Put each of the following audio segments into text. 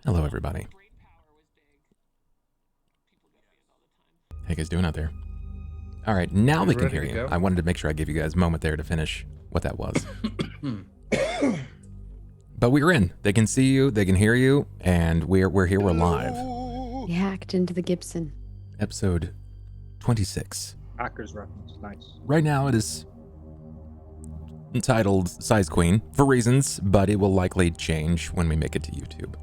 Hello, everybody. How you guys doing out there? All right, now they can hear you. I wanted to make sure I gave you guys a moment there to finish what that was. But we're in. They can see you, they can hear you, and we're here, we're live. He hacked into the Gibson. Episode 26. Hackers reference, nice. Right now it is entitled Size Queen for reasons, but it will likely change when we make it to YouTube.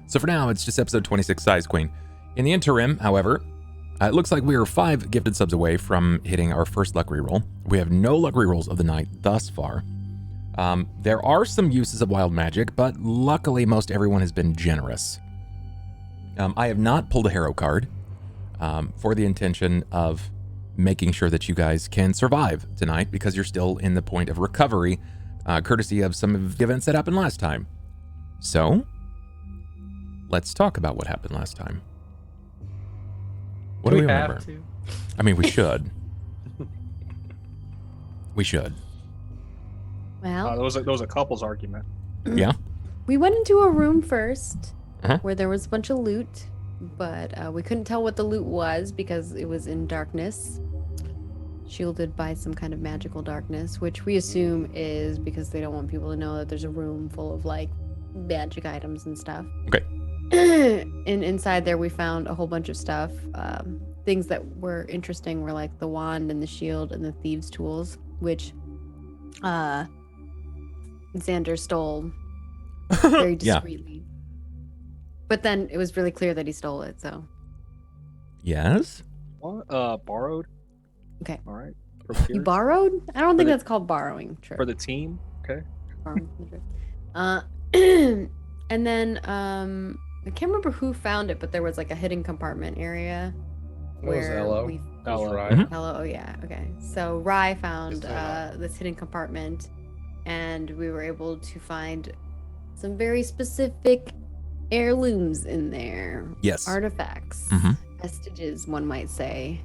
So for now, it's just episode 26, Size Queen. In the interim, however, it looks like we are 5 gifted subs away from hitting our first luck reroll. We have no luck rerolls of the night thus far. There are some uses of wild magic, but luckily most everyone has been generous. I have not pulled a hero card for the intention of making sure that you guys can survive tonight because you're still in the point of recovery, courtesy of some of the events that happened last time. So, let's talk about what happened last time. What do we remember? Have to? I mean, we should. We should. Well, There was a couple's argument. Yeah? we went into a room first Uh-huh. where there was a bunch of loot, but we couldn't tell what the loot was because it was in darkness, shielded by some kind of magical darkness, which we assume is because they don't want people to know that there's a room full of like magic items and stuff. Okay. And inside there we found a whole bunch of stuff. Things that were interesting were like the wand and the shield and the thieves' tools, which Xander stole very discreetly. But then it was really clear that he stole it, so. Yes? What? Borrowed? Okay. All right. You Procured? borrowed? I don't think the- that's called borrowing. True. For the team? Okay. And then I can't remember who found it, but there was like a hidden compartment area where Ello. we Ello. Right. Mhm. Hello. Oh yeah. Okay. So Rye found Yes, this hidden compartment, and we were able to find some very specific heirlooms in there. Yes. Artifacts, Mhm. vestiges, one might say,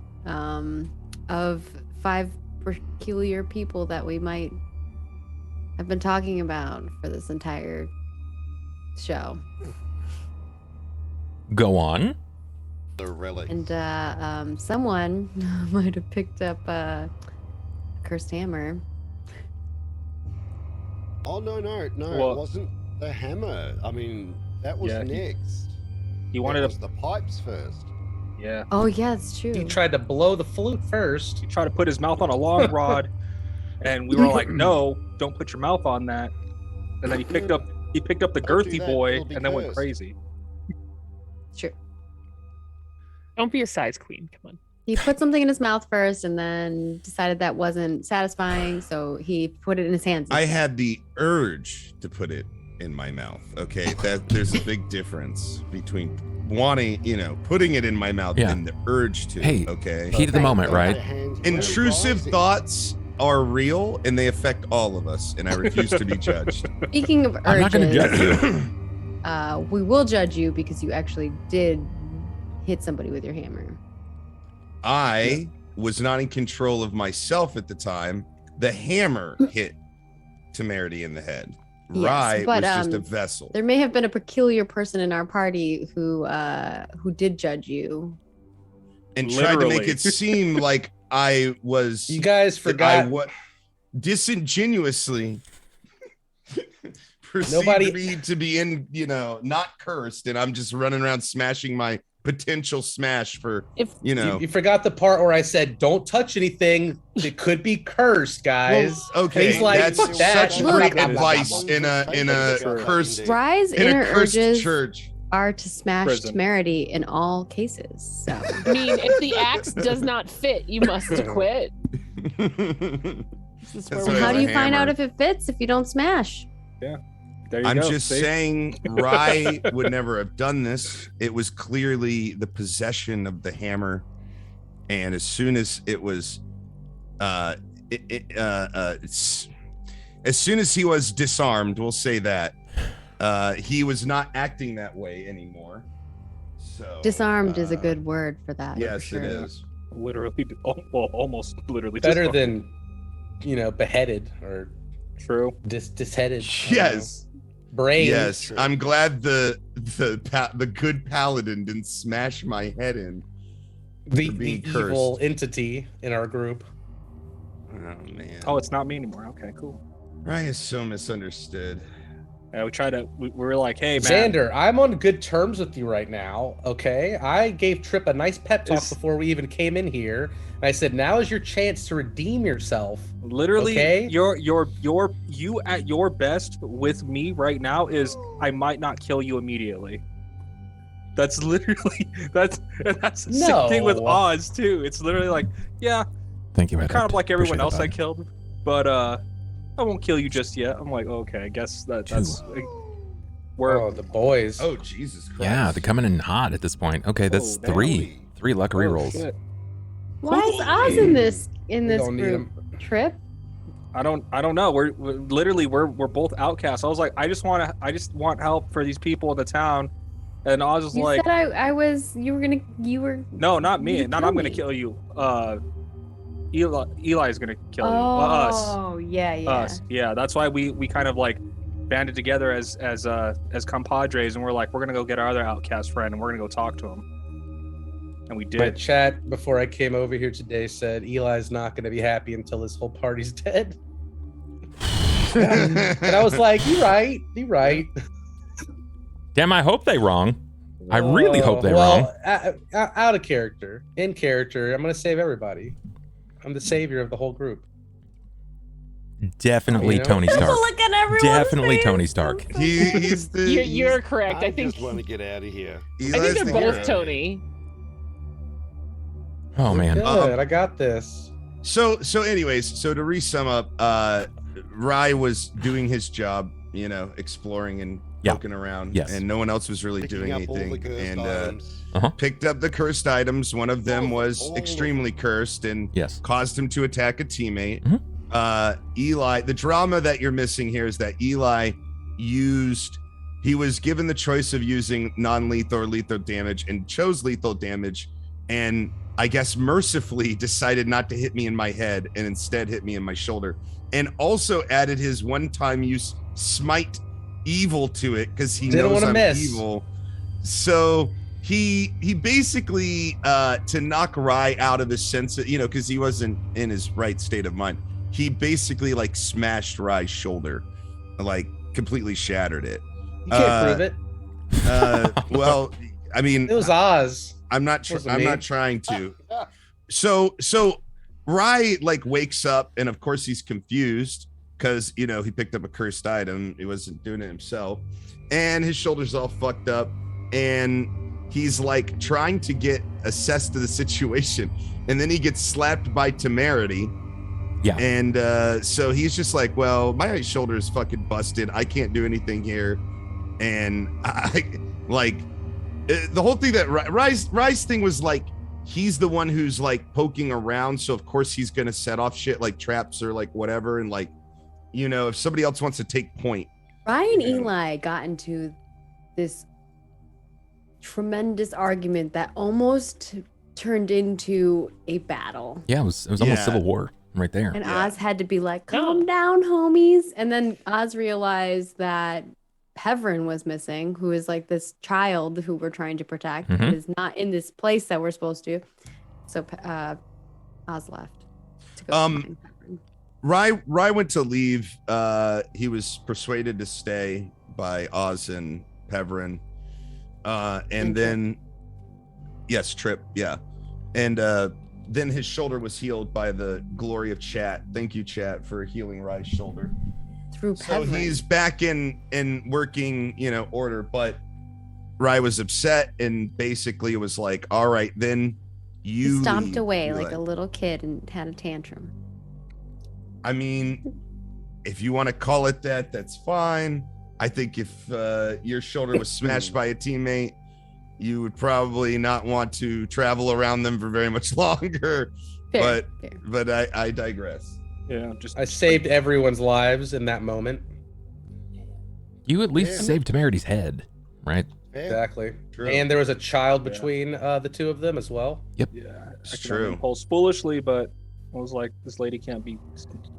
of 5 peculiar people that we might have been talking about for this entire show. Go on. The relic. And someone might have picked up a cursed hammer. Oh no, Well- it wasn't the hammer. I mean, that was Yeah, next. He It wanted was to. the pipes first. Yeah. Oh yeah, it's true. He tried to blow the flute first. He tried to put his mouth on a long rod, and we were like, "No, don't put your mouth on that." And then he picked up the Don't do girthy that, boy, you'll be and then went cursed. crazy. Sure. Don't be a size queen. Come on. He put something in his mouth first, and then decided that wasn't satisfying, so he put it in his hands. I had the urge to put it in my mouth. Okay, that there's a big difference between wanting, putting it in my mouth Yeah. and the urge to. Hey, okay, Heat of the moment, right? intrusive thoughts are real and they affect all of us, and I refuse to be judged. Speaking of urges, I'm not going to judge you. we will judge you because you actually did hit somebody with your hammer. I was not in control of myself at the time. The hammer hit Temerity in the head. Yes, Rye but, was just a vessel. There may have been a peculiar person in our party who did judge you. And tried to make Literally. it seem like I was. You guys that forgot. I what disingenuously perceived Nobody- me to be not cursed, and I'm just running around smashing my potential smash for If You forgot the part where I said, "Don't touch anything that could be cursed, guys." okay, He's like, that's "That- such Look, great advice in a cursed Rye's in inner a cursed urges church. are to smash Prison. Temerity in all cases. So I mean, if the axe does not fit, you must quit. This is That's where what we how do you a find out hammer. if it fits if you don't smash? There you I'm go. just see? saying, Rye would never have done this. It was clearly the possession of the hammer, and as soon as it was, as soon as he was disarmed, we'll say that he was not acting that way anymore. So Disarmed is a good word for that. Yes, for sure. it is. Literally, almost literally. Better disarmed. than, beheaded or True. disheaded. Yes. brain. Yes, I'm glad the good paladin didn't smash my head in. The for being evil cursed. entity in our group. Oh man. Oh, it's not me anymore. Okay, cool. Rye is so misunderstood. Yeah, we were like, hey, man. Xander, I'm on good terms with you right now. Okay, I gave Tripp a nice pep talk before we even came in here, and I said, now is your chance to redeem yourself. Literally, Okay? you at your best with me right now is I might not kill you immediately. That's literally that's the same thing with No. Oz too. It's literally like, yeah, Thank you, kind Adept. of like everyone Appreciate else I that. killed, but I won't kill you just yet. I'm like, okay, I guess that's where Oh, the boys. Oh Jesus Christ. Yeah, they're coming in hot at this point. Okay, that's Oh, damn. three luck rerolls. shit. Why is Oz in this We don't need group? Trip? I don't know. We're literally we're both outcasts. I was like, I just want help for these people in the town, and Oz was You like, said you were. no, not me. You Not kill I'm gonna me. kill you. Eli is gonna kill you. Us. Oh, yeah. Us. Yeah, that's why we kind of like banded together as compadres, and we're like, we're gonna go get our other outcast friend, and we're gonna go talk to him. And we My did. chat before I came over here today said Eli's not going to be happy until his whole party's dead. And I was like, you're right. Damn, I hope they wrong. I really hope they're well, out of character. In character, I'm going to save everybody. I'm the savior of the whole group. Definitely You know? Tony Stark. Look at everyone. Definitely Tony Stark. He's the You're correct. I think just want to get out of here. I think they're the both hero. Tony. Oh man. Good, I got this. So anyways, so to re-sum up, Rye was doing his job, exploring and Yeah. poking around. Yes. And no one else was really Picking doing up all anything. the cursed And items. picked up the cursed items. One of them was All of extremely them. cursed and Yes. caused him to attack a teammate. Mhm. Eli, the drama that you're missing here is that Eli he was given the choice of using non-lethal or lethal damage and chose lethal damage, and I guess mercifully decided not to hit me in my head and instead hit me in my shoulder, and also added his one-time use smite evil to it because he Didn't knows wanna I'm miss. evil. So he basically to knock Rye out of his sense of, because he wasn't in his right state of mind, he basically like smashed Rye's shoulder, like completely shattered it. You can't prove it. Well, I mean, It was Oz. I'm not Wasn't I'm me. not trying to. So Rye like wakes up, and of course he's confused because he picked up a cursed item. He wasn't doing it himself, and his shoulder's all fucked up, and he's like trying to get assessed to the situation, and then he gets slapped by Temerity. Yeah. And so he's just like, well, my right shoulder is fucking busted. I can't do anything here, and the whole thing that Rye's thing was like, he's the one who's like poking around, so of course he's gonna set off shit like traps or like whatever, and like, if somebody else wants to take point. Ryan Yeah. Eli got into this tremendous argument that almost turned into a battle. Yeah, it was almost Yeah. Civil War right there. And Yeah. Oz had to be like, calm down, homies. And then Oz realized that Pevrin was missing, who is like this child who we're trying to protect, Mhm. is not in this place that we're supposed to. So Oz left to go find Pevrin. Rye went to leave. He was persuaded to stay by Oz and Pevrin. And And then, yes, Tripp, yeah. And then his shoulder was healed by the glory of chat. Thank you, chat, for healing Rye's shoulder. Through So Pevrin. he's back in working, order. But Rye was upset and basically was like, "All right, then He you." stomped leave." away You're like a little kid and had a tantrum. I mean, if you want to call it that, that's fine. I think if your shoulder was smashed by a teammate, you would probably not want to travel around them for very much longer. Fair. But I digress. Yeah, just I saved everyone's lives in that moment. You at least Yeah. saved Temerity's head, right? Fair. Exactly. True. And there was a child Yeah. between the two of them as well. yeah, It's I can true. only impulse foolishly, but I was like, this lady can't be.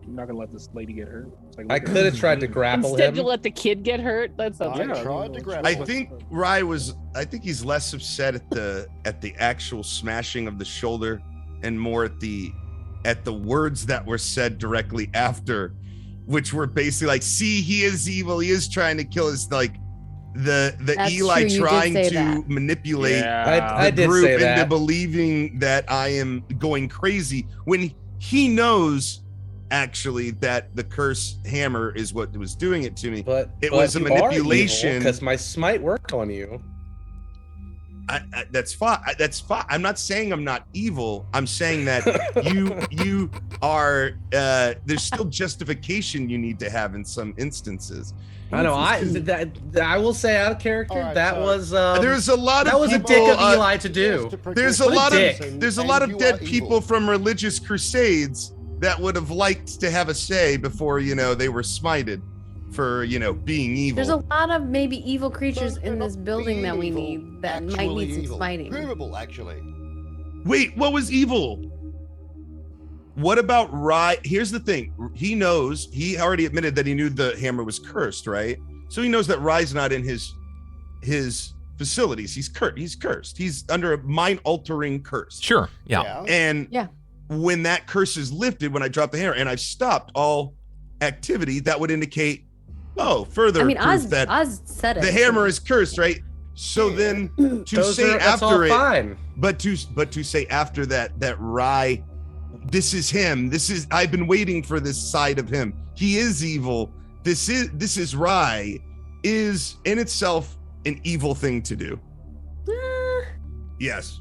I'm not gonna let this lady get hurt. It's like, I look at could have her. tried to grapple Instead, him. you let the kid get hurt. That sounds I Yeah. tried to grab I him. think Rye was. I think he's less upset at the actual smashing of the shoulder, and more at the words that were said directly after, which were basically like, "See, he is evil. He is trying to kill us." Like the That's Eli true, you did trying say to that. manipulate I the did group say into that. believing that I am going crazy when he knows actually that the curse hammer is what was doing it to me. But It was a manipulation. because my smite worked on you. That's fine. That's fine. I'm not saying I'm not evil. I'm saying that you are. There's still justification you need to have in some instances. I know. I will say out of character, Alright, that so- was There's a lot that of was a people. dick of Eli to do. There's a What a lot dick. of there's a lot of dead people from religious crusades that would have liked to have a say before they were smited for being evil. There's a lot of maybe evil creatures in this building that we need that might need some smiting. Provable, actually. Wait, what was evil? What about Rye? Here's the thing. He knows, he already admitted that he knew the hammer was cursed, right? So he knows that Rye's not in his facilities. He's cursed. He's under a mind-altering curse. Sure. Yeah. And Yeah. when that curse is lifted, when I drop the hammer and I've stopped all activity, that would indicate, further I mean, proof that Oz said it. the hammer is cursed, right? So then to Those say are- that's all after it, fine. but to say after that Rye, this is him. I've been waiting for this side of him. He is evil. This is Rye, is in itself an evil thing to do. Yes.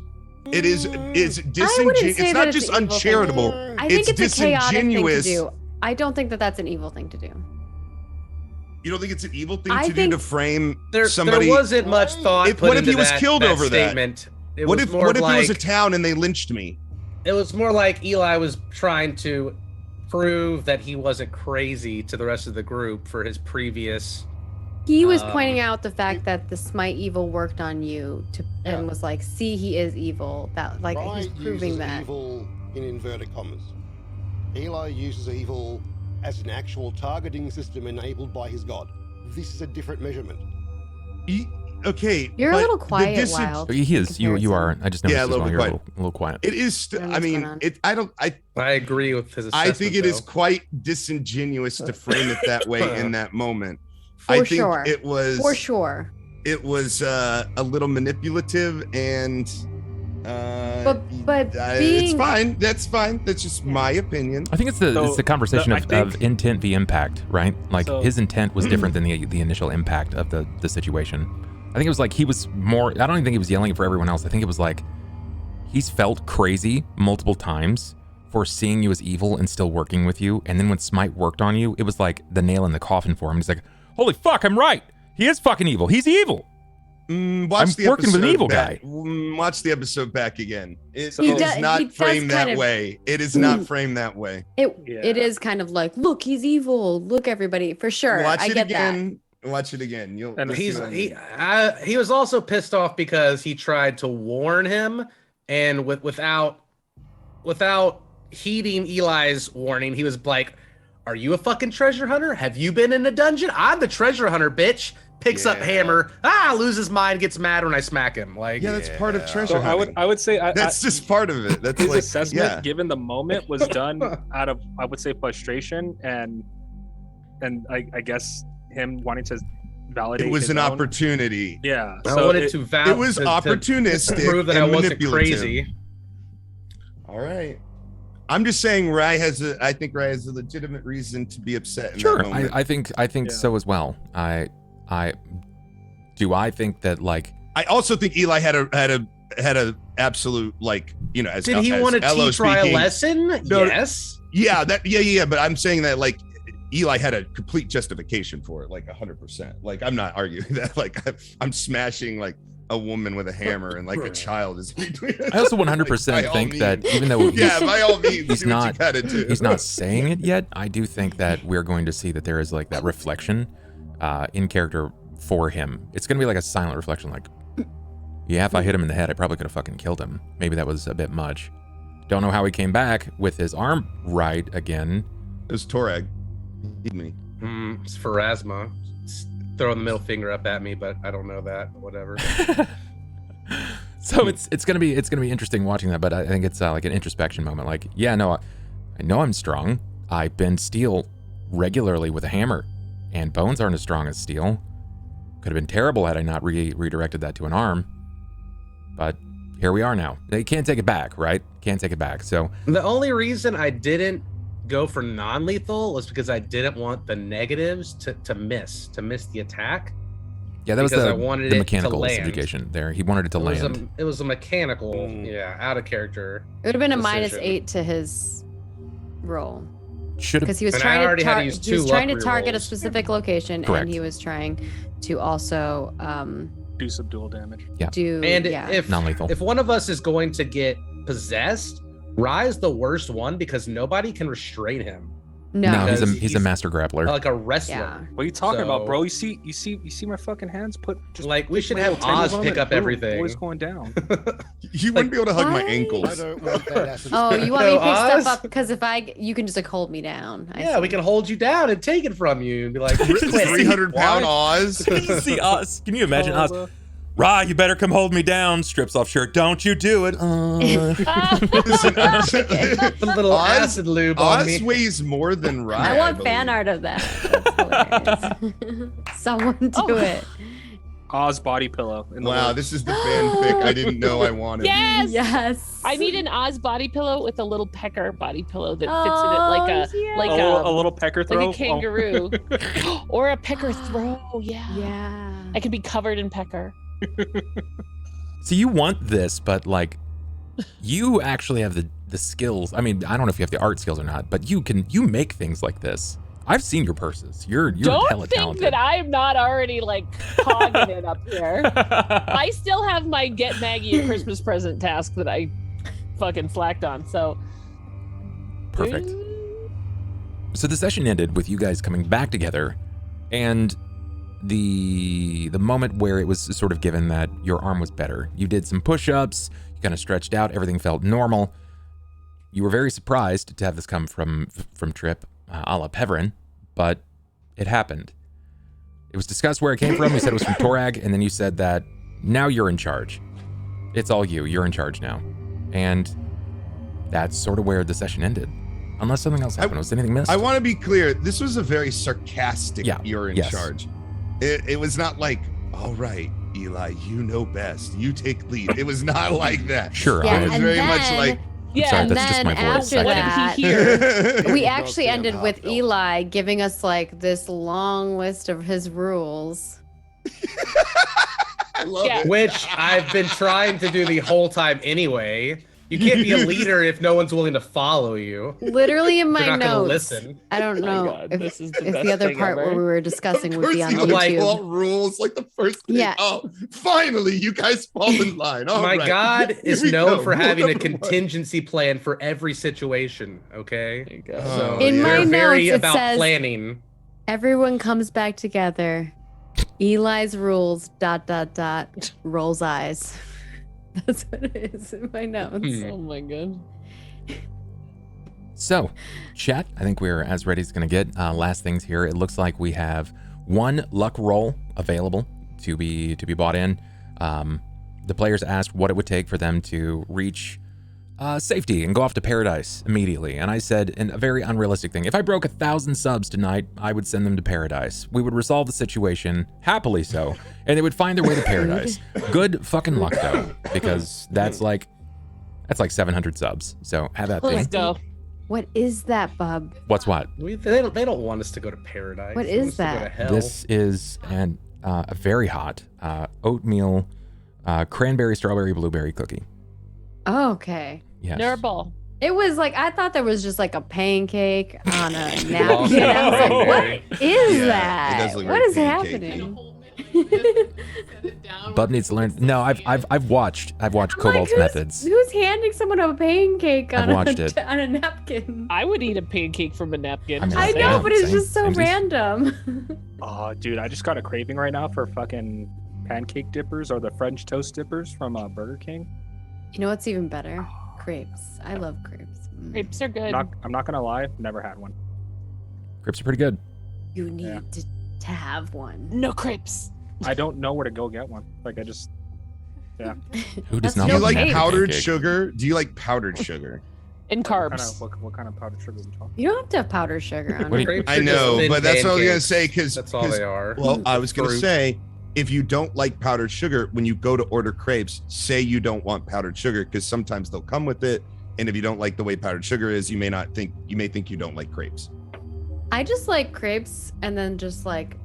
It is. It's disingenuous. say It's that not it's just an evil thing. uncharitable. I think it's a chaotic thing to disingenuous. do. I don't think that that's an evil thing to do. You don't think it's an evil thing I to think- do to frame There somebody? wasn't much thought. What put if he into was that- killed that over that? statement. It What was if more it was a like- town and they lynched me? It was more like Eli was trying to prove that he wasn't crazy to the rest of the group for his previous. He was pointing out the fact that the smite evil worked on you and Yeah. was like, see, he is evil. That like Rye he's proving uses that. evil in inverted commas. Eli uses evil as an actual targeting system enabled by his god. This is a different measurement. Okay, You're a but little the quiet, dis- Wild. He is. You are. I just noticed Yeah, a as little well. bit You're quiet. a little quiet. It is. I don't know I what's mean, going on. it. I don't. I agree with his. I think it is though. quite disingenuous to frame it that way in that moment. For I think sure. it was. For sure. It was a little manipulative and. But it's being fine. That's fine. That's just my opinion. I think it's the So, conversation I of think- intent v impact, right? Like So- his intent was different than the initial impact of the situation. I think it was like he was more. I don't even think he was yelling for everyone else. I think it was like he's felt crazy multiple times for seeing you as evil and still working with you. And then when Smite worked on you, it was like the nail in the coffin for him. He's like, holy fuck, I'm right. He is fucking evil. He's evil. Watch I'm the working with an episode evil back. guy. Watch the episode back again. It He is does- not he does framed kind that of- way. It is not framed that way. It Yeah. is kind of like, look, he's evil. Look, everybody, for sure. Watch I it get that. again. Watch it again. You'll. And you'll see He's what I mean. he was also pissed off because he tried to warn him, and without heeding Eli's warning, he was like, "Are you a fucking treasure hunter? Have you been in a dungeon? I'm the treasure hunter, bitch." Picks up Yeah. hammer, loses mind, gets mad when I smack him. Like, Yeah, that's part of treasure So hunting. I would say That's just part of it. That's his like, assessment, yeah. given the moment, was done out of, I would say, frustration and I guess him wanting to validate. It was his an own- opportunity. Yeah. I So wanted it- to validate. It was opportunistic prove that I and wasn't manipulative. crazy. All right. I'm just saying, I think Rye has a legitimate reason to be upset in Sure, that moment. I think Yeah. so as well. I think that like I also think Eli had a absolute, like, as Did he as want to Ello teach Rye a speaking. lesson? No, Yes. Yeah, but I'm saying that, like, Eli had a complete justification for it, like 100%. Like, I'm not arguing that. Like, I'm smashing like a woman with a hammer and like a child is. I also 100% By all think that means. even though Yeah, by all means, he's do what you not gotta do. he's not saying it yet, I do think that we're going to see that there is like that reflection in character for him. It's going to be like a silent reflection, like, yeah, if I hit him in the head, I probably could have fucking killed him. Maybe that was a bit much. Don't know how he came back with his arm right again. It was Torag. Eat me. It's Pharasma. It's throwing the middle finger up at me, but I don't know that. Whatever. So it's gonna be interesting watching that, but I think it's like an introspection moment. Like, yeah, no, I know I'm strong. I bend steel regularly with a hammer, and bones aren't as strong as steel. Could have been terrible had I not redirected that to an arm. But here we are now. They can't take it back, right? Can't take it back. So The only reason I didn't go for non-lethal was because I didn't want the negatives to miss the attack. yeah, that was Because I the wanted it to mechanical land. subjugation there. He wanted it to land. It was a mechanical, out of character. It would have been a Decision. -8 to his roll Should have because he was And I trying to already had to use he was two trying to luck target a rerolls. specific location, Correct. and he was trying to also Do some dual damage. do And yeah. if non-lethal. if one of us is going to get possessed, Rye's the worst one because nobody can restrain him. No, no, Because he's a master grappler. Like a wrestler. yeah. What are you talking about, So- bro? You see my fucking hands? Like, we put should my have little tendrils Oz on pick it. up Boom, everything. Boys going down. You wouldn't be able to hug my What? I ankles. don't want that acid. Oh, you want me to pick Oz? stuff up because you can just like hold me down. I Yeah, see. we can hold you down and take it from you and be like, 300-pound Oz. Can you see Oz? Can you imagine Oh, Oz? bro. Rah, you better come hold me down. Strips off shirt. Don't you do it. Listen, a little Oz- acid lube on Oz me. weighs more than Rye. I want fan believe. art of that. That's hilarious. Someone do it. Oz body pillow. In the Wow, works. this is the fanfic I didn't know I wanted. Yes. Yes. I need an Oz body pillow with a little pecker body pillow that fits in it like a yeah. like a little pecker throw. like a kangaroo or a pecker throw. Yeah. Yeah. I could be covered in pecker. So you want this, but like, you actually have the skills. I mean, I don't know if you have the art skills or not, but you make things like this. I've seen your purses. You're Don't hella think talented. that I'm not already like hogging it up here. I still have my get Maggie a Christmas present task that I fucking slacked on. So Perfect. So the session ended with you guys coming back together, and the moment where it was sort of given that your arm was better. You did some push-ups, you kind of stretched out, everything felt normal. You were very surprised to have this come from Tripp, a la Peverin, but it happened. It was discussed where it came from. You said it was from Torag, and then you said that now you're in charge. It's all you. You're in charge now. And that's sort of where the session ended. Unless something else happened. Was anything missed? I want to be clear. This was a very sarcastic. Yeah, You're in yes. charge. It was not like, all right, Eli, you know best. You take lead. It was not like that. Sure. Yeah, It was and very much then- like. yeah, sorry, and that's just then my voice. after what that, did he hear? we Not actually damn ended with heartfelt. Eli giving us like this long list of his rules. I love Yeah. it. Which I've been trying to do the whole time anyway. You can't be a leader if no one's willing to follow you. Literally in You're my not gonna notes. listen. I don't Oh my know God, if, this is the if best the other thing part ever. where we were discussing Of would course be on you I'm like, YouTube. want rules like the first thing. Yeah. Oh, finally, you guys fall in line. All My right. God Here is we known go. for Rule having a number one. contingency plan for every situation. Okay. There you go. Oh, In yeah. my We're very notes, it about says- planning. Everyone comes back together. Eli's rules ... rolls eyes. That's what it is in my notes. Oh my God. So, chat, I think we're as ready as going to get. Last things here. It looks like we have one luck roll available to be bought in. The players asked what it would take for them to reach safety and go off to paradise immediately. And I said, in a very unrealistic thing, if I broke 1,000 subs tonight, I would send them to paradise. We would resolve the situation, happily so, and they would find their way to paradise. Good fucking luck, though, because that's like 700 subs. So have that Let's thing. go. What is that, Bub? What's what? They don't want us to go to paradise. What They want is us to go to that? hell. This is a very hot oatmeal, cranberry, strawberry, blueberry cookie. Oh, okay. Yes. Nurble. It was like I thought there was just like a pancake on a Long napkin. I was like, cranberry. what is Yeah, it that? does look What very is pancakey. happening? Bub needs to learn. No, I've watched I'm like, Cobalt's who's- methods. Who's handing someone a pancake I've on watched it. on a napkin? I would eat a pancake from a napkin. I mean, I Same, know, but it's same, just so samesies. random. Oh, dude, I just got a craving right now for fucking pancake dippers or the French toast dippers from Burger King. You know what's even better? crepes. I love crepes. Crepes are good. I'm not gonna lie, never had one. Crepes are pretty good. You need to have one. No crepes. I don't know where to go get one. Like I just, Who does That's not Do you no like cake. powdered pancake? sugar? Do you like powdered sugar? And carbs. what kind of powdered sugar are we talking? You don't have to have powdered sugar on What do it. you- Crepes I are just know, thin but that's what I was gonna pancakes. say because That's all they are. Well, I was gonna Fruit. say if you don't like powdered sugar, when you go to order crepes, say you don't want powdered sugar because sometimes they'll come with it. And if you don't like the way powdered sugar is, you may think you don't like crepes. I just like crepes and then just like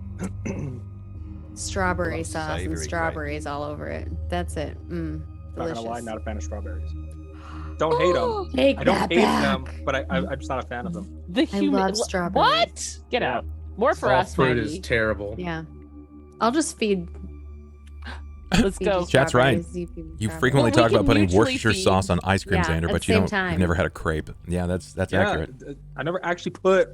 strawberry Love sauce and savory strawberries all over it. That's it. Not Delicious. gonna lie, not a fan of strawberries. Don't hate them. Take I don't that hate back. them, but I'm just not a fan of them. The human. love strawberries. What? Get out. More for All us, fruit Maggie. is terrible. Yeah. I'll just feed. Let's feed you go. That's right. strawberries, feed me You strawberries. frequently Well, we talk about can putting mutually Worcestershire feed. sauce on ice cream, Yeah, Xander, at but the you same don't. time. You've never had a crepe. Yeah, that's accurate. I never actually put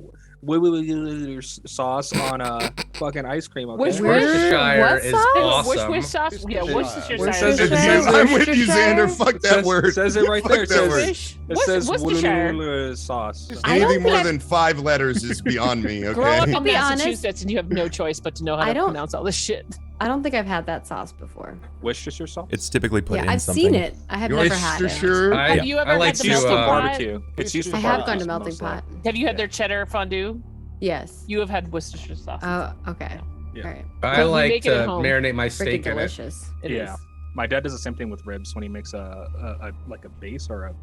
sauce on a fucking ice cream. Okay? Which Worcestershire What is sauce? awesome. Wish sauce. Yeah, Worcestershire Worcestershire. sauce. Worcestershire. I'm with you, Xander. Fuck that Says- word. says it right Fuck there. It that says- word. Wish. It says Worcestershire. sauce. I don't Anything more think than 5 letters is beyond me. Grow up Okay. in I'll be honest. Massachusetts and you have no choice but to know how I to don't- pronounce all this shit. I don't think I've had that sauce before. Worcestershire sauce. It's typically put Yeah, in I've something. seen it. I have never had it. Worcestershire. Have you ever I like had the to, It's used for melting pot? barbecue. It's used for I barbecue. have gone to Melting mostly. Pot. Have you had their cheddar fondue? Yes. You have had Worcestershire sauce. Oh, okay. Yeah. All right. I But we like make it to at home. marinate my Freaking steak in it. delicious. It is. Yeah. My dad does the same thing with ribs when he makes a base or a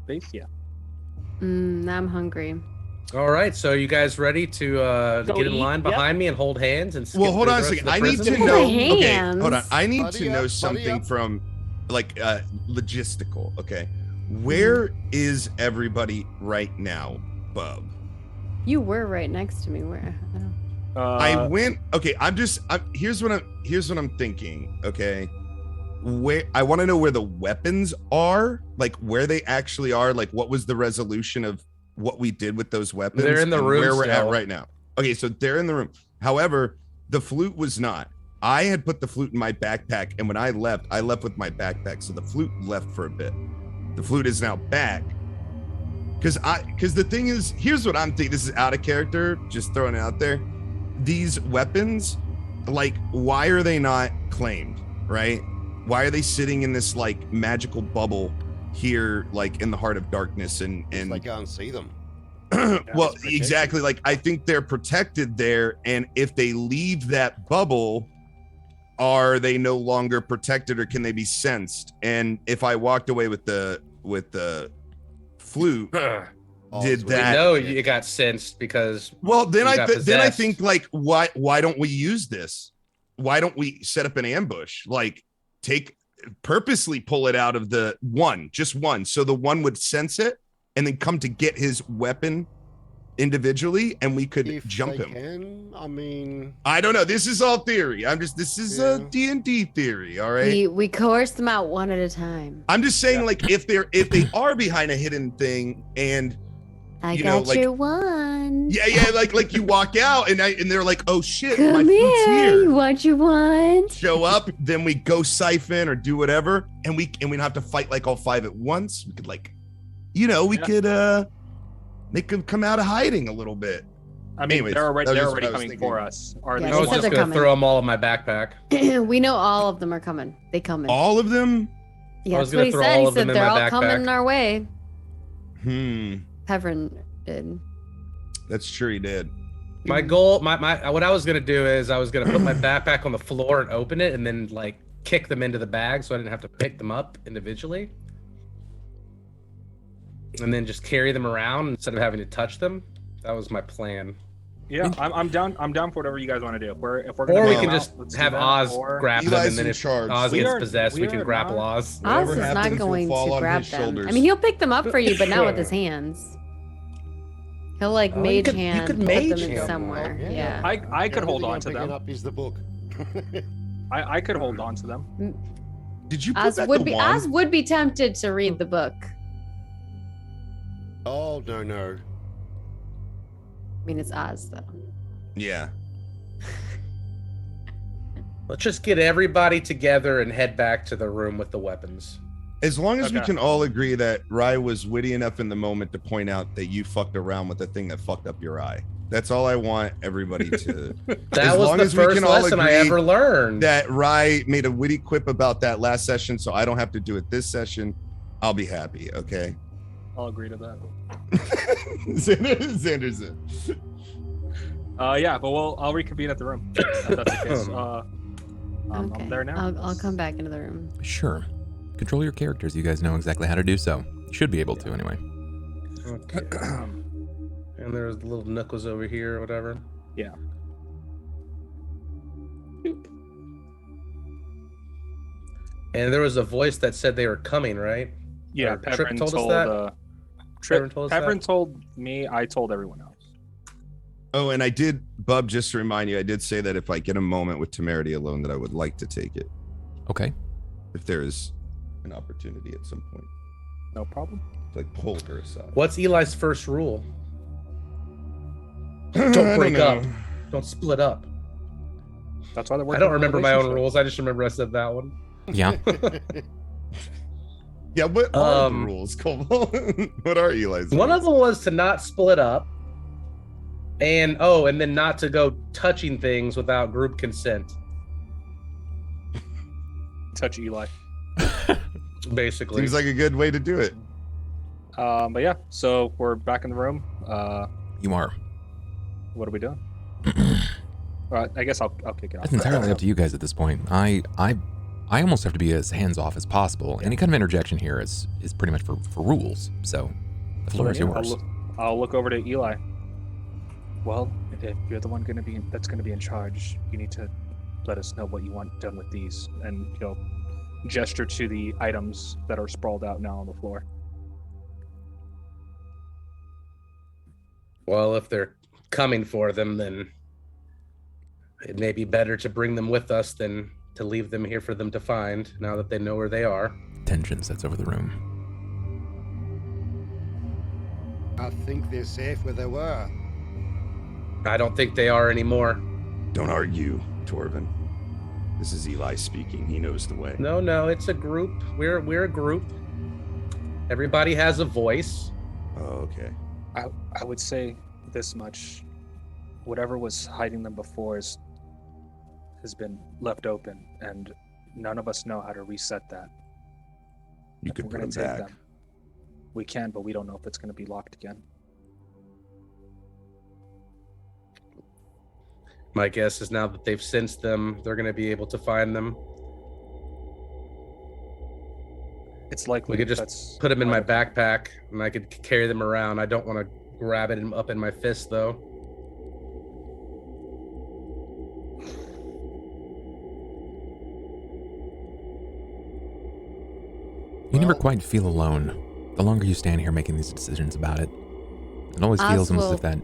base. Yeah. Now I'm hungry. All right, so you guys ready to Go get in eat? line Yep. behind me and hold hands and skip Well, hold through on a the rest second. of the I need to prison? know. Hold Okay, hold on. hands. I need Buddy to up, know buddy something up. from like logistical. Okay, where is everybody right now, Bub? You were right next to me. Where? I don't- I went. Okay, here's what I'm thinking. Okay, where I want to know where the weapons are, like where they actually are, like what was the resolution of what we did with those weapons. They're in the and room where we're at still. right now. Okay, so they're in the room. However, the flute was not. I had put the flute in my backpack, and when I left with my backpack, so the flute left for a bit. The flute is now back. Because the thing is, here's what I'm thinking. This is out of character, just throwing it out there. These weapons, like, why are they not claimed, right? Why are they sitting in this like magical bubble here, like in the heart of darkness? And They can't see them. well, it's protected. exactly. Like, I think they're protected there, and if they leave that bubble, are they no longer protected, or can they be sensed? And if I walked away with the flute, Oh, Did it's that- No, weird. you got sensed because well, then You I got then I possessed. think like, why don't we use this? Why don't we set up an ambush? Like, purposely pull it out of the just one, so the one would sense it and then come to get his weapon individually, and we could If jump they him. can, I mean, I don't know. This is all theory. This is a D&D theory. All right. We coerce them out one at a time. I'm just saying, like, if they are behind a hidden thing, and I you know, got like- your one. yeah, like you walk out and they're like, oh shit, my Come flute's here. here. You want your one? Show up, then we go siphon or do whatever, and we don't have to fight like all 5 at once. We could like, we could make them come out of hiding a little bit. I mean, Anyways, they're already, that was they're just already what I was coming thinking. for us. Or at Yeah, least I was said just they're gonna coming. throw them all in my backpack. We know all of them are coming. They coming. All of them? Yeah, I was that's what he gonna throw said. all He of them said in they're my all coming backpack. our way. Hmm. Peverin did. That's true. He did. My goal, my what I was gonna do is I was gonna put my backpack on the floor and open it, and then like kick them into the bag, so I didn't have to pick them up individually, and then just carry them around instead of having to touch them. That was my plan. Yeah, I'm down. I'm down for whatever you guys want to do. If we're Or gonna we go can out, just let's do have that, Oz or- grab them, Eli's and then in if charge. Oz We gets are- possessed, we we can are grapple not- Oz. Oz Whatever is not happens will going fall to on grab his them. shoulders. I mean, he'll pick them up for you, but not with his hands. He'll like Oh, you mage could- you hand could put mage them in hand somewhere. one, Yeah. I could hold Everything on I'm to picking them. up is the book. I could hold on to them. Did you put Oz that would to be one? Oz would be tempted to read the book. Oh, no. I mean, it's Oz though. Yeah. Let's just get everybody together and head back to the room with the weapons. As long as we Okay. can all agree that Rye was witty enough in the moment to point out that you fucked around with the thing that fucked up your eye. That's all I want everybody to. That As was long the as we first can all lesson I agree ever learned. that Rye made a witty quip about that last session, so I don't have to do it this session, I'll be happy, okay? I'll agree to that. Xander's in. Yeah, but I'll reconvene at the room. If that's the case. Okay. I'm there now. I'll come back into the room. Sure. Control your characters. You guys know exactly how to do so. You should be able to anyway. Okay. And there's the little nook was over here or whatever. Yeah. And there was a voice that said they were coming, right? Yeah, Or Tripp Pepperin told us told that? Tripp, Pepperin told us Pepperin that? told me. I told everyone else. Oh, and I did, Bub, just to remind you, I did say that if I get a moment with Temerity alone, that I would like to take it. Okay. If there is an opportunity at some point. No problem. Like pull her aside. What's Eli's first rule? I Don't break know. up. Don't split up. That's why they're working. I don't on a remember my own relationship. rules. I just remember I said that one. Yeah. Yeah, what are the Um, rules, Cobalt? What are Eli's One rules? of them was to not split up. And then not to go touching things without group consent, Touch Eli. basically. Seems like a good way to do it. But yeah, so we're back in the room. You are. What are we doing? I guess I'll kick it off. It's entirely up to you guys at this point. I almost have to be as hands off as possible. Any kind of interjection here is pretty much for rules. So the floor is yours. I'll look over to Eli. Well, if you're the one that's gonna be in charge, you need to let us know what you want done with these, and gesture to the items that are sprawled out now on the floor. Well, if they're coming for them, then it may be better to bring them with us than to leave them here for them to find, now that they know where they are. Tension sets over the room. I think they're safe where they were. I don't think they are anymore. Don't argue, Torvin. This is Eli speaking. He knows the way. No, it's a group. We're a group. Everybody has a voice. Oh, okay. I would say this much: whatever was hiding them before has been left open, and none of us know how to reset that. You If could we're put gonna him take back. them, we can, but we don't know if it's going to be locked again. My guess is now that they've sensed them, they're going to be able to find them. It's likely We could just that's put them in my part of- backpack, and I could carry them around. I don't want to grab it up in my fist, though. You never Well- quite feel alone. The longer you stand here making these decisions about it, it always feels almost as if that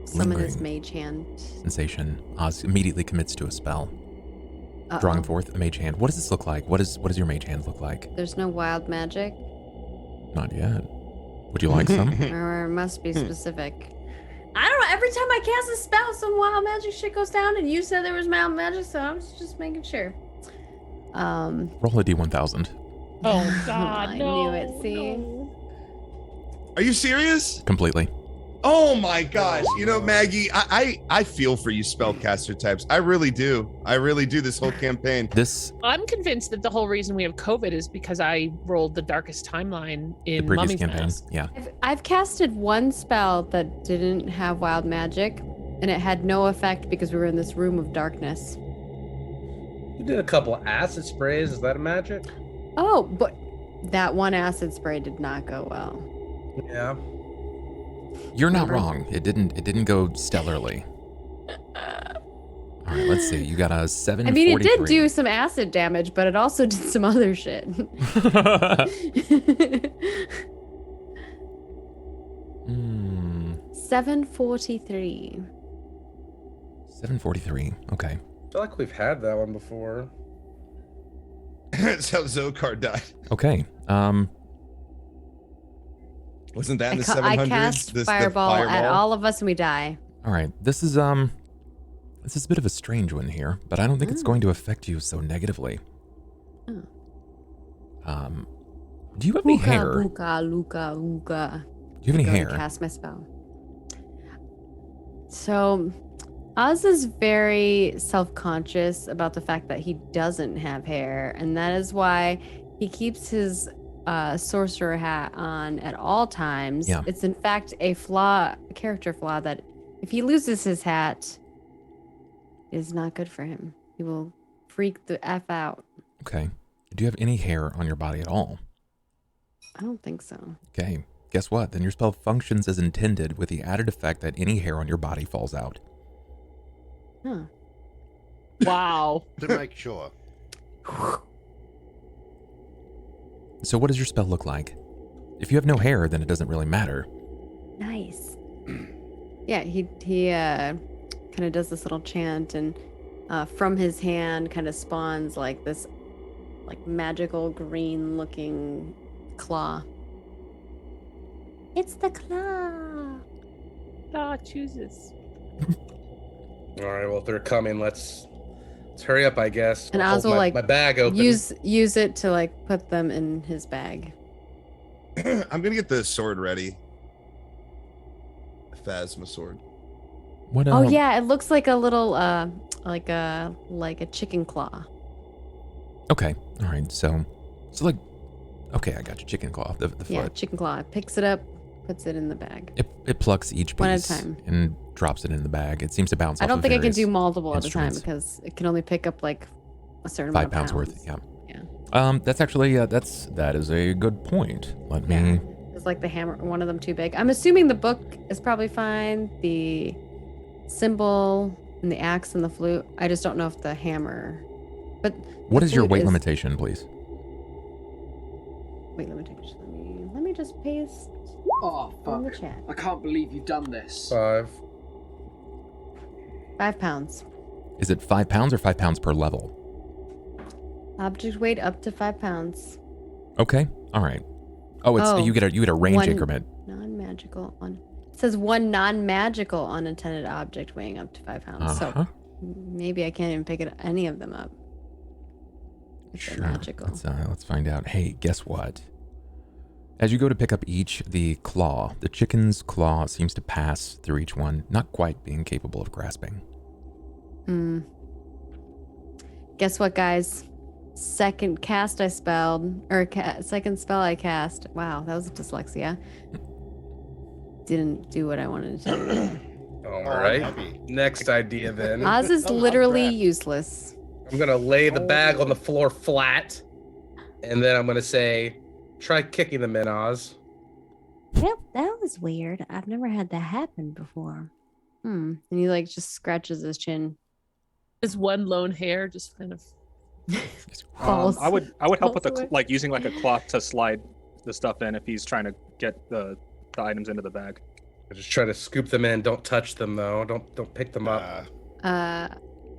Summon his lingering mage hand. sensation Oz immediately commits to a spell. Drawing forth a mage hand. What does this look like? What does your mage hand look like? There's no wild magic, Not yet. Would you like some? or it must be specific. I don't know. Every time I cast a spell, some wild magic shit goes down, and you said there was wild magic, so I was just making sure. Roll a d1000. Oh God, I no! knew it, see? no. Are you serious? Completely. Oh my gosh. You know, Maggie, I feel for you spellcaster types. I really do. I really do this whole campaign. This I'm convinced that the whole reason we have COVID is because I rolled the darkest timeline the in previous Mummy's campaign. Mask. Yeah. I've casted one spell that didn't have wild magic, and it had no effect because we were in this room of darkness. You did a couple of acid sprays. Is that a magic? Oh, but that one acid spray did not go well. Yeah. You're not Remember? wrong. It didn't go stellarly. All right, let's see. You got a 743. I mean, it did do some acid damage, but it also did some other shit. Hmm. 743. 743. Okay. I feel like we've had that one before. That's how Zokar died. Okay. Wasn't that in the I 700s? cast The fireball at all of us and we die. All right. This is a bit of a strange one here, but I don't think it's going to affect you so negatively. Oh. Do you have any Ooga, hair? booga, luka, ooga. Do you have any Go to hair? Cast my spell. So, Oz is very self-conscious about the fact that he doesn't have hair, and that is why he keeps his sorcerer hat on at all times. Yeah. It's in fact a character flaw that if he loses his hat, is not good for him. He will freak the F out. Okay. Do you have any hair on your body at all? I don't think so. Okay. Guess what? Then your spell functions as intended with the added effect that any hair on your body falls out. Huh. Wow. To make sure. So what does your spell look like? If you have no hair, then it doesn't really matter. Nice. Yeah, he kind of does this little chant, and from his hand kind of spawns like this like magical green looking claw. It's the claw. Ah, chooses. All right, well, if they're coming, let's hurry up, I guess. And I'll Oz hold will my, like my bag open. use it to like put them in his bag. I'm gonna get the sword ready. Phasma sword. What? Oh yeah, it looks like a little like a chicken claw. Okay. All right. So like, okay, I got your chicken claw. The Yeah, foot. chicken claw. Picks it up, puts it in the bag. It plucks each One at a piece time. and drops it in the bag. It seems to bounce. I off don't of think I can various do multiple at a time instruments. because it can only pick up like a certain 5 amount pounds of worth. pounds. Yeah. That's actually that is a good point. Let me. It's like the hammer, one of them too big. I'm assuming the book is probably fine. The symbol and the axe and the flute. I just don't know if the hammer. But What the is your flute weight limitation, please? Weight limitation. Let me just paste Oh, in the fuck. chat. I can't believe you've done this. 5. 5 pounds. Is it 5 pounds or 5 pounds per level? Object weight up to 5 pounds. Okay. All right. Oh, it's Oh, you get a range one- increment. Non-magical on. It says one non-magical unintended object weighing up to 5 pounds. Uh-huh. So maybe I can't even pick any of them up. If they're Sure. magical. Let's find out. Hey, guess what? As you go to pick up the claw, the chicken's claw seems to pass through each one, not quite being capable of grasping. Guess what, guys? Second cast I spelled, or second spell I cast. Wow, that was dyslexia. Didn't do what I wanted to do. All I'm right. happy. Next idea then. Oz is I'm literally impressed. useless. I'm gonna lay the bag on the floor flat, and then I'm gonna say, try kicking them in, Oz. Yep, that was weird. I've never had that happen before. And he like just scratches his chin. Is one lone hair just kind of Falls. I would help with Falls away. like using like a cloth to slide the stuff in if he's trying to get the items into the bag. I just try to scoop them in. Don't touch them though. Don't pick them up.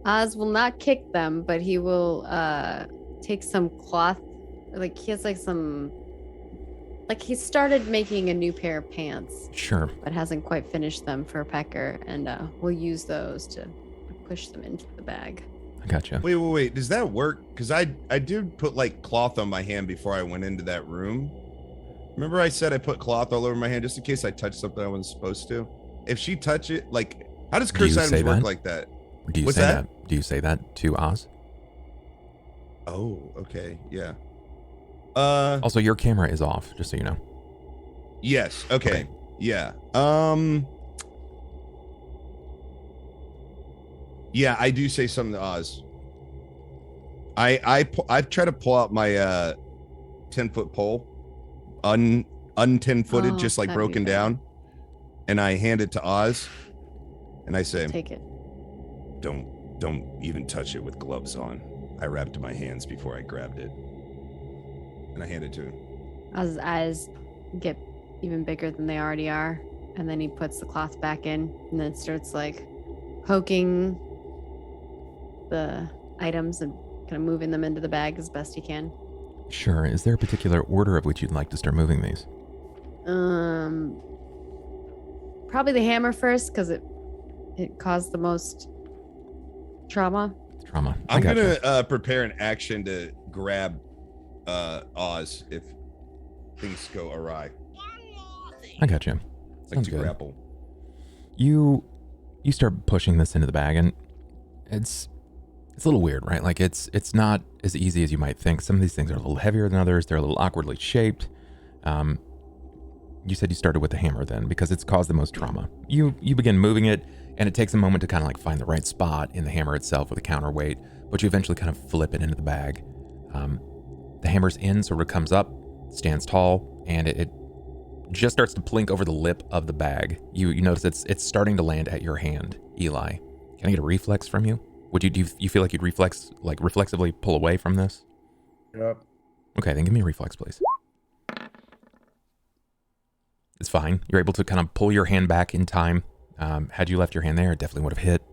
Oz will not kick them, but he will take some cloth. Like he has like some. Like he started making a new pair of pants, Sure. but hasn't quite finished them for Pecker, and we'll use those to push them into the bag. I gotcha. Wait. Does that work? Because I did put like cloth on my hand before I went into that room. Remember I said I put cloth all over my hand just in case I touched something I wasn't supposed to? If she touch it, like, how does Do you curse items say work that? like that? Do you What's say that? that? Do you say that to Oz? Oh, okay, yeah. Also, your camera is off, just so you know. Yes. Okay. Yeah. Yeah, I do say something to Oz. I try to pull out my 10-foot pole, un-10-footed, Oh, just like that'd be broken better. down, and I hand it to Oz, and I say, Take it. "Don't even touch it with gloves on." I wrapped my hands before I grabbed it, and I hand it to him. Oz's eyes get even bigger than they already are, and then he puts the cloth back in, and then starts like poking the items and kind of moving them into the bag as best he can. Sure. Is there a particular order of which you'd like to start moving these? Probably the hammer first because it caused the most trauma. Trauma. I I'm gotcha. gonna prepare an action to grab Oz if things go awry. I got you. Like Sounds to good. grapple. You start pushing this into the bag, and it's a little weird, right? Like it's not as easy as you might think. Some of these things are a little heavier than others. They're a little awkwardly shaped. You said you started with the hammer then because it's caused the most trauma. You begin moving it, and it takes a moment to kind of like find the right spot in the hammer itself with a counterweight, but you eventually kind of flip it into the bag. The hammer's end sort of comes up, stands tall, and it just starts to plink over the lip of the bag. You notice it's starting to land at your hand, Eli. Can I get a reflex from you? Do you feel like you'd reflexively pull away from this? Yep. Okay, then give me a reflex, please. It's fine. You're able to kind of pull your hand back in time. Had you left your hand there, it definitely would have hit.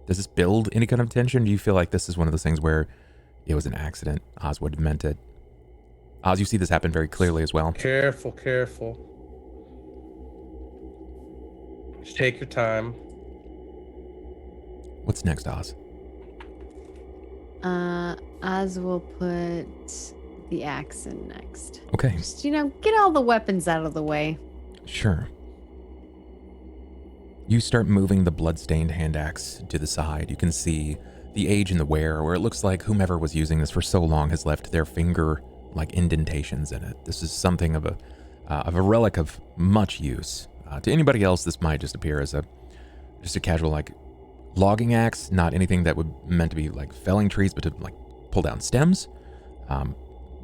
Does this build any kind of tension? Do you feel like this is one of those things where it was an accident? Oz would have meant it. Oz, you see this happen very clearly as well. Careful. Just take your time. What's next, Oz? Oz will put the axe in next. Okay. Just, get all the weapons out of the way. Sure. You start moving the blood-stained hand axe to the side. You can see the age in the wear, where it looks like whomever was using this for so long has left their finger-like indentations in it. This is something of a relic of much use. To anybody else, this might just appear as just a casual like logging axe, not anything that would meant to be like felling trees, but to like pull down stems.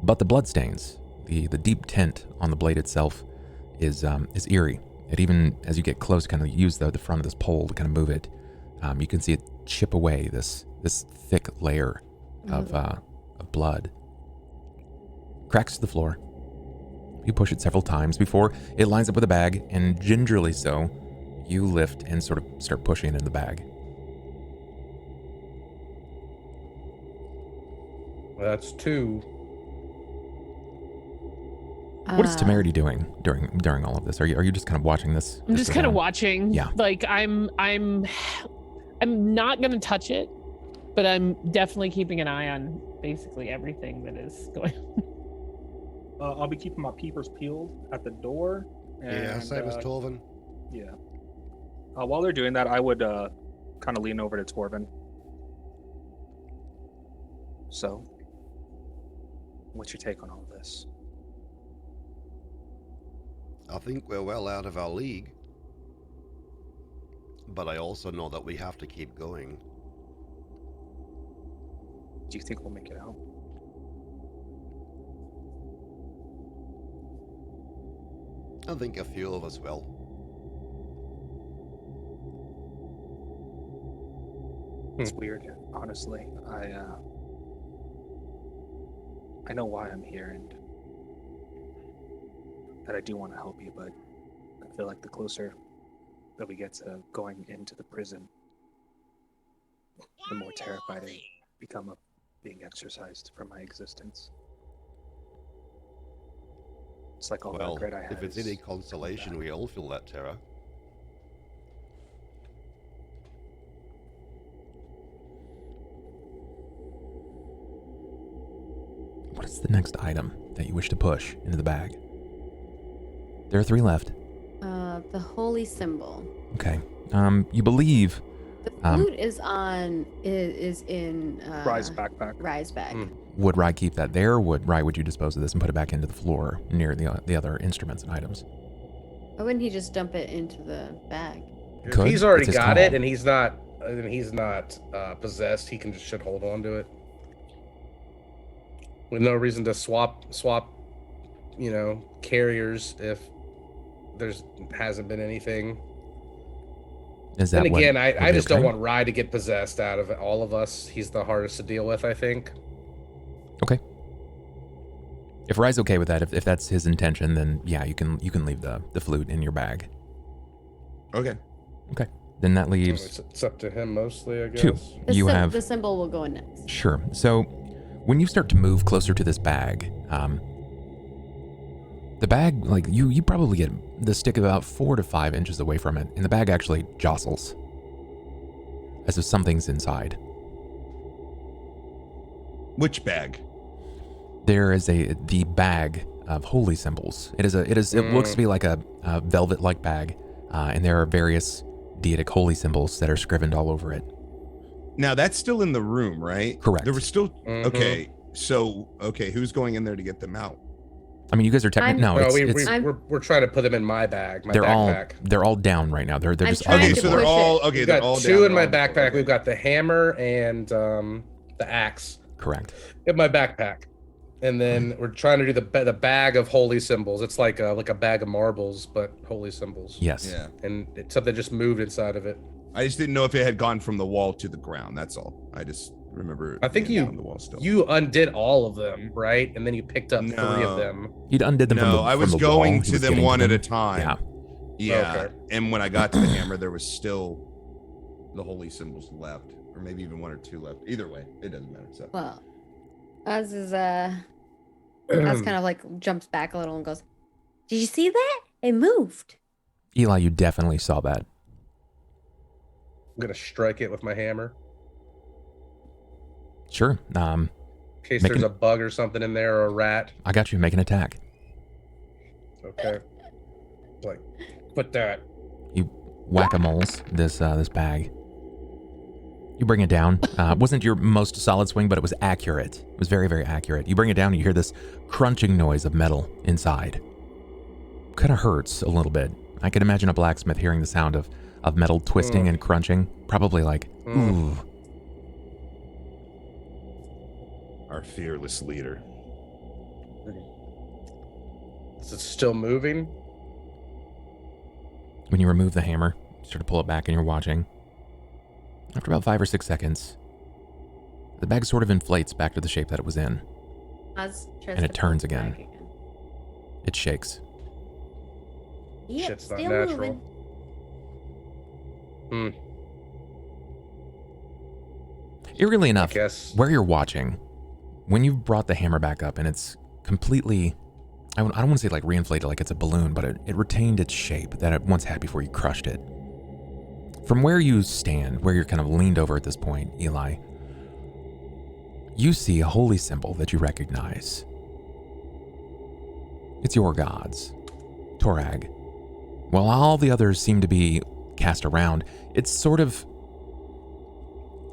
But the bloodstains, the deep tint on the blade itself is eerie. It even, as you get close, kind of use the front of this pole to kind of move it. You can see it chip away this thick layer of blood. Cracks to the floor. You push it several times before it lines up with the bag, and gingerly so, you lift and sort of start pushing it in the bag. That's 2. What is Temerity doing during all of this? Are you just kind of watching this? I'm just kind of watching. Yeah. Like I'm not gonna touch it, but I'm definitely keeping an eye on basically everything that is going on. I'll be keeping my peepers peeled at the door. And, Yeah, same as Torvin. Yeah. While they're doing that, I would kind of lean over to Torvin. So, what's your take on all of this? I think we're well out of our league. But I also know that we have to keep going. Do you think we'll make it out? I think a few of us will. It's weird, honestly. I know why I'm here, and that I do want to help you, but I feel like the closer that we get to going into the prison, the more terrified I become of being exorcised from my existence. It's like all the Well, regret I have. if it's is any consolation, we all feel that terror. What is the next item that you wish to push into the bag? There are 3 left. The holy symbol. Okay. You believe The flute is in Rye's backpack. Rye's bag. would Rye keep that there? Or would you dispose of this and put it back into the floor near the other instruments and items? Why wouldn't he just dump it into the bag? If Could. he's already It's his got call. it and he's not possessed, he can just should hold on to it. With no reason to swap, carriers if there's hasn't been anything. Is that And what again, would I be just okay? don't want Rye to get possessed out of all of us. He's the hardest to deal with, I think. Okay. If Rye's okay with that, if that's his intention, then yeah, you can leave the flute in your bag. Okay. Okay. Then that leaves It's up to him mostly, I guess. 2. The symbol will go in next. Sure. So when you start to move closer to this bag, the bag, like you probably get the stick about 4 to 5 inches away from it, and the bag actually jostles as if something's inside. Which bag? There is the bag of holy symbols. It looks to be like a velvet-like bag, and there are various deitic holy symbols that are scrivened all over it. Now that's still in the room, right? Correct. There was still okay. So who's going in there to get them out? I mean, you guys are technically we're trying to put them in my bag. My they're backpack. they're all down right now. They're just Okay, so they're all okay. We've They're got all two down, in my they're all- backpack. okay. We've got the hammer and the axe correct. in my backpack, and then we're trying to do the bag of holy symbols. It's like a bag of marbles, but holy symbols. Yes. Yeah. And it's something just moved inside of it. I just didn't know if it had gone from the wall to the ground. That's all. I just remember. I think being on the wall still. you undid all of them, right? And then you picked up 3 No. of them. You'd undid them from the No, I was from the going wall. He to was them getting one to at a them. time. Yeah. Yeah. Okay. And when I got to the hammer, there was still the holy symbols left, or maybe even 1 or 2 left. Either way, it doesn't matter. So. Well, Az is Az kind of like jumps back a little and goes, "Did you see that? It moved." Eli, you definitely saw that. I'm gonna strike it with my hammer Sure. in case Make there's an- a bug or something in there or a rat. I got you. Make an attack. Okay. Like, put that. You whack-a-moles this bag. You bring it down. Wasn't your most solid swing, but it was accurate. It was very, very accurate. You bring it down, and you hear this crunching noise of metal inside. Kind of hurts a little bit. I can imagine a blacksmith hearing the sound of metal twisting and crunching. Probably like, ooh. Our fearless leader. Is it still moving? When you remove the hammer, you sort of pull it back and you're watching. After about 5 or 6 seconds, the bag sort of inflates back to the shape that it was in. Az tries And it to pull turns it back again. It shakes. Yep, Shit's not still natural. moving. Eerily I enough, guess. where you're watching, when you've brought the hammer back up and it's completely, I don't want to say like reinflated like it's a balloon, but it retained its shape that it once had before you crushed it. From where you stand, where you're kind of leaned over at this point, Eli, you see a holy symbol that you recognize. It's your gods, Torag. While all the others seem to be cast around, it's sort of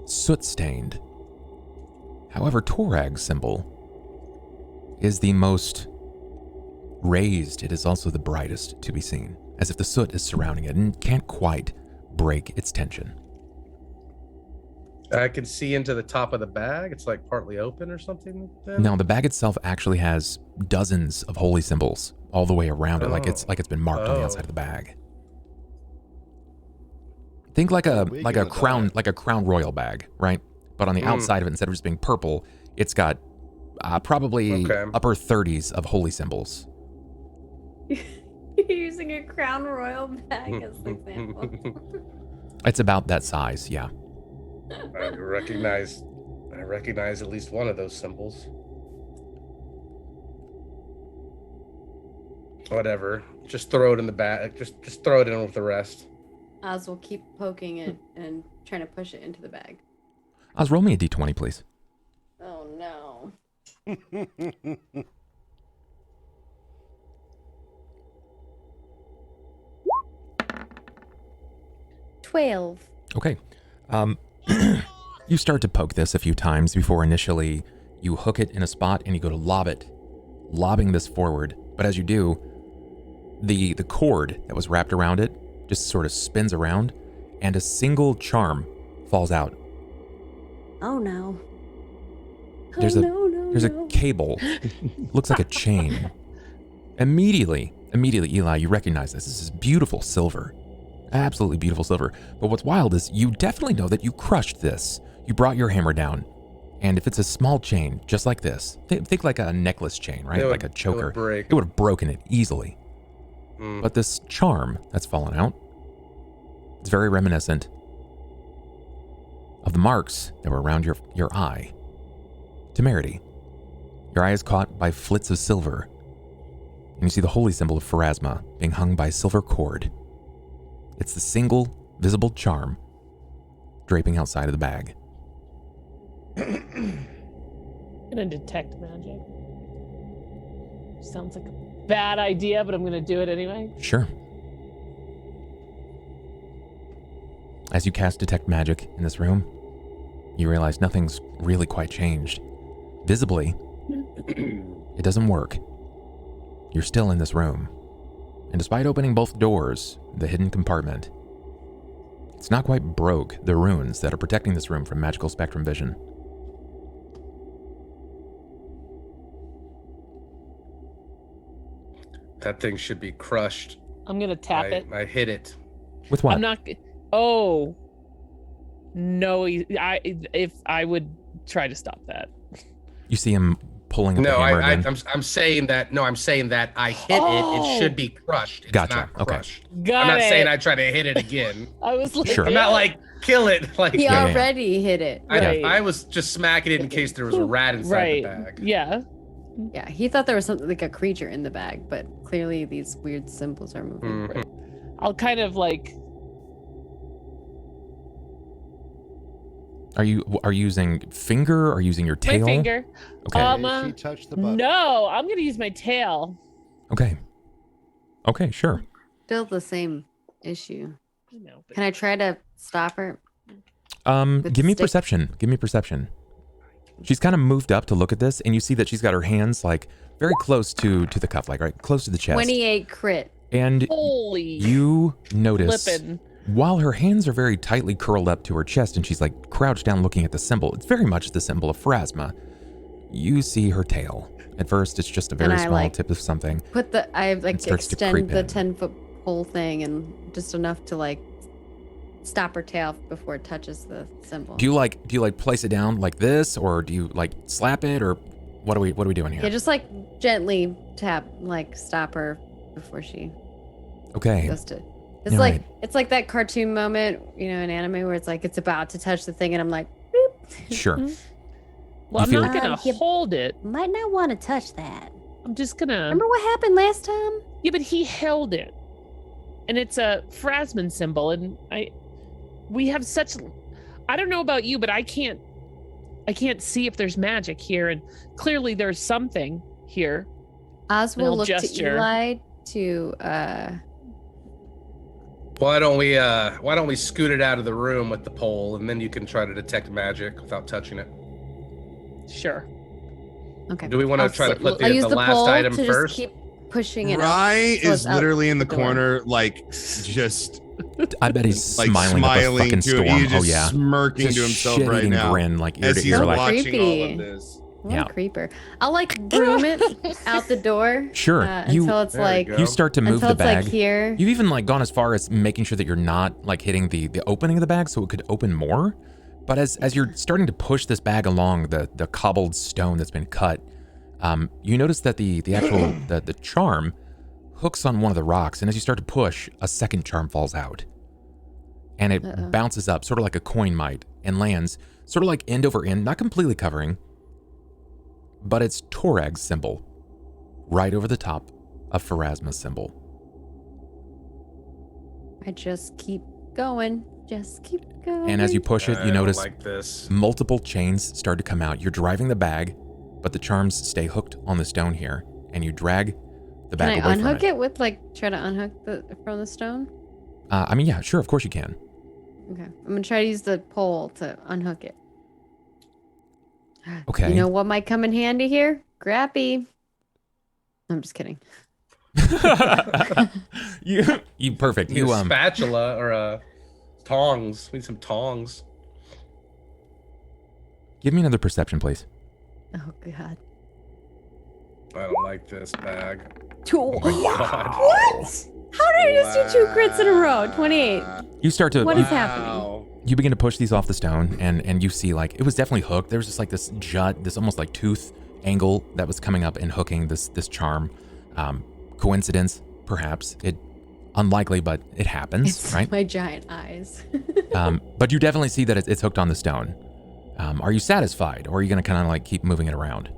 soot-stained. However, Torag's symbol is the most raised. It is also the brightest to be seen, as if the soot is surrounding it and can't quite break its tension. I can see into the top of the bag. It's like partly open or something. Then? Now, the bag itself actually has dozens of holy symbols all the way around it, like it's been marked on the outside of the bag. Think like a crown royal bag, right? But on the outside of it, instead of just being purple, it's got probably upper 30s of holy symbols. You're using a Crown Royal bag as an example. It's about that size, yeah. I recognize at least one of those symbols. Whatever. Just throw it in the bag. Just throw it in with the rest. Az will keep poking it and trying to push it into the bag. Oz, roll me a d20, please. Oh no. 12. Okay. You start to poke this a few times before initially you hook it in a spot and you go to lob it, lobbing this forward. But as you do, the cord that was wrapped around it just sort of spins around and a single charm falls out. Oh no. There's a cable. Looks like a chain. Immediately, Eli, you recognize this. This is beautiful silver. Absolutely beautiful silver. But what's wild is you definitely know that you crushed this. You brought your hammer down. And if it's a small chain, just like this, think like a necklace chain, right? Like a choker. It would have broken it easily. But this charm that's fallen out, it's very reminiscent of the marks that were around your eye. Temerity. Your eye is caught by flits of silver. And you see the holy symbol of Pharasma being hung by a silver cord. It's the single visible charm draping outside of the bag. I'm gonna detect magic. Sounds like a bad idea, but I'm gonna do it anyway. Sure. As you cast Detect Magic in this room, you realize nothing's really quite changed. Visibly, it doesn't work. You're still in this room. And despite opening both doors, the hidden compartment, it's not quite broke the runes that are protecting this room from magical spectrum vision. That thing should be crushed. I'm gonna tap it. I hit it. With what? I'm not. Oh. No, if I would try to stop that. You see him pulling up No, the hammer again. I'm saying that. No, I'm saying that I hit it. It should be crushed. It's Gotcha. not crushed. Got I'm not it. saying I try to hit it again. I was like, Sure. I'm not like kill it. Like He Yeah. already hit it. Right. I was just smacking it in case there was a rat inside the right. bag. Yeah. Yeah, he thought there was something like a creature in the bag, but clearly these weird symbols are moving. Mhm. I'll kind of like. Are you using finger or using your tail? My finger. Okay. She touched the button. No, I'm gonna use my tail. Okay. Okay, sure. Still the same issue. I know, but Can I try to stop her? With Give me stick. perception. Give me perception. She's kind of moved up to look at this, and you see that she's got her hands like very close to the cuff, like right close to the chest. 28 crit. And holy you notice flippin'. while her hands are very tightly curled up to her chest, and she's like crouched down looking at the symbol. It's very much the symbol of Pharasma. You see her tail. At first, it's just a very And I, small like, tip of something. I like starts to creep extend the in. 10-foot pole thing and just enough to like stop her tail before it touches the symbol. Do you like place it down like this, or do you like slap it, or what are we doing here? Yeah, just like gently tap, like stop her before she Okay. goes to. It's All like right. it's like that cartoon moment, you know, in anime where it's like it's about to touch the thing, and I'm like, boop. Sure. Well, I'm You not feel- gonna you hold it. Might not want to touch that. I'm just gonna. Remember what happened last time? Yeah, but he held it, and it's a Phrasman symbol, and we have such. I don't know about you, but I can't see if there's magic here, and clearly there's something here. Oz And I'll will look gesture. to Eli to Why don't we scoot it out of the room with the pole, and then you can try to detect magic without touching it. Sure. okay. Do we want to I'll try to put I'll the use the last pole item to first? just keep pushing it. up, Rye so is it's out literally in the the door. corner, like just I bet he's like smiling at the fucking to storm. it. He's Oh just yeah. smirking Just to himself right shit-eating now grin, like ear as to he's ear, like watching all Creepy. of this. What Yeah. a creeper. I'll like broom it out the door. Sure. Until it's There we like go. You start to move until the it's bag. like here. You've even like gone as far as making sure that you're not like hitting the opening of the bag so it could open more. But as you're starting to push this bag along the cobbled stone that's been cut, you notice that the actual the charm hooks on one of the rocks, and as you start to push, a second charm falls out. And it Uh-oh. bounces up, sort of like a coin might, and lands sort of like end over end, not completely covering, but it's Torag's symbol right over the top of Pharasma's symbol. I just keep going. Just keep going. And as you push it, I you don't notice like this. multiple chains start to come out. You're driving the bag, but the charms stay hooked on the stone here, and you drag the Can bag I away unhook from it with like try to unhook from the stone? I mean, yeah, sure, of course you can. Okay. I'm gonna try to use the pole to unhook it. Okay. You know what might come in handy here? Grappy. I'm just kidding. you perfect. Need You a spatula or tongs. We need some tongs. give me another perception, please. Oh god. I don't like this bag. Two. God. What? How did I just do 2 crits in a row? 28. You start to What you, is happening? you begin to push these off the stone, and you see like it was definitely hooked. There was just like this jut, this almost like tooth angle that was coming up and hooking this charm. Coincidence, perhaps. It unlikely, but it happens, It's right? my giant eyes. But you definitely see that it's hooked on the stone. Are you satisfied, or are you going to kind of like keep moving it around?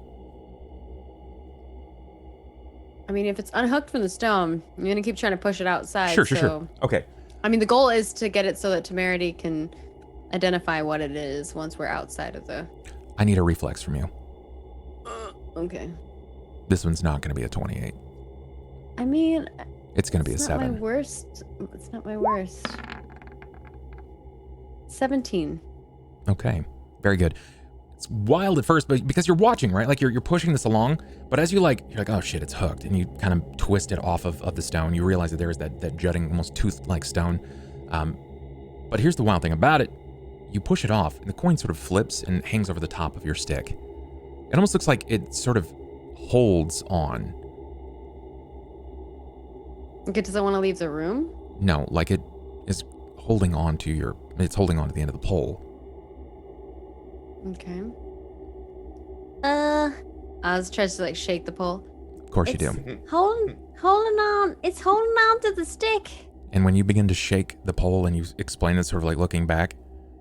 I mean, if it's unhooked from the stone, I'm gonna keep trying to push it outside. Sure. Okay. I mean, the goal is to get it so that Temerity can identify what it is once we're outside of the. I need a reflex from you. Okay. This one's not going to be a 28. I mean, It's going to be a it's not 7. my worst. It's not my worst. 17. Okay, very good. It's wild at first, but because you're watching, right? Like you're pushing this along, but as you're like, oh shit, it's hooked, and you kind of twist it off of the stone, you realize that there is that jutting, almost tooth-like stone. But here's the wild thing about it. You push it off, and the coin sort of flips and hangs over the top of your stick. It almost looks like it sort of holds on. Okay, does it want to leave the room? No, like it is holding on to it's holding on to the end of the pole. Okay. Oz tries to like shake the pole. Of course you do. Holding on. It's holding on to the stick. And when you begin to shake the pole and you explain it, sort of like looking back,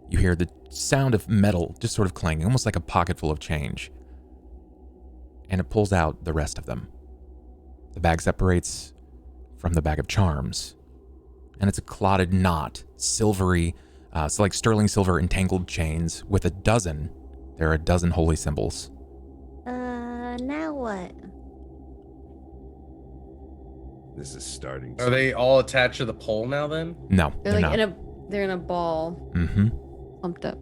you hear the sound of metal just sort of clanging, almost like a pocket full of change. And it pulls out the rest of them. The bag separates from the bag of charms. And it's a clotted knot, silvery, so like sterling silver entangled chains with a dozen. There are a dozen holy symbols. Now what? This is starting. Are they all attached to the pole now then? No, They're they're like not. they're in a ball, Mm-hmm. pumped up.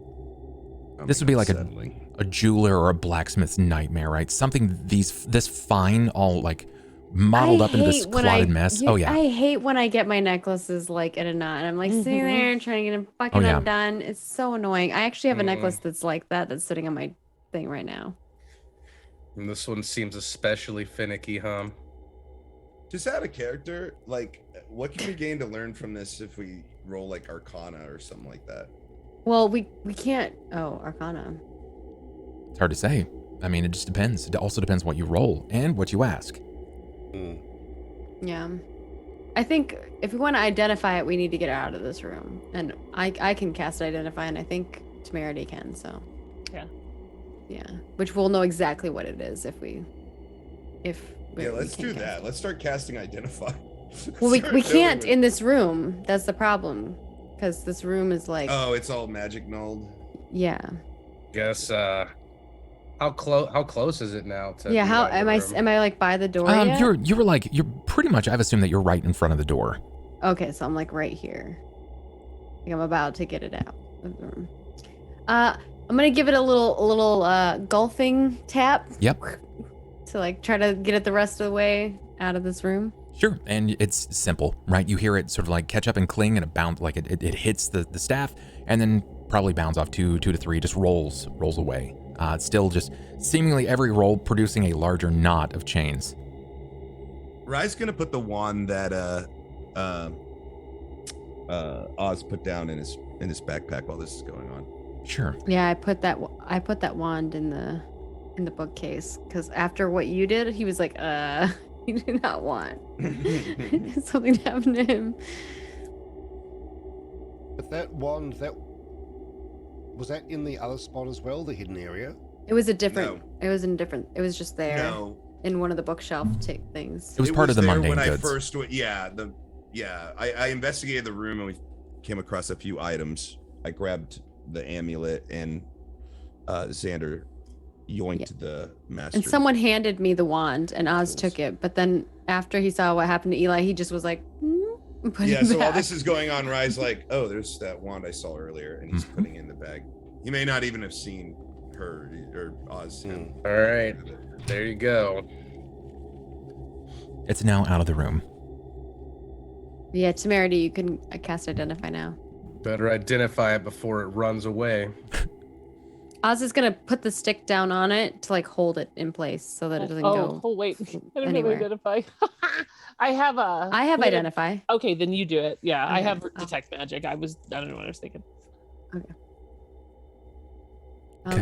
This would be like unsettling. a jeweler or a blacksmith's nightmare, right? Something this fine, all like modeled up into this clotted mess. Oh yeah. I hate when I get my necklaces like in a knot and I'm like sitting there and trying to get them fucking yeah. undone. It's so annoying. I actually have a necklace that's like that's sitting on my thing right now. And this one seems especially finicky, huh? Just out of character, like, what can we gain to learn from this if we roll like Arcana or something like that? Well, we can't. Oh, Arcana. It's hard to say. I mean, it just depends. It also depends what you roll and what you ask. Yeah. I think if we want to identify it, we need to get out of this room. And I can cast Identify, and I think Temerity can, so. Yeah. Yeah. Which we'll know exactly what it is if we Let's can't do cast that. it. Let's start casting Identify. Well, we Start can't knowing in this room. That's the problem. Because this room is like. Oh, it's all magic nulled. Yeah. Guess how close is it now to Yeah, the how other room? am I like by the door yet? You're pretty much, I've assumed that you're right in front of the door. Okay, so I'm like right here. Like I'm about to get it out of the room. I'm gonna give it a little golfing tap. Yep. To like try to get it the rest of the way out of this room. Sure, and it's simple, right? You hear it sort of like catch up and cling, and it bounds like it hits the staff, and then probably bounds off two to three, just rolls away. It's still just seemingly every roll producing a larger knot of chains. Rye's gonna put the wand that Oz put down in his backpack while this is going on. Sure. Yeah, I put that wand in the bookcase because after what you did, he was like, he did not want something to happen to him. But that wand, was that in the other spot as well, the hidden area? It was a different. No. It was in different. It was just there No, in one of the bookshelf things. It was part of the there mundane when goods. I first went. I investigated the room and we came across a few items. I grabbed the amulet and Xander yoinked the master. And someone handed me the wand, and Oz took it. But then after he saw what happened to Eli, he just was like, and put Yeah, it so while back. this is going on, Rye's like, oh, there's that wand I saw earlier, and he's Mhm. putting it in the bag. He may not even have seen her or Oz. Him. All right, there you go. It's now out of the room. Yeah, Temerity, you can cast Identify now. Better identify it before it runs away. Oz is gonna put the stick down on it to like hold it in place so that it doesn't go. Oh, wait. I don't anywhere. have Identify. I have wait, Identify. Okay, then you do it. Yeah, I Okay. have Detect Magic. I don't know what I was thinking. Okay.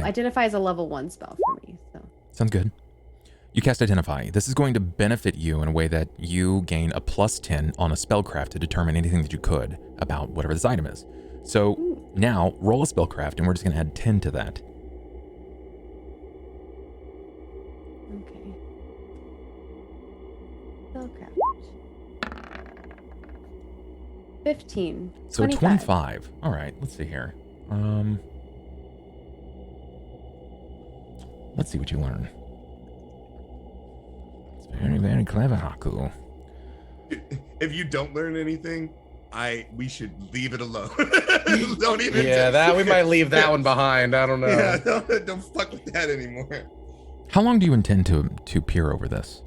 Identify is a level 1 spell for me. So Sounds good. You cast Identify. This is going to benefit you in a way that you gain a +10 on a spellcraft to determine anything that you could about whatever this item is. So now roll a spellcraft, and we're just going to add 10 to that. okay. Spellcraft. 15. So 25. All right, let's see here. Let's see what you learn. Very, very clever, Haku. If you don't learn anything, we should leave it alone. Don't even. We might leave that one behind. I don't know. Yeah, don't fuck with that anymore. How long do you intend to peer over this?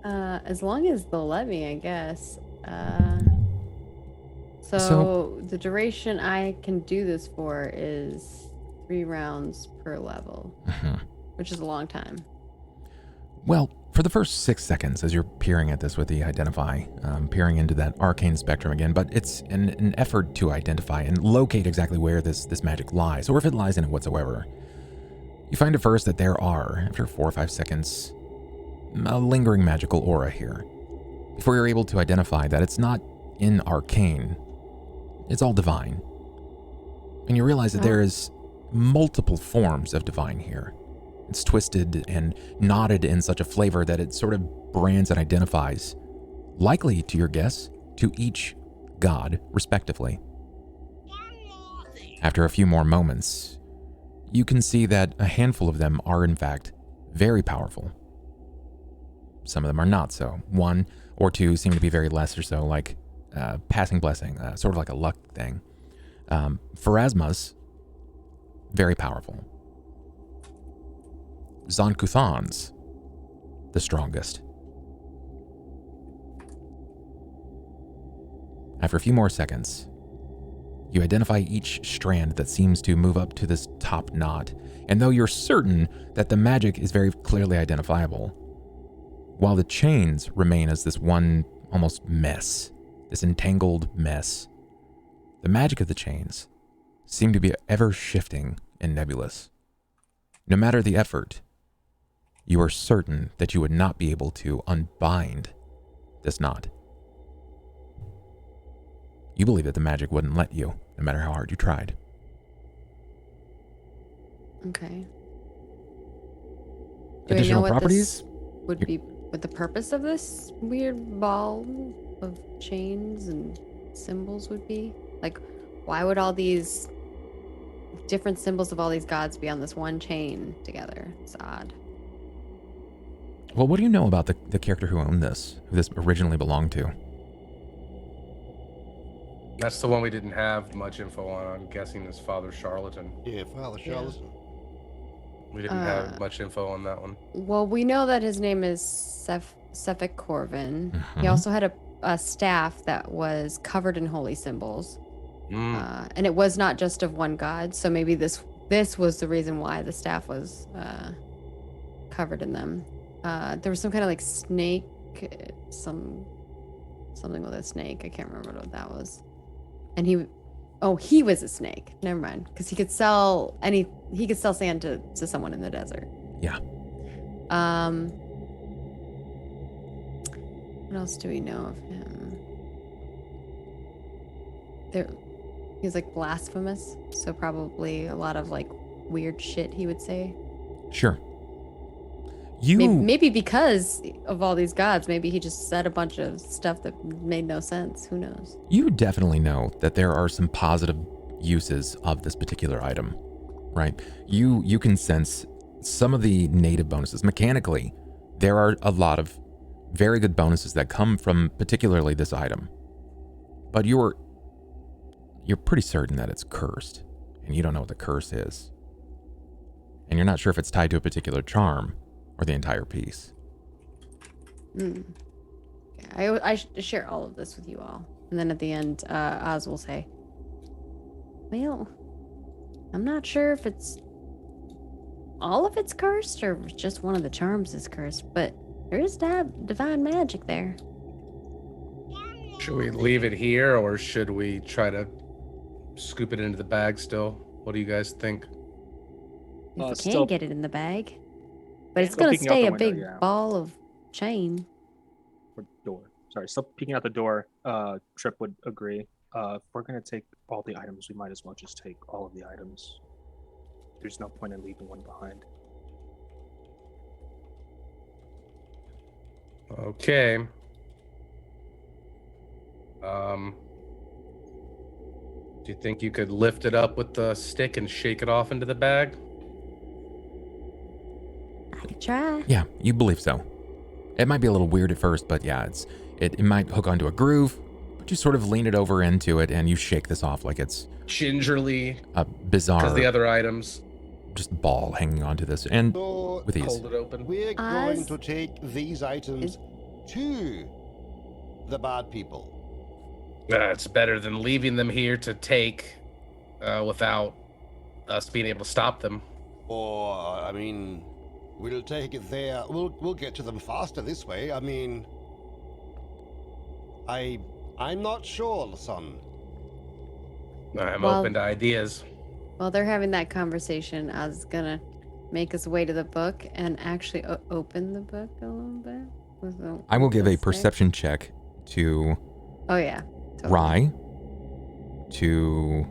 As long as they'll let me, I guess. So the duration I can do this for is 3 rounds per level, which is a long time. Well, for the first 6 seconds, as you're peering at this with the identify, peering into that arcane spectrum again, but it's an effort to identify and locate exactly where this magic lies, or if it lies in it whatsoever. You find at first that there are, after 4 or 5 seconds, a lingering magical aura here, before you're able to identify that it's not in arcane, it's all divine. And you realize that there is multiple forms of divine here. It's twisted and knotted in such a flavor that it sort of brands and identifies, likely to your guess, to each god respectively. After a few more moments, you can see that a handful of them are in fact very powerful. Some of them are not so. 1 or 2 seem to be very lesser so, like passing blessing, sort of like a luck thing. Pharasma's very powerful. Zonkuthan's the strongest. After a few more seconds, you identify each strand that seems to move up to this top knot, and though you're certain that the magic is very clearly identifiable, while the chains remain as this one almost mess, this entangled mess, the magic of the chains seem to be ever shifting and nebulous. No matter the effort, you are certain that you would not be able to unbind this knot. You believe that the magic wouldn't let you, no matter how hard you tried. Okay. Do I know Additional what properties? this would be, what the purpose of this weird ball of chains and symbols would be? Like, why would all these different symbols of all these gods be on this one chain together? It's odd. Well, what do you know about the character who owned this, who this originally belonged to? That's the one we didn't have much info on. I'm guessing his father Charlatan. Yeah, Father Charlatan. We didn't have much info on that one. Well, we know that his name is Sefik Corvin. He also had a staff that was covered in holy symbols. And it was not just of one god, so maybe this was the reason why the staff was covered in them. There was some kind of like snake, something with a snake. I can't remember what that was. And he was a snake. Never mind, because he could sell sand to someone in the desert. Yeah. What else do we know of him? He's like blasphemous, so probably a lot of like weird shit he would say. Sure. Maybe because of all these gods, maybe he just said a bunch of stuff that made no sense. Who knows? You definitely know that there are some positive uses of this particular item, right? You can sense some of the native bonuses. Mechanically, there are a lot of very good bonuses that come from particularly this item. But you're pretty certain that it's cursed, and you don't know what the curse is. And you're not sure if it's tied to a particular charm or the entire piece. I share all of this with you all. And then at the end, Oz will say, well, I'm not sure if it's all of it's cursed or if just one of the charms is cursed, but there is divine magic there. Should we leave it here or should we try to scoop it into the bag still? What do you guys think? If we can get it in the bag. But it's going to stay a big ball of chain. Or door. Sorry, still peeking out the door. Tripp would agree. If we're going to take all the items, we might as well just take all of the items. There's no point in leaving one behind. Okay. Do you think you could lift it up with the stick and shake it off into the bag? I could try. Yeah, you believe so. It might be a little weird at first, but yeah, it might hook onto a groove, but you sort of lean it over into it and you shake this off like it's Gingerly, a bizarre because the other items. just ball hanging onto this, and So with ease. Hold it open. we're Oz going to take these items to the bad people. It's better than leaving them here to take without us being able to stop them. Or, I mean, we'll take it there. We'll get to them faster this way. I mean, I'm not sure, son. I'm Well- open to ideas. While they're having that conversation, I was gonna make his way to the book and actually open the book a little bit. I will give a What's there? perception check to Oh yeah. Totally. Rye, to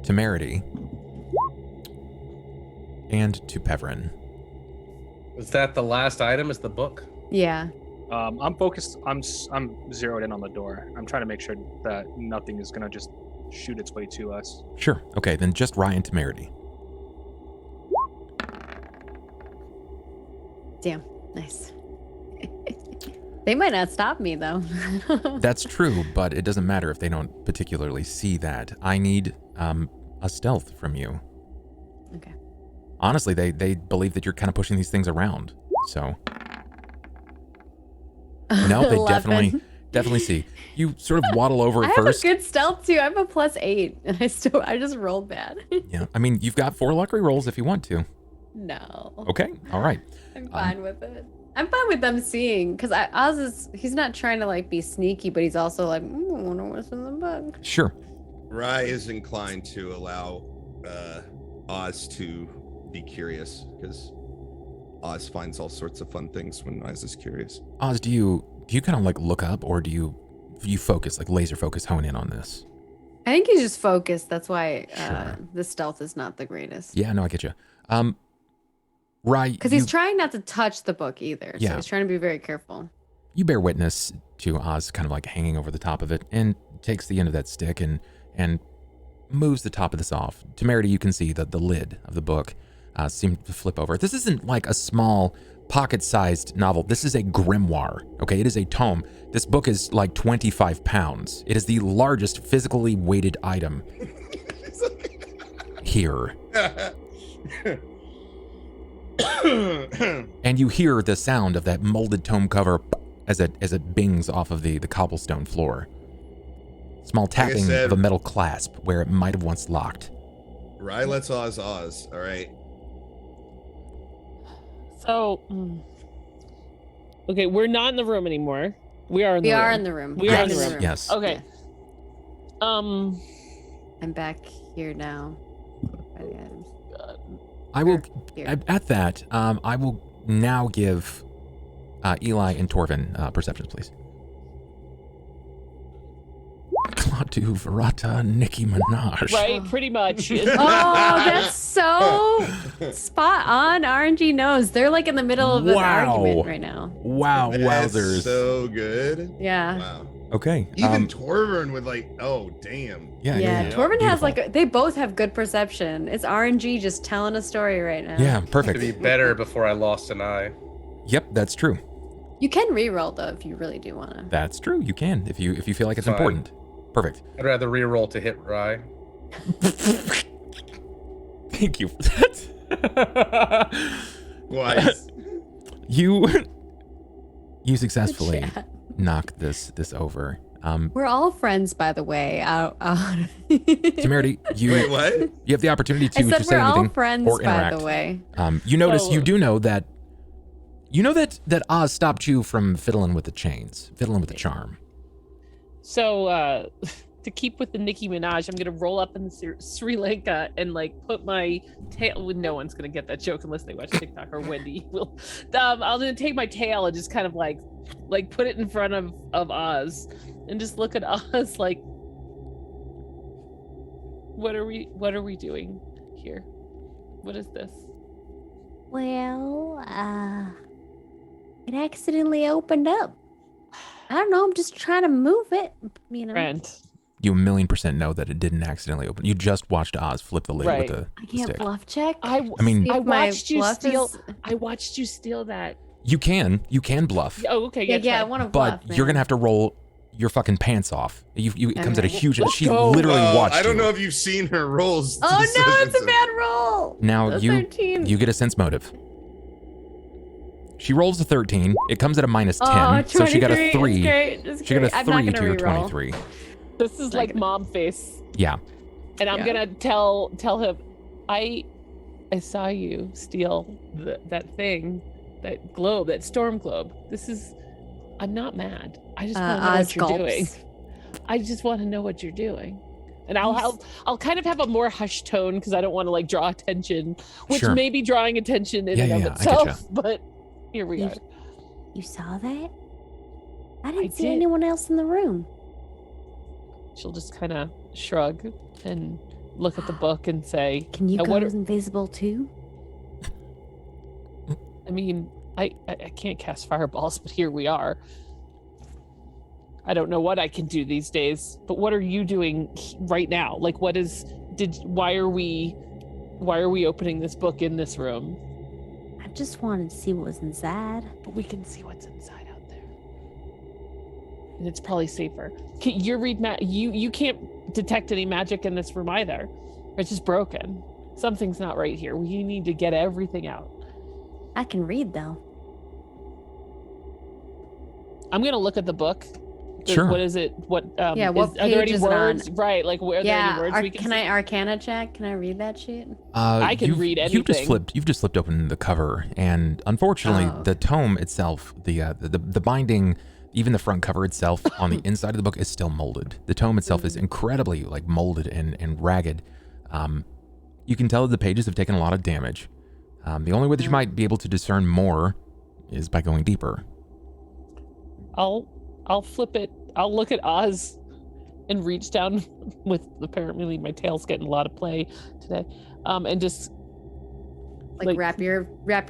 Temerity, and to Peverin. Is that the last item? Is the book? Yeah. I'm focused. I'm zeroed in on the door. I'm trying to make sure that nothing is gonna just shoot its way to us. Sure. Okay, then just Rye and Temerity. Damn. Nice. They might not stop me though. That's true, but it doesn't matter if they don't particularly see that. I need a stealth from you. Okay. Honestly, they believe that you're kind of pushing these things around. So no, they 11. definitely see. You sort of waddle over I at have first. a good stealth too. I have a +8, and I just rolled bad. Yeah, I mean, you've got 4 luck rolls if you want to. No. Okay, all right. I'm fine with it. I'm fine with them seeing, because Oz he's not trying to like be sneaky, but he's also like, I wonder what's in the book. Sure. Rye is inclined to allow Oz to be curious because Oz finds all sorts of fun things when Oz is curious. Oz, do you kind of like look up, or do you focus, like laser focus, hone in on this? I think he's just focused. That's why Sure. the stealth is not the greatest. Yeah, no, I get you. Rye, Because he's trying not to touch the book either. So Yeah. he's trying to be very careful. you bear witness to Oz kind of like hanging over the top of it and takes the end of that stick and moves the top of this off. Temerity, you can see that the lid of the book seemed to flip over. This isn't like a small pocket-sized novel. This is a grimoire, okay? It is a tome. This book is like 25 pounds. It is the largest physically weighted item here. And you hear the sound of that molded tome cover as it bings off of the cobblestone floor. Small tapping said- of a metal clasp where it might have once locked. Rye lets Oz, all right? So, okay, we're not in the room anymore. We are in the We room. are in the room. We are I'm in the in room. Yes. Okay. I'm back here now. By the items. I will, Here. at that, I will now give Eli and Torvin perceptions, please. Klaatu, Verata, Nicki Minaj. Right, pretty much. Oh, that's so spot on. RNG knows. They're like in the middle of an Wow. argument right now. Wow, That's wowzers. so good. Yeah. Wow. Okay. Even Torvin would like, oh damn. Yeah, Torvin has Beautiful. they both have good perception. It's RNG just telling a story right now. Yeah, To perfect. be better before I lost an eye. Yep, that's true. You can re-roll though if you really do want to. That's true. You can if you feel like it's Fine. important. Perfect. I'd rather re-roll to hit Rye. Thank you for that. Wise. you successfully Chat. knocked this over. We're all friends, by the way. Temerity, Wait, what? you have the opportunity I to said say we're all anything friends, or by interact. the way. You notice So- you do know that Oz stopped you from fiddling with the chains, fiddling with the charm. So, to keep with the Nicki Minaj, I'm gonna roll up in Sri Lanka and like put my tail. No one's gonna get that joke unless they watch TikTok or Wendy will. I'm gonna take my tail and just kind of like put it in front of Oz and just look at Oz like, what are we doing here? What is this? Well, it accidentally opened up. I don't know. I'm just trying to move it. You know. Friend. You 1,000,000% know that it didn't accidentally open. You just watched Oz flip the lid Right. with the I can't stick. bluff check. I mean- See I if my watched you bluff steal. is- I watched you steal that. You can bluff, Oh, okay. Yeah, I want to bluff. but you're gonna have to roll your fucking pants off. It comes at a Okay. huge. Let's She go. literally watched I don't you. know if you've seen her rolls. Oh no, it's a bad roll. Now A you 13. you get a sense motive. She rolls a 13. It comes at a minus 10, Oh, so she got a 23. 3. It's great. It's She got great. a I'm not 3 to gonna your reroll. 23. This is like mom face. Yeah. And I'm Yeah. gonna tell him, I saw you steal that thing, that globe, that storm globe. I'm not mad. I just want to know what you're doing. I just want to know what you're doing. And I'll kind of have a more hushed tone because I don't want to like draw attention, which Sure. may be drawing attention in and of I itself. getcha. But here we are. You saw that? I didn't see did. anyone else in the room. She'll just kind of shrug and look at the book and say, Can you "Now, go what invisible too? I mean, I can't cast fireballs, but here we are. I don't know what I can do these days, but what are you doing right now? Like, why are we opening this book in this room? I just wanted to see what was inside. But we can see what's inside out there. And it's probably safer. You can't detect any magic in this room either. It's just broken. Something's not right here. We need to get everything out. I can read though. I'm gonna look at the book. Sure. What is it? What Yeah, what are there page any is it on? words? Right, like where are there any words we Can I Arcana check? Can I read that shit? I can read You've just anything. you've just flipped open the cover, and unfortunately, Oh. the tome itself, the binding, even the front cover itself on the inside of the book is still molded. The tome itself is incredibly like molded and ragged. You can tell that the pages have taken a lot of damage. The only way that you might be able to discern more is by going deeper. I'll flip it. I'll look at Oz and reach down with apparently my tail's getting a lot of play today. And just Like wrap your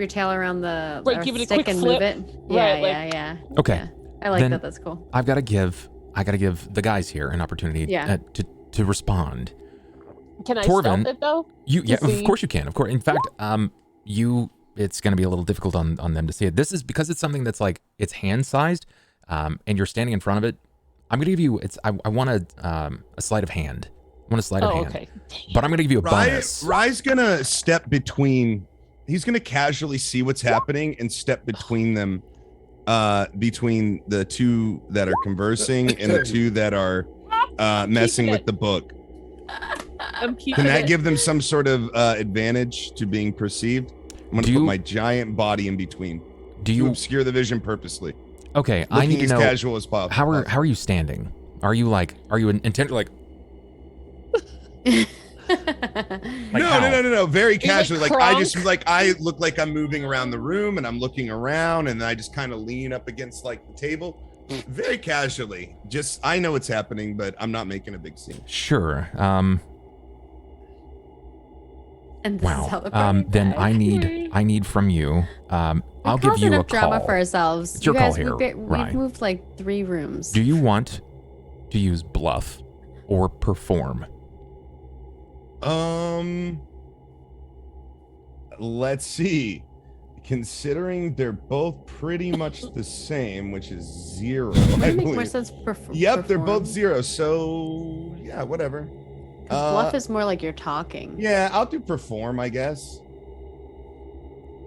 tail around the Right, or give it a stick quick and flip. move it. Right, Yeah. Okay. Yeah. I like Then that. That's cool. I gotta give the guys here an opportunity Yeah. to respond. can I Torvin, stealth it though? Yeah, of see? course you can. Of course. In fact, it's going to be a little difficult on them to see it. This is because it's something that's like, it's hand-sized, and you're standing in front of it. I'm going to give you, I want a sleight of hand. I want a sleight of hand. Okay. But I'm going to give you a bonus. Rye's gonna step between. He's gonna casually see what's happening and step between them, between the two that are conversing and the two that are messing with the book. I'm keeping Can that it. give them some sort of advantage to being perceived? I'm gonna Do put you- my giant body in between Do to you, obscure the vision purposely. okay, I Looking need to as know, casual as possible. how are you standing? Are you intent, like, No. Very like casually. Like I just Kronk? I look like I'm moving around the room and I'm looking around and I just kind of lean up against like the table, very casually. Just I know what's happening, but I'm not making a big scene. sure. And this is how the party Then died. I need from you, I'll We've give caused you a enough drama call. for ourselves. It's your You call guys, here, We've Rye. moved like 3 rooms. Do you want to use bluff or perform? Let's see. Considering they're both pretty much the same, which is 0. Would I it make more believe. sense? Yep, they're both 0. So yeah, whatever. Bluff is more like you're talking. Yeah, I'll do perform, I guess.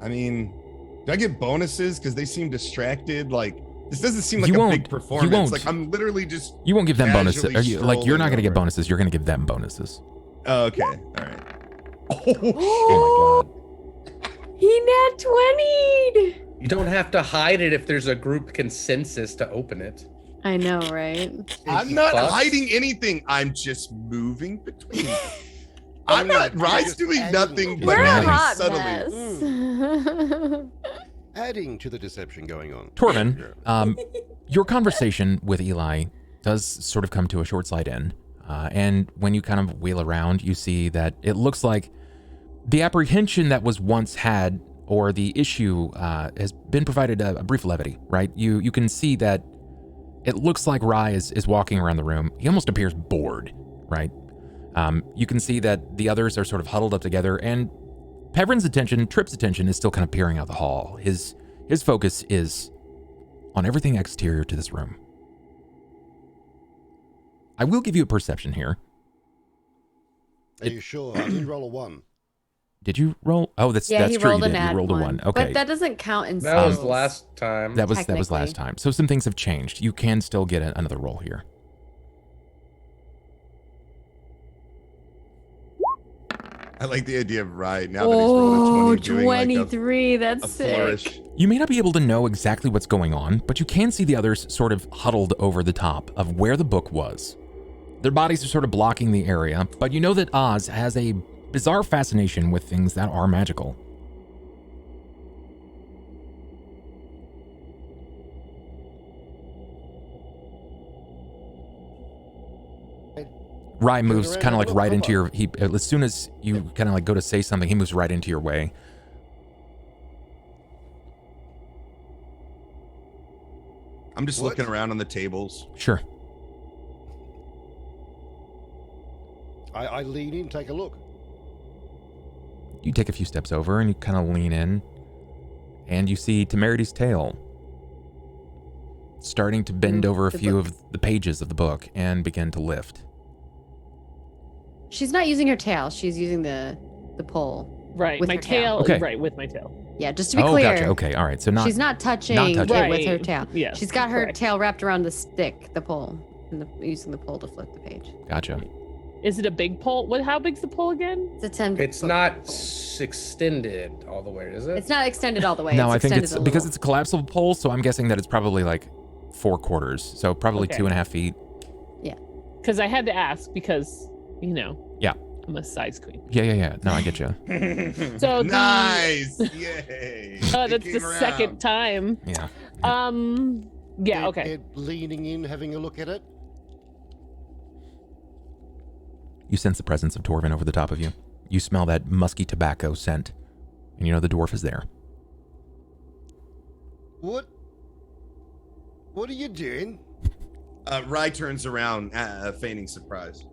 I mean, do I get bonuses because they seem distracted? Like this doesn't seem like You a won't. big You performance. won't. Like I'm literally just. You won't give them bonuses. Casually Are you, like you're not strolling going to get over. bonuses. You're going to give them bonuses. Oh, okay, all right. Oh my god. He nat 20'd! You don't have to hide it if there's a group consensus to open it. I know, right? I'm not Fuck. hiding anything. I'm just moving between. I'm not. Rye's doing nothing but We're a Banana. hot subtly. mess. Adding to the deception going on. Torvin, your conversation with Eli does sort of come to a short side end. And when you kind of wheel around, you see that it looks like the apprehension that was once had, or the issue, has been provided a brief levity, right? You can see that it looks like Rye is walking around the room. He almost appears bored, right? You can see that the others are sort of huddled up together, and Peverin's attention, Tripp's attention, is still kind of peering out the hall. His His focus is on everything exterior to this room. I will give you a perception here. Are you sure? I did roll a 1. Did you roll? Oh, that's he true. rolled You a did. You nat rolled a 1. Okay. But that doesn't count in That was skills. last time. That was technically. last time. So some things have changed. You can still get another roll here. I like the idea of Rye now that he's rolled a 20 doing 23. like That's a sick. flourish. You may not be able to know exactly what's going on, but you can see the others sort of huddled over the top of where the book was. Their bodies are sort of blocking the area, but you know that Oz has a bizarre fascination with things that are magical. Rye moves kind of like right into your, as soon as you kind of like go to say something, he moves right into your way. I'm just What? looking around on the tables. Sure. I lean in, take a look. You take a few steps over and you kind of lean in, and you see Temerity's tail starting to bend over a the few book. of the pages of the book and begin to lift. She's not using her tail. She's using the pole. Right, With my her tail. tail. Okay. Right, with my tail. Yeah, just to be Oh, clear. gotcha. Okay, all right. So She's not touching, not touching. it with her Right. tail. Yes, She's got her correct. tail wrapped around the stick, the pole, and using the pole to flip the page. Gotcha. Is it a big pole? What? How big's the pole again? It's a 10. It's not extended all the way, is it? It's not extended all the way. No, I think extended it's a because little. it's a collapsible pole, so I'm guessing that it's probably like 4/4, so probably Okay. 2.5 feet. Because I had to ask because, you know. Yeah. I'm a size queen. Yeah. No, I get you. So Nice! Yay! That's It the came around. second time. Yeah. Yeah. Okay. Leaning in, having a look at it. You sense the presence of Torvin over the top of you. You smell that musky tobacco scent, and you know the dwarf is there. What are you doing? Rye turns around, feigning surprise.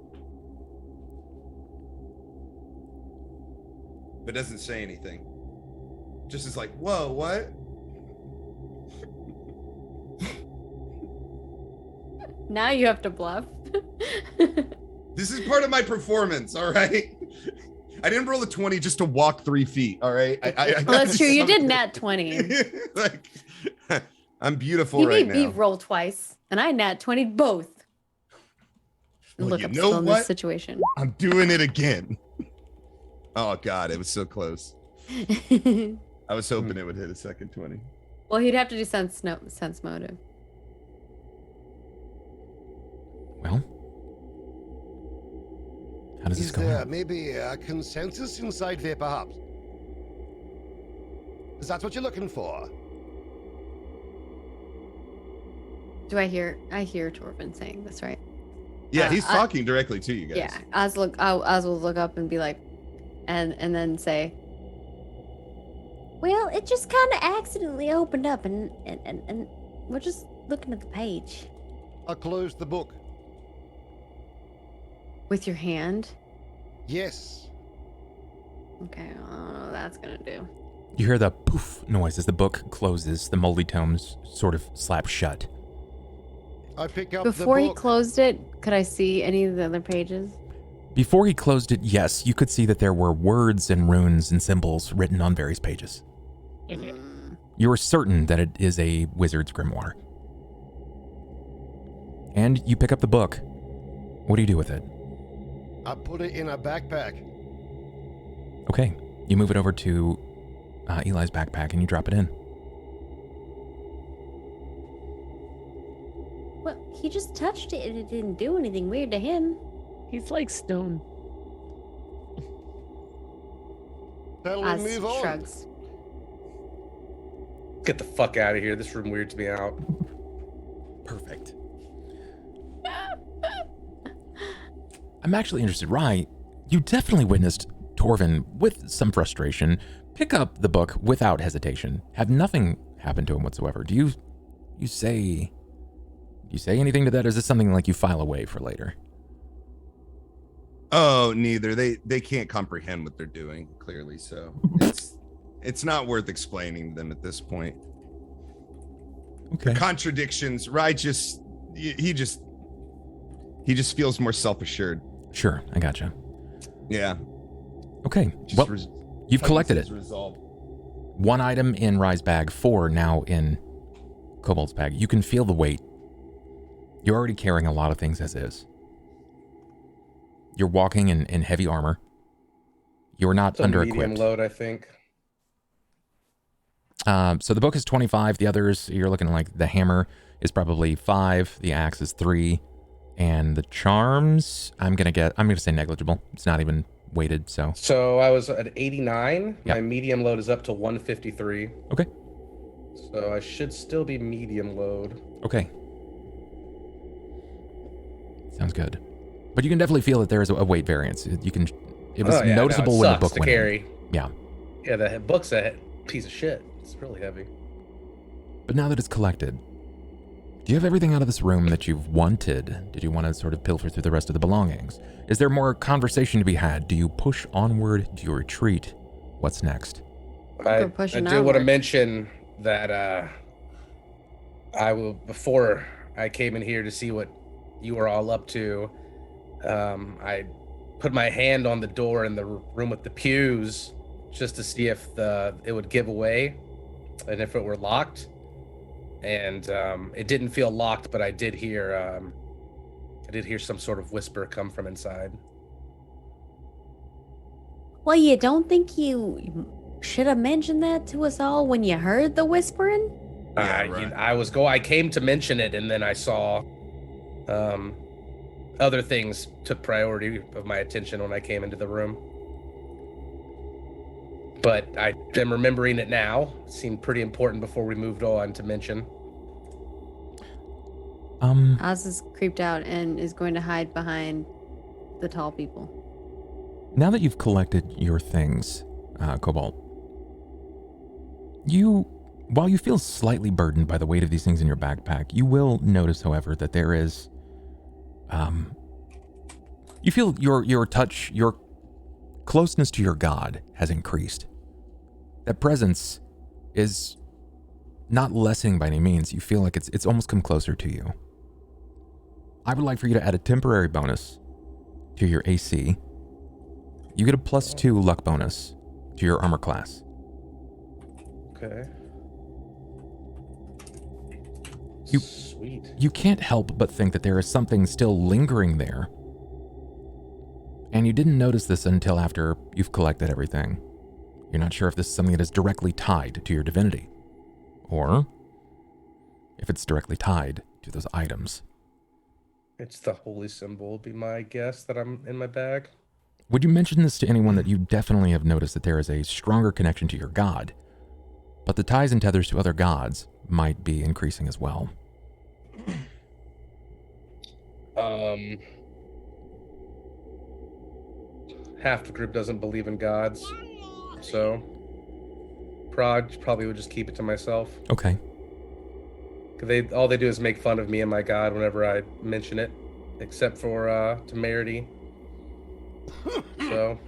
But doesn't say anything. Just is like, whoa, what? Now you have to bluff. This is part of my performance, all right? I didn't roll a 20 just to walk 3 feet, all right? I Well, gotta that's true. You did something. nat 20. Like, I'm beautiful You right made me now. roll twice, and I nat 20 both. Well, Look, you I'm know still in what? this situation. I'm doing it again. Oh, God, it was so close. I was hoping it would hit a second 20. Well, he'd have to do sense motive. Well, how does this Is go? there maybe a consensus inside there, perhaps? Is that what you're looking for? Do I hear Torvin saying this, right? Yeah, he's I- talking directly to you guys. Yeah. Oz will look up and be like, and then say, Well, it just kind of accidentally opened up, and we're just looking at the page. I closed the book. with your hand. Yes. Okay, I don't know what that's gonna do. You hear the poof noise as the book closes, the moldy tomes sort of slap shut. I pick up Before the he book. closed it, could I see any of the other pages? Before he closed it, yes, you could see that there were words and runes and symbols written on various pages. You are certain that it is a wizard's grimoire. And you pick up the book. What do you do with it? I put it in a backpack. Okay, you move it over to Eli's backpack and you drop it in. Well, he just touched it and it didn't do anything weird to him. He's like stone. Tell Oz me move on. shrugs. Get the fuck out of here. This room weirds me out. Perfect. I'm actually interested, Rye. You definitely witnessed Torvin, with some frustration, pick up the book without hesitation. Have nothing happen to him whatsoever. Do you say anything to that? Or is this something like you file away for later? Oh, neither. They can't comprehend what they're doing, clearly, so it's not worth explaining to them at this point. Okay. Contradictions. Rye just he just feels more self-assured. Sure, I gotcha. Yeah. Okay. Just Well, you've collected it. Resolve. 1 item in Rye's bag, 4 now in Cobalt's bag. You can feel the weight. You're already carrying a lot of things as is. You're walking in heavy armor. You're not It's a under-equipped. medium load, I think. So the book is 25. The others, you're looking like the hammer is probably 5. The axe is 3. And the charms, I'm gonna say negligible. It's not even weighted, so. So I was at 89. Yep. My medium load is up to 153. Okay. So I should still be medium load. Okay. Sounds good. But you can definitely feel that there is a weight variance. It was noticeable when the book to went carry. in. Yeah. Yeah, the book's a piece of shit. It's really heavy. But now that it's collected, do you have everything out of this room that you've wanted? Did you want to sort of pilfer through the rest of the belongings? Is there more conversation to be had? Do you push onward? Do you retreat? What's next? I We're pushing do want to onward. mention that before I came in here to see what you were all up to, I put my hand on the door in the room with the pews just to see if it would give away and if it were locked. And it didn't feel locked, but I did hear some sort of whisper come from inside. Well, you don't think you should have mentioned that to us all when you heard the whispering? Yeah, right. I came to mention it, and then I saw other things took priority of my attention when I came into the room. But I am remembering it now. It seemed pretty important before we moved on to mention. Oz is creeped out and is going to hide behind the tall people. Now that you've collected your things, Cobalt, while you feel slightly burdened by the weight of these things in your backpack, you will notice, however, that there is, you feel your touch, your closeness to your god has increased. That presence is not lessening by any means. You feel like it's almost come closer to you. I would like for you to add a temporary bonus to your AC. You get a +2 luck bonus to your armor class. Okay. Sweet. You can't help but think that there is something still lingering there. And you didn't notice this until after you've collected everything. You're not sure if this is something that is directly tied to your divinity, or if it's directly tied to those items. It's the holy symbol, would be my guess that I'm in my bag. Would you mention this to anyone that you definitely have noticed that there is a stronger connection to your god, but the ties and tethers to other gods might be increasing as well? Half the group doesn't believe in gods, so probably would just keep it to myself. Okay. 'Cause all they do is make fun of me and my god whenever I mention it, except for Temerity. So.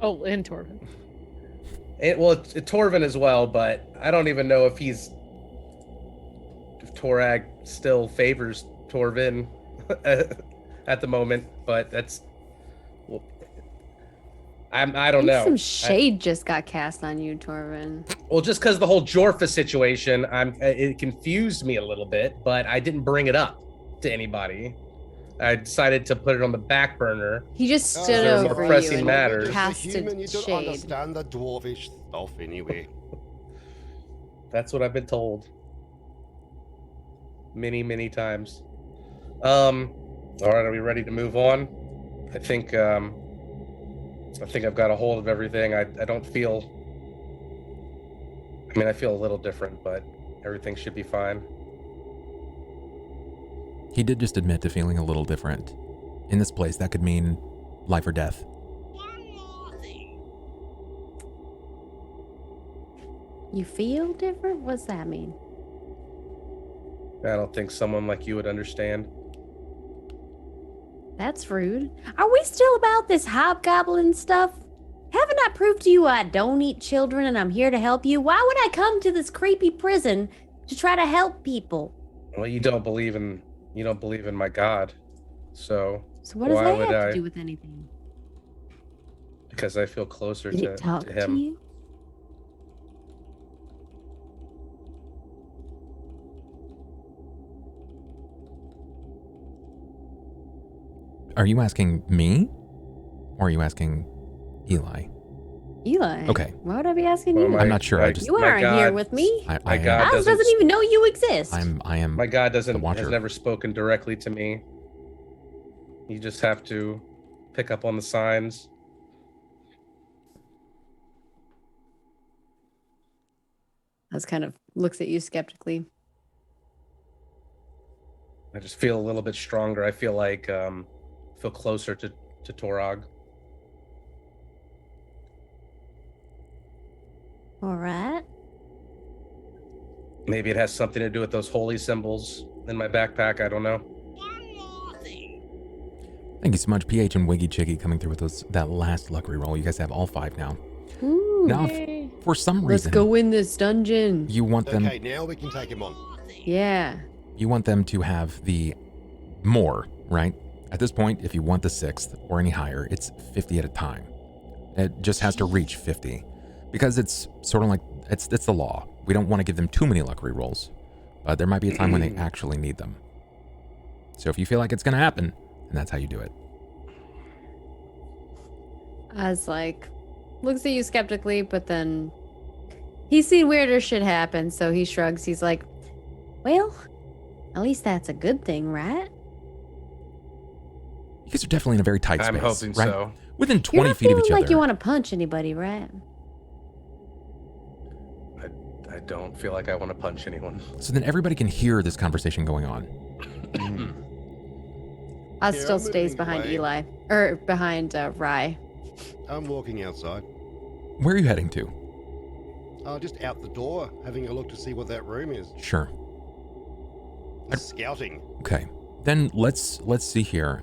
Oh, and Torvin. It's Torvin as well, but I don't even know if Torag still favors Torvin at the moment, but that's. Well, I don't know. Some shade just got cast on you, Torvin. Well, just because the whole Jorfa situation, it confused me a little bit, but I didn't bring it up to anybody. I decided to put it on the back burner. He just Oh, stood there are over more you pressing and matters. As a casted human, you don't shade. understand the dwarvish stuff anyway. That's what I've been told. Many, many times. All right, are we ready to move on? I think I've got a hold of everything. I don't feel. I mean, I feel a little different, but everything should be fine. He did just admit to feeling a little different. In this place, that could mean life or death. You feel different? What's that mean? I don't think someone like you would understand. That's rude. Are we still about this hobgoblin stuff? Haven't I proved to you I don't eat children and I'm here to help you? Why would I come to this creepy prison to try to help people. Well, you don't believe in my God, so So what does why that would have I? to do with anything? Because I feel closer Did it talk to to him. you? Are you asking me? Or are you asking Eli? Eli. Okay. Why would I be asking Well, you? I'm not sure. I just You my aren't here God- with me. I my am, God Oz doesn't even know you exist. I am My God the watcher. has never spoken directly to me. You just have to pick up on the signs. Oz kind of looks at you skeptically. I just feel a little bit stronger. I feel like feel closer to Torog. All right. Maybe it has something to do with those holy symbols in my backpack. I don't know. Thank you so much, PH and Wiggy Chiggy, coming through with that last luxury roll. You guys have all 5 now. Ooh. Now, Yay. if for some Let's reason go win this dungeon. you want them, Okay, now we can take him on. Yeah. you want them to have the more, right? At this point, if you want the 6th or any higher, it's 50 at a time. It just has to reach 50 because it's sort of like it's the law. We don't want to give them too many luxury rolls, but there might be a time when they actually need them. So if you feel like it's going to happen, then that's how you do it. Oz like looks at you skeptically, but then he's seen weirder shit happen, so he shrugs. He's like, Well, at least that's a good thing, right? You guys are definitely in a very tight space. I'm hoping right? so. Within You're 20 not feet of feeling each like other. you want to punch anybody, right? I don't feel like I want to punch anyone. So then everybody can hear this conversation going on. Oz Yeah, still I'm stays moving behind away. Eli, or behind Rye. I'm walking outside. Where are you heading to? Just out the door, having a look to see what that room is. Sure. Scouting. Okay. Then let's see here.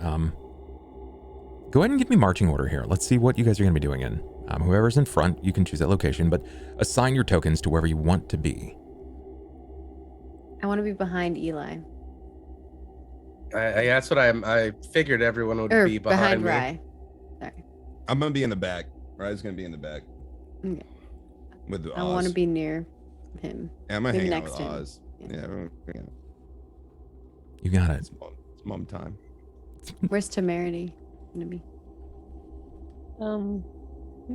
Go ahead and give me marching order here. Let's see what you guys are going to be doing in. Whoever's in front, you can choose that location, but assign your tokens to wherever you want to be. I want to be behind Eli, That's what I figured everyone would or be behind me. Rye. Sorry. I'm gonna be in the back. Rye's gonna be in the back. Okay. With Oz. I want to be near him. Yeah, I'm gonna maybe hang out next with to him. Oz. Yeah. Yeah, yeah. You got it. It's mom time. Where's Temerity gonna be? I'm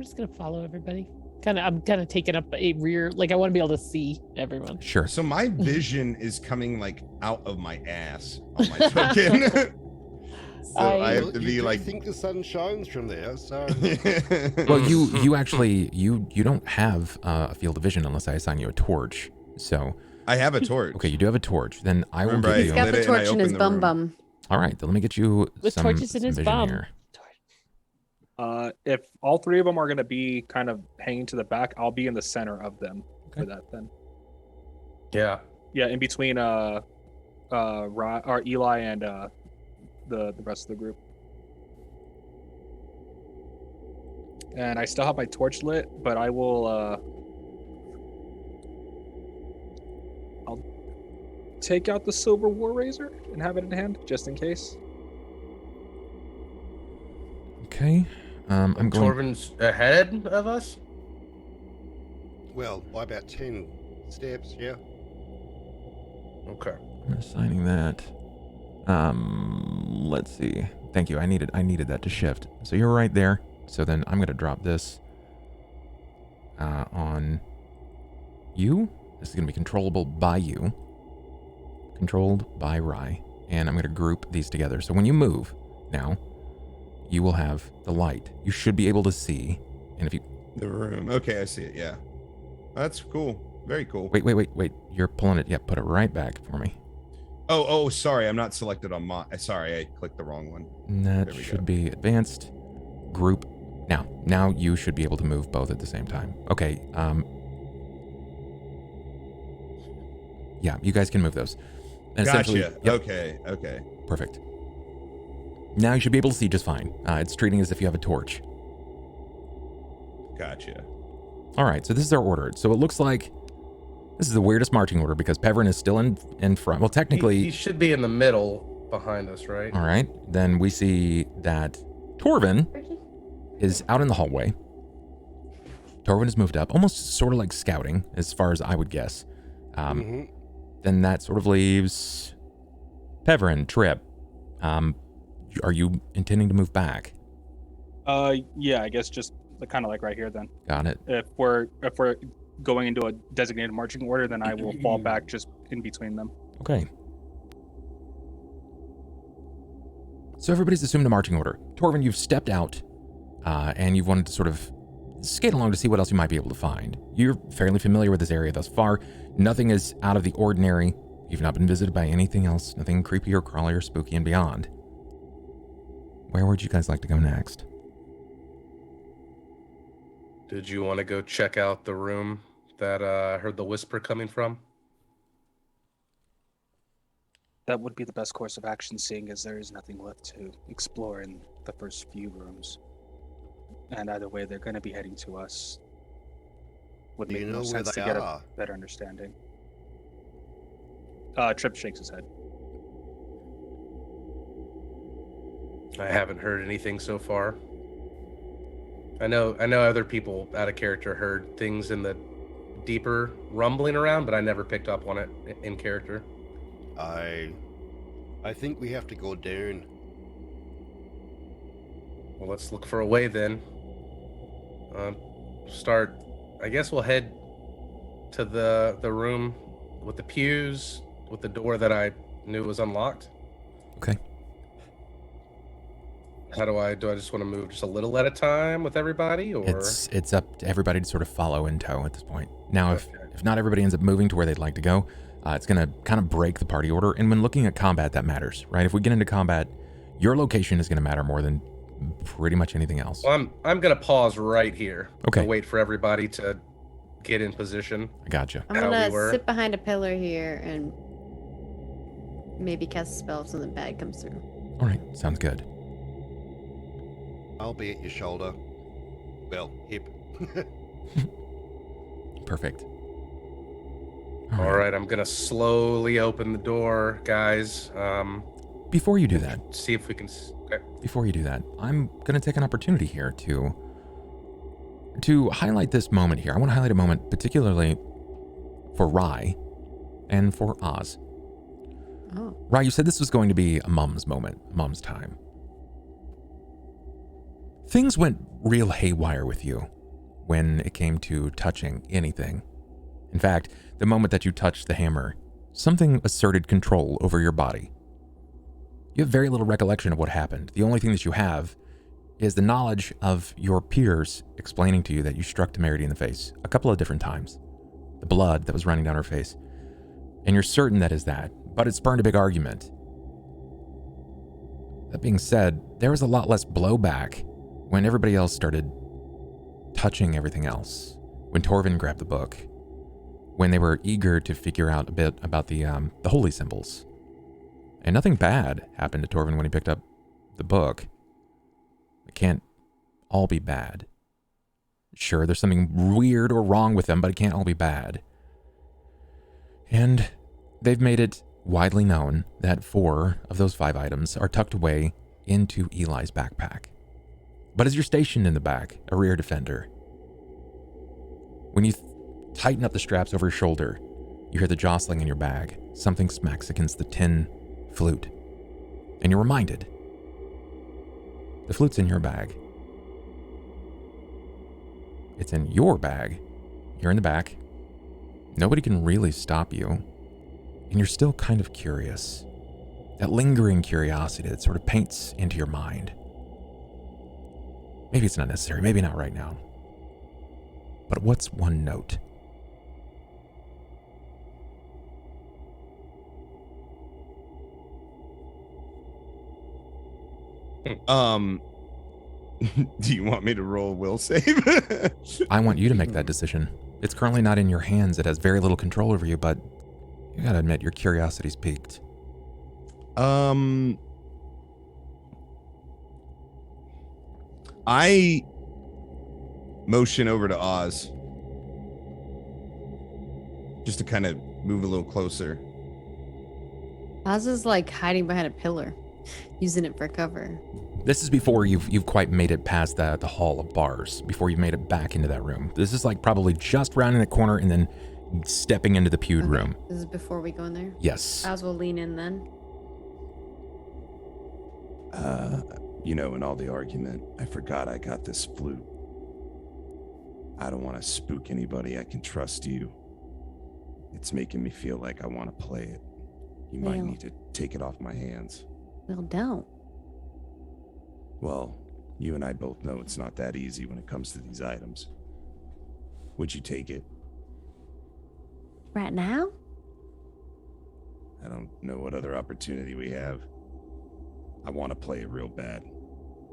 just gonna follow everybody. I'm kind of taking up a rear, like I want to be able to see everyone. Sure. So my vision is coming like out of my ass on my token. So I have to You be do like. think the sun shines from there, so Well, you actually you don't have a field of vision unless I assign you a torch. So I have a torch. okay, you do have a torch. Then I will Remember, give I He's you. got lit the it and I torch in his opened the bum room. bum. All right, then let me get you With some, torches in some his vision bum. here. If all 3 of them are going to be kind of hanging to the back, I'll be in the center of them for Okay. that then. Yeah. Yeah, in between or Eli and the rest of the group. And I still have my torch lit, but I will I'll take out the silver war razor and have it in hand just in case. Okay. I'm going. Torvin's ahead of us. well, by about 10 steps, yeah. Okay. I'm assigning that. Let's see. Thank you. I needed that to shift. So you're right there. So then I'm gonna drop this on you. This is gonna be controllable by you. Controlled by Rye. And I'm gonna group these together. So when you move now, you will have the light. You should be able to see. And if you The room. Okay, I see it. Yeah. That's cool. Very cool. wait. You're pulling it. Yeah, put it right back for me. Oh, sorry. I'm not selected on my. Sorry, I clicked the wrong one. And that There we should go. be advanced group. Now you should be able to move both at the same time. Okay. Yeah, you guys can move those. And essentially- Gotcha. yep, Okay. perfect. Now you should be able to see just fine. It's treating as if you have a torch. Gotcha. All right, so this is our order. So it looks like This is the weirdest marching order because Peverin is still in front. Well, technically... He should be in the middle behind us, right? All right. Then we see that Torvin is out in the hallway. Torvin has moved up, almost sort of like scouting, as far as I would guess. Then that sort of leaves Peverin, Tripp. Are you intending to move back? Yeah, I guess just kind of like right here then. Got it. If we're going into a designated marching order, then I will fall back just in between them. Okay. So everybody's assumed a marching order. Torvin, you've stepped out, and you've wanted to sort of skate along to see what else you might be able to find. You're fairly familiar with this area thus far. Nothing is out of the ordinary. You've not been visited by anything else, nothing creepy or crawly or spooky and beyond. Where would you guys like to go next? Did you want to go check out the room that I heard the whisper coming from? That would be the best course of action, seeing as there is nothing left to explore in the first few rooms. And either way, they're going to be heading to us. Would make no sense to get a better understanding. Tripp shakes his head. I haven't heard anything so far. I know other people out of character heard things in the deeper rumbling around, but I never picked up on it in character. I think we have to go down. Well, let's look for a way then. I guess we'll head to the room with the pews, with the door that I knew was unlocked. Okay. Do I just want to move just a little at a time with everybody, or it's up to everybody to sort of follow in tow at this point. Now, if not everybody ends up moving to where they'd like to go, it's going to kind of break the party order. And when looking at combat, that matters, right? If we get into combat, your location is going to matter more than pretty much anything else. Well, I'm going to pause right here. Okay. To wait for everybody to get in position. I gotcha. I'm gonna sit behind a pillar here and maybe cast a spell if something bad comes through. All right, sounds good. I'll be at your shoulder. Well, hip. Perfect. All right, I'm gonna slowly open the door, guys. Before you do that, see if we can. Okay. Before you do that, I'm gonna take an opportunity here to highlight this moment here. I want to highlight a moment particularly for Rye and for Oz. Oh. Rye, you said this was going to be a mum's moment, mum's time. Things went real haywire with you when it came to touching anything. In fact, the moment that you touched the hammer, something asserted control over your body. You have very little recollection of what happened. The only thing that you have is the knowledge of your peers explaining to you that you struck Temerity in the face a couple of different times. The blood that was running down her face. And you're certain that is that, but it spurned a big argument. That being said, there was a lot less blowback when everybody else started touching everything else. When Torvin grabbed the book. When they were eager to figure out a bit about the holy symbols. And nothing bad happened to Torvin when he picked up the book. It can't all be bad. Sure, there's something weird or wrong with them, but it can't all be bad. And they've made it widely known that 4 of those 5 items are tucked away into Eli's backpack. But as you're stationed in the back, a rear defender, when you tighten up the straps over your shoulder, you hear the jostling in your bag. Something smacks against the tin flute. And you're reminded. The flute's in your bag. It's in your bag. You're in the back. Nobody can really stop you. And you're still kind of curious. That lingering curiosity that sort of paints into your mind. Maybe it's not necessary, maybe not right now. But what's one note? Do you want me to roll a will save? I want you to make that decision. It's currently not in your hands. It has very little control over you, but you gotta admit your curiosity's piqued. I motion over to Oz. just to kind of move a little closer. Oz is like hiding behind a pillar, using it for cover. This is before you've quite made it past the hall of bars, before you've made it back into that room. This is like probably just rounding the corner and then stepping into the pewed room. This is before we go in there? Yes. Oz will lean in then. In all the argument, I forgot I got this flute. I don't want to spook anybody. I can trust you. It's making me feel like I want to play it. You might need to take it off my hands. Well, don't. Well, you and I both know it's not that easy when it comes to these items. Would you take it? Right now? I don't know what other opportunity we have. I want to play it real bad.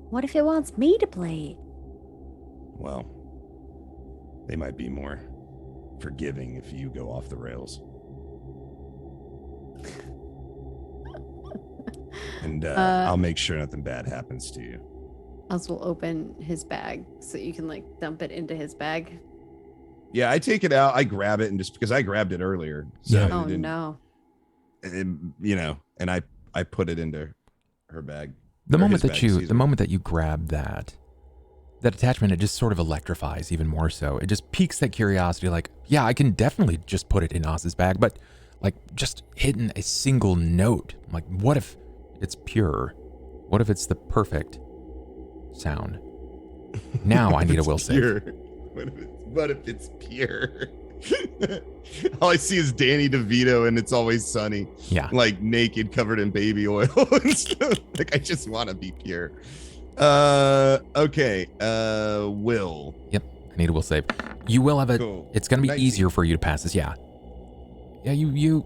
What if it wants me to play it? Well, they might be more forgiving if you go off the rails. And I'll make sure nothing bad happens to you. Oz will open his bag so you can like dump it into his bag. Yeah, I take it out. I grab it, and just because I grabbed it earlier. So Yeah. Oh no. And I put it into her bag. The Or moment his that bag, you excuse the me. moment that you grab that attachment, it just sort of electrifies even more so. It just piques that curiosity, like, yeah, I can definitely just put it in Oz's bag, but like just hitting a single note. Like, what if it's pure? What if it's the perfect sound? Now I need a will save. What if it's pure? All I see is Danny DeVito and It's Always Sunny. Yeah. Like naked, covered in baby oil and stuff. Like, I just want to be pure. Okay. Will. Yep. I need a will save. You will have a. Cool. It's gonna be 19. easier for you to pass this. Yeah. Yeah. You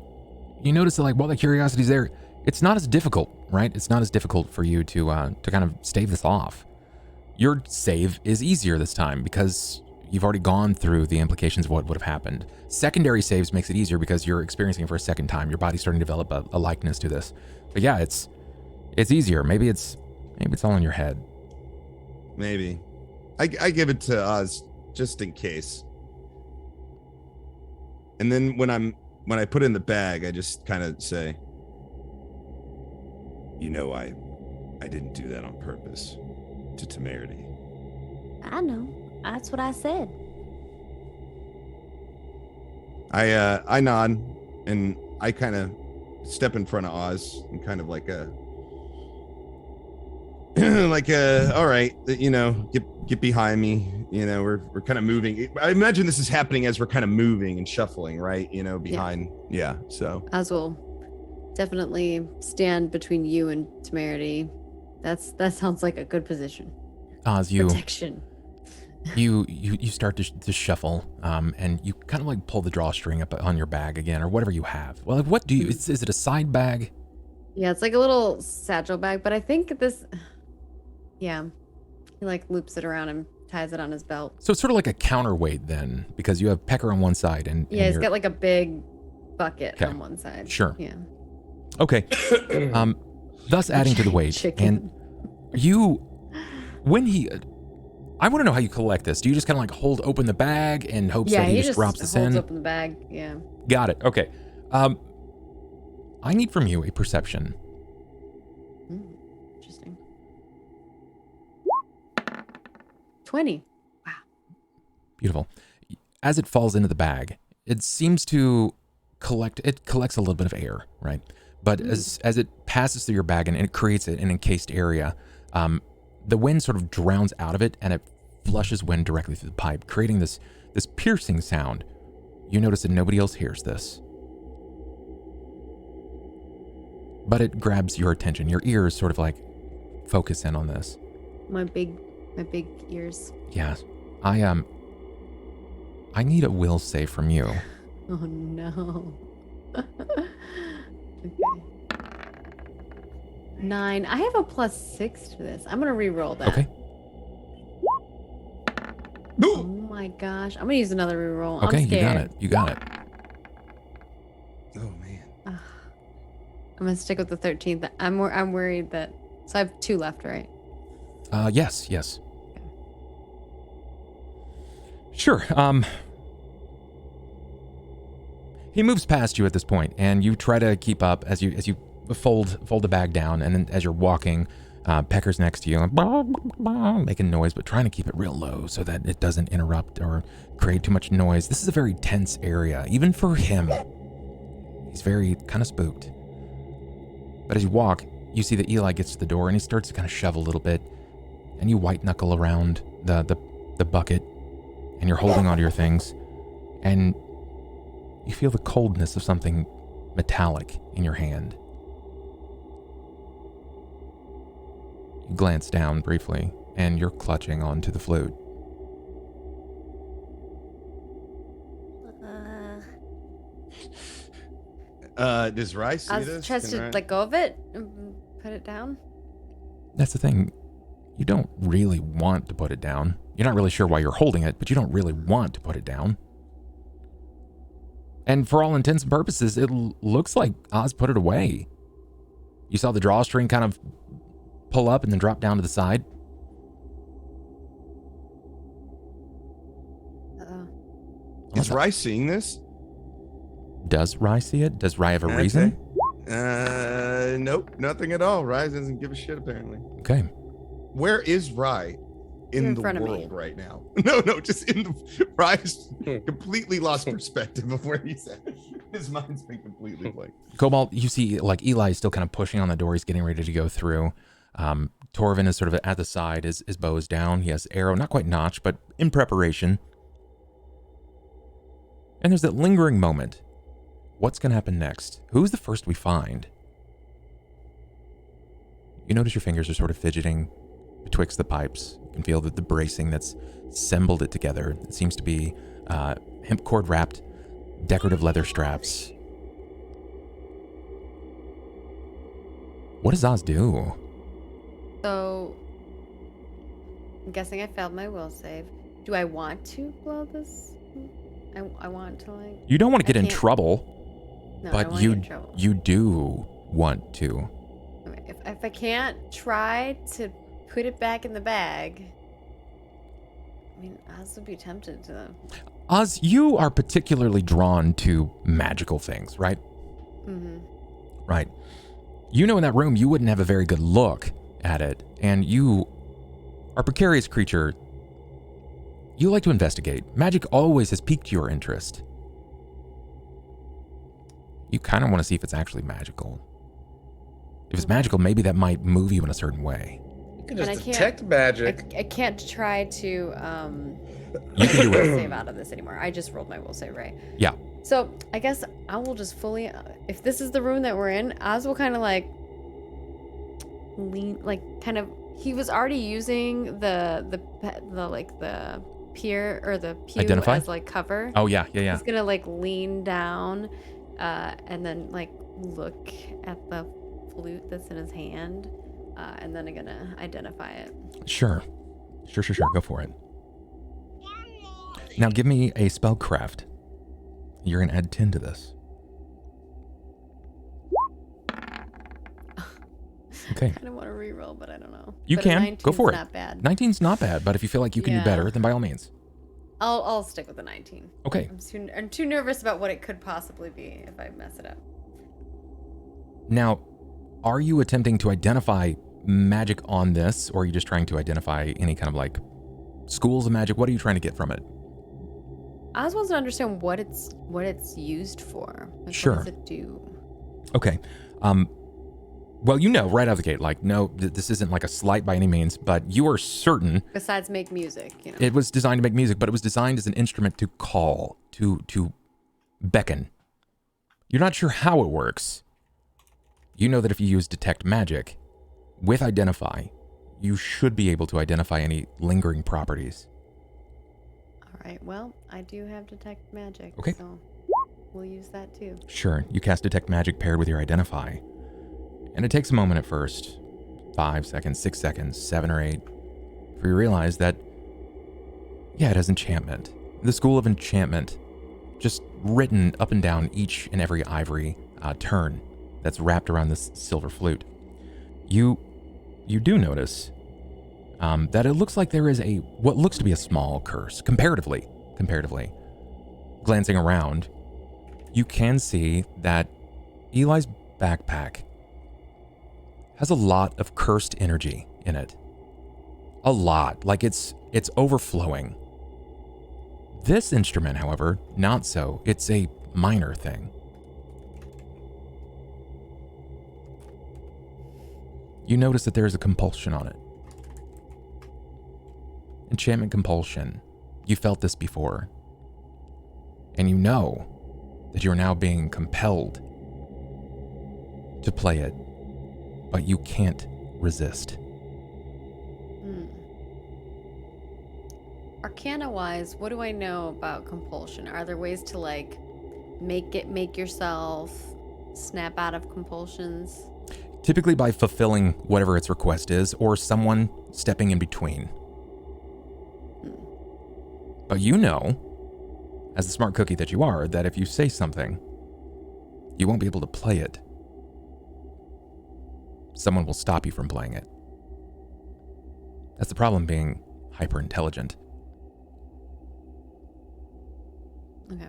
notice that, like, while the curiosity's there, it's not as difficult, right? It's not as difficult for you to kind of stave this off. Your save is easier this time because you've already gone through the implications of what would have happened. Secondary saves makes it easier because you're experiencing it for a second time. Your body's starting to develop a likeness to this. But yeah, it's easier. Maybe it's all in your head. Maybe. I give it to Oz just in case. And then when I put it in the bag, I just kind of say, I didn't do that on purpose to Temerity. I know. That's what I said. I nod and I kind of step in front of Oz and kind of like all right, get behind me. We're kind of moving. I imagine this is happening as we're kind of moving and shuffling, right? Behind. Yeah. So Oz will definitely stand between you and Temerity. That sounds like a good position. Oz, you Protection. you start to shuffle, and you kind of like pull the drawstring up on your bag again, or whatever you have. Well, like, what do you? Is it a side bag? Yeah, it's like a little satchel bag, but I think this. Yeah, he like loops it around and ties it on his belt. So it's sort of like a counterweight then, because you have Pecker on one side and Yeah, he's you're- got like a big bucket Okay. on one side. Sure. Yeah. Okay. Thus adding to the weight. Chicken. And I want to know how you collect this. Do you just kind of like hold open the bag in hopes Yeah, that he he just just drops this holds in? open the bag. Yeah. Got it. Okay. I need from you a perception. Interesting. 20. Wow. Beautiful. As it falls into the bag, it seems to collects a little bit of air, right? But as it passes through your bag and it creates an encased area, the wind sort of drowns out of it and it flushes wind directly through the pipe, creating this piercing sound. You notice that nobody else hears this. But it grabs your attention. Your ears sort of like focus in on this. My big ears. Yeah. I need a will save from you. Oh no. Okay. 9. I have a +6 to this. I'm gonna re-roll that. Okay. Oh my gosh. I'm gonna use another re-roll. Okay, I'm scared. you got it. oh man. I'm gonna stick with the 13th. I'm worried that. So I have 2 left, right? Yes. He moves past you at this point, and you try to keep up as you fold the bag down, and then as you're walking, Pecker's next to you, like, making noise, but trying to keep it real low so that it doesn't interrupt or create too much noise. This is a very tense area, even for him. He's very kind of spooked. But as you walk, you see that Eli gets to the door, and he starts to kind of shove a little bit, and you white knuckle around the bucket, and you're holding onto your things, and you feel the coldness of something metallic in your hand. You glance down briefly, and you're clutching onto the flute. Does Rye see I this? tries Can to Rye- let go of it and put it down. That's the thing. You don't really want to put it down. You're not really sure why you're holding it, but you don't really want to put it down. And for all intents and purposes, it looks like Oz put it away. You saw the drawstring kind of pull up and then drop down to the side. Is Rye seeing this? Does Rye see it? Does Rye have a reason? Nope, nothing at all. Rye doesn't give a shit apparently. Okay. Where is Rye You're in the front of me. world right now? No, just in the Rye's completely lost perspective of where he's at. His mind's been completely blank. Cobalt, you see like Eli is still kind of pushing on the door. He's getting ready to go through. Torvin is sort of at the side. His bow is down. He has arrow, not quite notched, but in preparation. And there's that lingering moment. What's going to happen next? Who's the first we find? You notice your fingers are sort of fidgeting betwixt the pipes. You can feel the bracing that's assembled it together. It seems to be hemp cord wrapped, decorative leather straps. What does Oz do? So, I'm guessing I failed my will save. Do I want to blow this? I want to like. You don't want to get in can't- trouble, No, I but wanna get in trouble. you do want to. If I can't try to put it back in the bag, I mean, I would be tempted to. Oz, you are particularly drawn to magical things, right? Mm-hmm. Right. You know in that room you wouldn't have a very good look at it, and you are a precarious creature. You like to investigate. Magic always has piqued your interest. You kind of want to see if it's actually magical. If it's magical, maybe that might move you in a certain way. You can And I just can't- detect magic. I can't try to You can do it. save out of this anymore. I just rolled my will save, right? Yeah. So I guess I will just fully. If this is the room that we're in, Oz will kind of like lean, like kind of. He was already using the pier or the pew Identify? as like cover. Oh, yeah. He's gonna like lean down, and then like look at the flute that's in his hand, and then I'm gonna identify it. Sure. Go for it. Now give me a spellcraft. You're going to add 10 to this. Okay. I kind of want to reroll, but I don't know. You But a can. Go 19's for it. Not bad. 19's not bad, but if you feel like you can do Yeah. better, then by all means. I'll stick with the 19. Okay. I'm too nervous about what it could possibly be if I mess it up. Now, are you attempting to identify magic on this, or are you just trying to identify any kind of like schools of magic? What are you trying to get from it? Oz wants to understand what it's used for. Like, Sure. What does it do? Okay. Well, you know right out of the gate, like, no, this isn't like a slight by any means, but you are certain Besides make music, it was designed to make music, but it was designed as an instrument to call, to beckon. You're not sure how it works. You know that if you use detect magic with identify, you should be able to identify any lingering properties. All right. Well, I do have detect magic. Okay. So we'll use that too. Sure, you cast detect magic paired with your identify. And it takes a moment at first, 5 seconds, 6 seconds, 7 or 8, for you to realize that, yeah, it has enchantment. The school of enchantment, just written up and down each and every ivory turn that's wrapped around this silver flute. You do notice that it looks like there is what looks to be a small curse, comparatively. Glancing around, you can see that Eli's backpack has a lot of cursed energy in it. A lot, like it's overflowing. This instrument, however, not so. It's a minor thing. You notice that there is a compulsion on it. Enchantment compulsion. You felt this before. And you know that you're now being compelled to play it, but you can't resist. Arcana-wise, what do I know about compulsion? Are there ways to like make yourself snap out of compulsions? Typically by fulfilling whatever its request is, or someone stepping in between. But you know, as the smart cookie that you are, that if you say something, you won't be able to play it. Someone will stop you from playing it. That's the problem being hyper intelligent. Okay.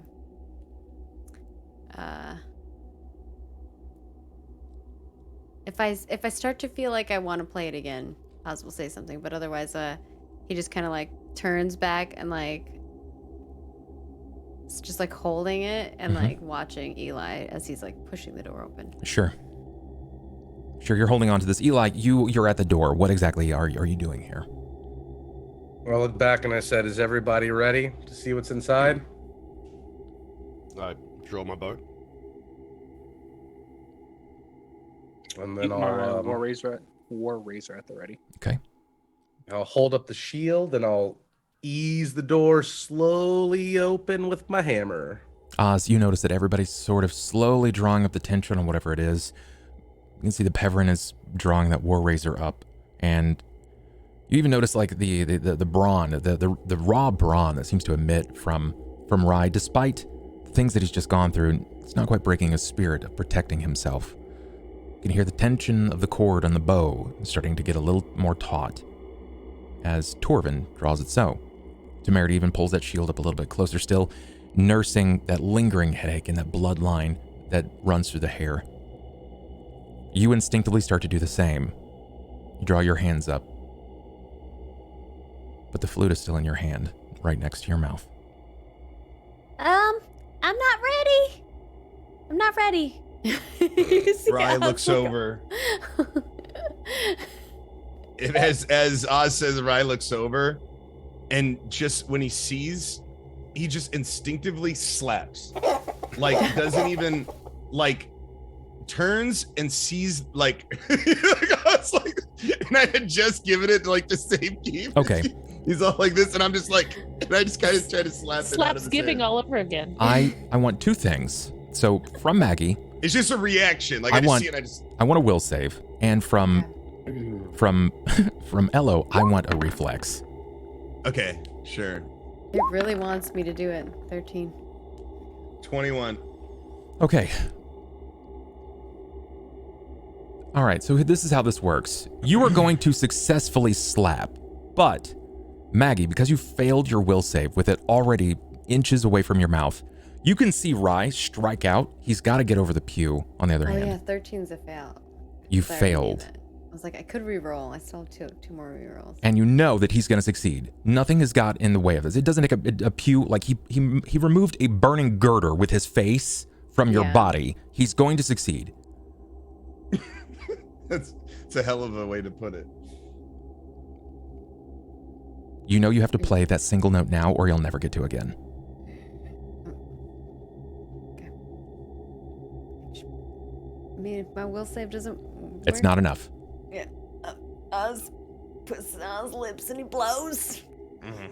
If I start to feel like I want to play it again, Oz will say something, but otherwise, he just kind of like turns back and like it's just like holding it and like watching Eli as he's like pushing the door open. Sure, you're holding on to this. Eli, you're at the door. What exactly are you doing here? I looked back and I said, is everybody ready to see what's inside? I draw my bow. And then Keep my I'll war razor at the ready. Okay. I'll hold up the shield and I'll ease the door slowly open with my hammer. Oz, you notice that everybody's sort of slowly drawing up the tension on whatever it is. You can see the Peverin is drawing that war razor up, and you even notice like the brawn, the raw brawn that seems to emit from Rye, despite the things that he's just gone through. It's not quite breaking his spirit of protecting himself. You can hear the tension of the cord on the bow starting to get a little more taut as Torvin draws it so. Temerity even pulls that shield up a little bit closer still, nursing that lingering headache and that bloodline that runs through the hair. You instinctively start to do the same. You draw your hands up, but the flute is still in your hand, right next to your mouth. I'm not ready. I'm not ready. Rye looks over. As Oz says, Rye looks over, and just when he sees, he just instinctively slaps. Like, doesn't even, like, turns and sees, like, it's like, and I had just given it, like, the same game. Okay. He's all like this, and I'm just like, and I just kind of try to slap it out of Slaps his giving hand. all over again. I want two things. So from Maggie, It's just a reaction. Like, I just see it, I want a will save, and from Ello, I want a reflex. Okay, sure. It really wants me to do it. 13. 21. Okay. All right, so this is how this works. You are going to successfully slap, but Maggie, because you failed your will save with it already inches away from your mouth, you can see Rye strike out. He's got to get over the pew on the other hand. Yeah, 13's a fail. You So I already knew failed. that. I was like, I could re-roll. I still have two more re-rolls. And you know that he's going to succeed. Nothing has got in the way of this. It doesn't take a pew, like he removed a burning girder with his face from your body. He's going to succeed. It's a hell of a way to put it. You know you have to play that single note now or you'll never get to again. Okay. I mean, if my will save doesn't It's work- not enough. Yeah. Oz puts it on his lips and he blows.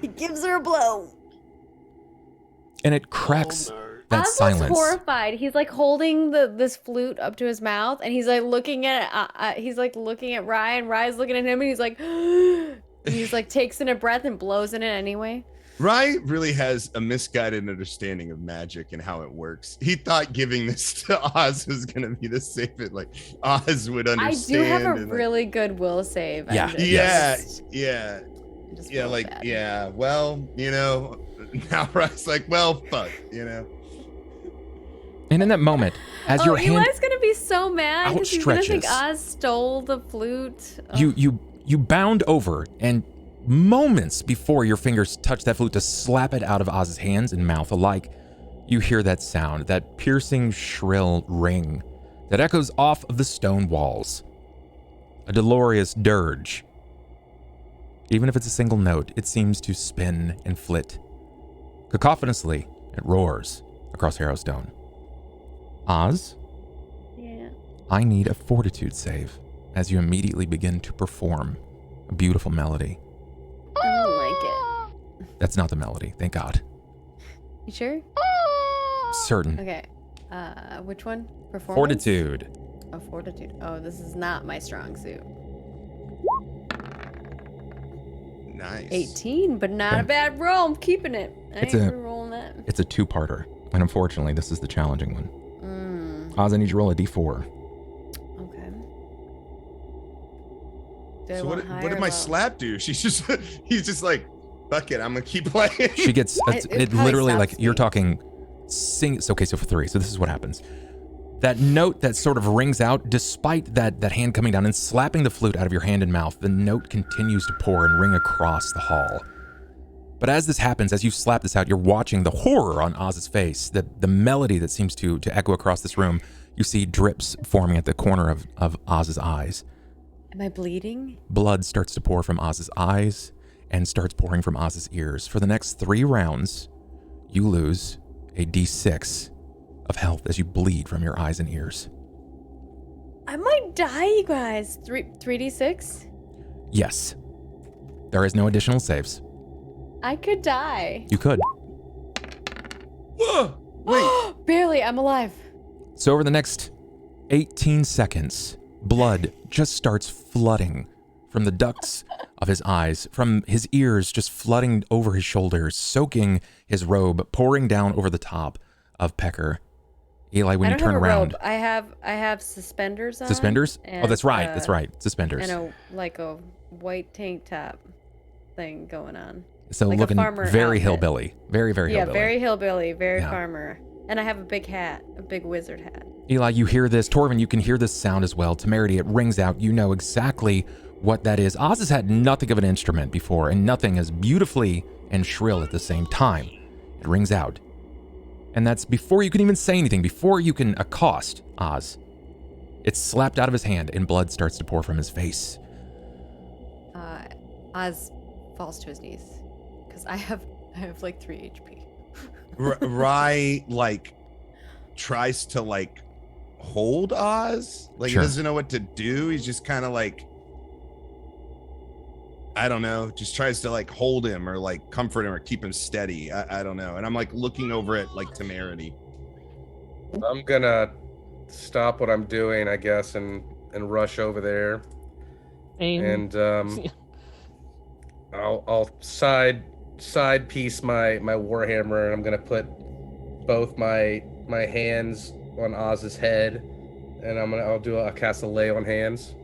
He gives her a blow. And it cracks that Oz silence. looks horrified. He's like holding this flute up to his mouth, and he's like looking at Rye, and Rye's looking at him, and he's like, he's like takes in a breath and blows in it anyway. Rye really has a misguided understanding of magic and how it works. He thought giving this to Oz was going to be the safest. Like, Oz would understand. I do have a and, really good will save. Yeah. I'm just- Yeah. just Yeah, real like, bad. yeah, well, you know, now Rye's like, well, fuck, you know. And in that moment, as your hand Eli's gonna be so mad because he's gonna think outstretches, Oz stole the flute. you bound over, and moments before your fingers touch that flute to slap it out of Oz's hands and mouth alike, you hear that sound, that piercing, shrill ring that echoes off of the stone walls. A dolorous dirge. Even if it's a single note, it seems to spin and flit. Cacophonously, it roars across Harrowstone. Oz, Yeah. I need a fortitude save as you immediately begin to perform a beautiful melody. I don't like it. That's not the melody, thank God. You sure? Certain. Okay. Which one? Performance? Fortitude. Oh, fortitude. Oh, this is not my strong suit. Nice. 18, but not Okay. a bad roll. I'm keeping it. I It's ain't a- rolling that. It's a two-parter, and unfortunately, this is the challenging one. Oz, I need you to roll a d4. Okay. Do I So want what high did or my low? slap do? He's just like, fuck it, I'm gonna keep playing. She gets, It it probably literally, like, stops you're me. talking, okay, so for 3, so this is what happens. That note that sort of rings out, despite that hand coming down and slapping the flute out of your hand and mouth, the note continues to pour and ring across the hall. But as this happens, as you slap this out, you're watching the horror on Oz's face, the melody that seems to echo across this room. You see drips forming at the corner of Oz's eyes. Am I bleeding? Blood starts to pour from Oz's eyes and starts pouring from Oz's ears. For the next 3 rounds, you lose a d6 of health as you bleed from your eyes and ears. I might die, you guys. 3d6? Yes. There is no additional saves. I could die. You could. Whoa, wait. Barely, I'm alive. So over the next 18 seconds, blood just starts flooding from the ducts of his eyes, from his ears, just flooding over his shoulders, soaking his robe, pouring down over the top of Pecker. Eli, when I you don't turn have a around, robe. I have suspenders on. suspenders? Oh, and, that's right. That's right. Suspenders. And a white tank top thing going on. So like a looking farmer very outfit. hillbilly. Very, very Yeah, hillbilly. very hillbilly, very Yeah. farmer. And I have a big hat, a big wizard hat. Eli, you hear this. Torvin, you can hear this sound as well. Temerity, it rings out. You know exactly what that is. Oz has had nothing of an instrument before, and nothing as beautifully and shrill at the same time. It rings out. And that's before you can even say anything, before you can accost Oz. It's slapped out of his hand, and blood starts to pour from his face. Oz falls to his knees because I have like 3 HP. Rye like tries to like hold Oz. Like Sure. he doesn't know what to do. He's just kind of like, I don't know, just tries to like hold him or like comfort him or keep him steady. I don't know. And I'm like looking over at like Temerity. I'm gonna stop what I'm doing, I guess, and rush over there. Aim. And I'll side piece my warhammer, and I'm gonna put both my hands on Oz's head, and I'll cast a lay on hands.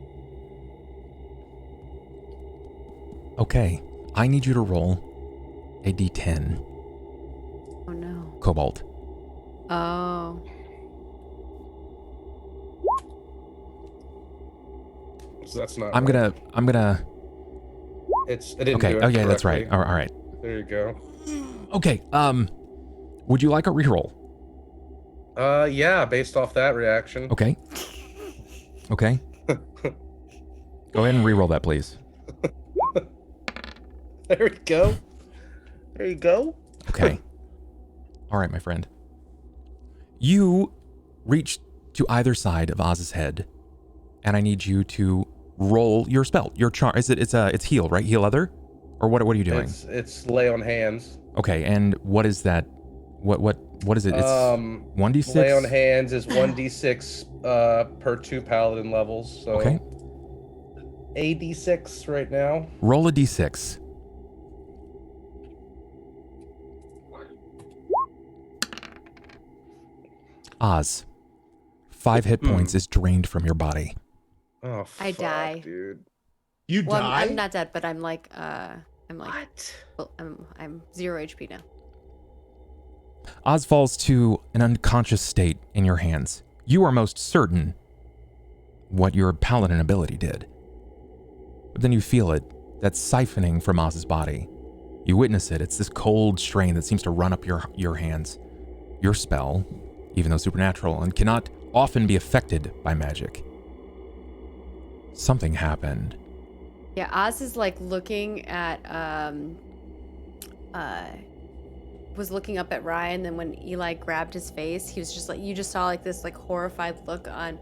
Okay, I need you to roll a d10, Oh no. Cobalt. Oh. So that's not. I'm right. gonna. It didn't Okay. do it Oh yeah, that's right. correctly. All right. There you go. Okay. Would you like a reroll? Yeah, based off that reaction. Okay. Okay. Go ahead and reroll that, please. There we go. There you go. Okay. All right, my friend. You reach to either side of Oz's head, and I need you to roll your spell. Your charm. It's heal, right? Heal other, or what? What are you doing? It's lay on hands. Okay, and what is that? What is it? It's 1d6. Lay on hands is 1d6 per 2 paladin levels. So Okay. a d6 right now. Roll a d6. Oz, 5 hit points is drained from your body. Oh, I fuck, die. dude. You Well, die? I'm not dead, but I'm like What? well, I'm 0 HP now. Oz falls to an unconscious state in your hands. You are most certain what your paladin ability did. But then you feel it, that siphoning from Oz's body. You witness it. It's this cold strain that seems to run up your hands. Your spell, even though supernatural, and cannot often be affected by magic. Something happened. Yeah, Oz is like looking at was looking up at Ryan, and then when Eli grabbed his face, he was just like, you just saw like this like horrified look on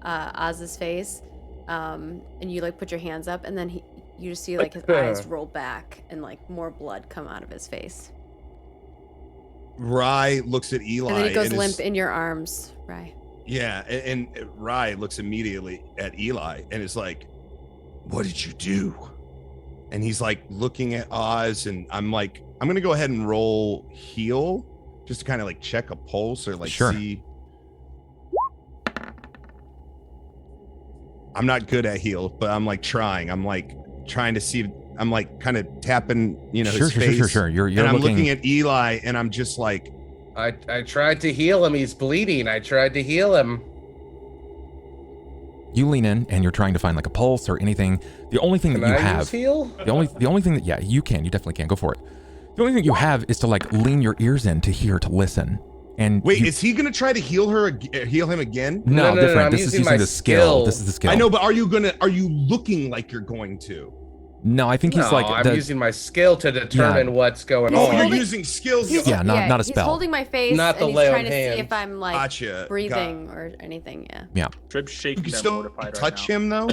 Oz's face, and you like put your hands up, and then you just see like his eyes roll back and like more blood come out of his face. Rye looks at Eli. And then he goes limp in your arms, Rye. Yeah, and Rye looks immediately at Eli and is like, "What did you do?" And he's like looking at Oz, and I'm like, I'm gonna go ahead and roll heal just to kind of like check a pulse or like see. I'm not good at heal, but I'm like trying. I'm like trying to see. I'm like kind of tapping, his face. Sure. You're and I'm looking at Eli, and I'm just like, I tried to heal him. He's bleeding. I tried to heal him. You lean in, and you're trying to find like a pulse or anything. The only thing that you have, use heal? the only thing that, yeah, you can. You definitely can. Go for it. The only thing you have is to like lean your ears in to hear, to listen. And wait, is he gonna try to heal him again? No, different. I'm this is using the skill. This is the skill. I know, but are you looking like you're going to? No, I think he's I'm using my skill to determine what's going on. You're using skills. Yeah, not a spell. He's holding my face, not the and he's lay on trying to hands. see if I'm like Gotcha. breathing or anything. Yeah. Yeah. Tripp's shaking. You can still touch him though.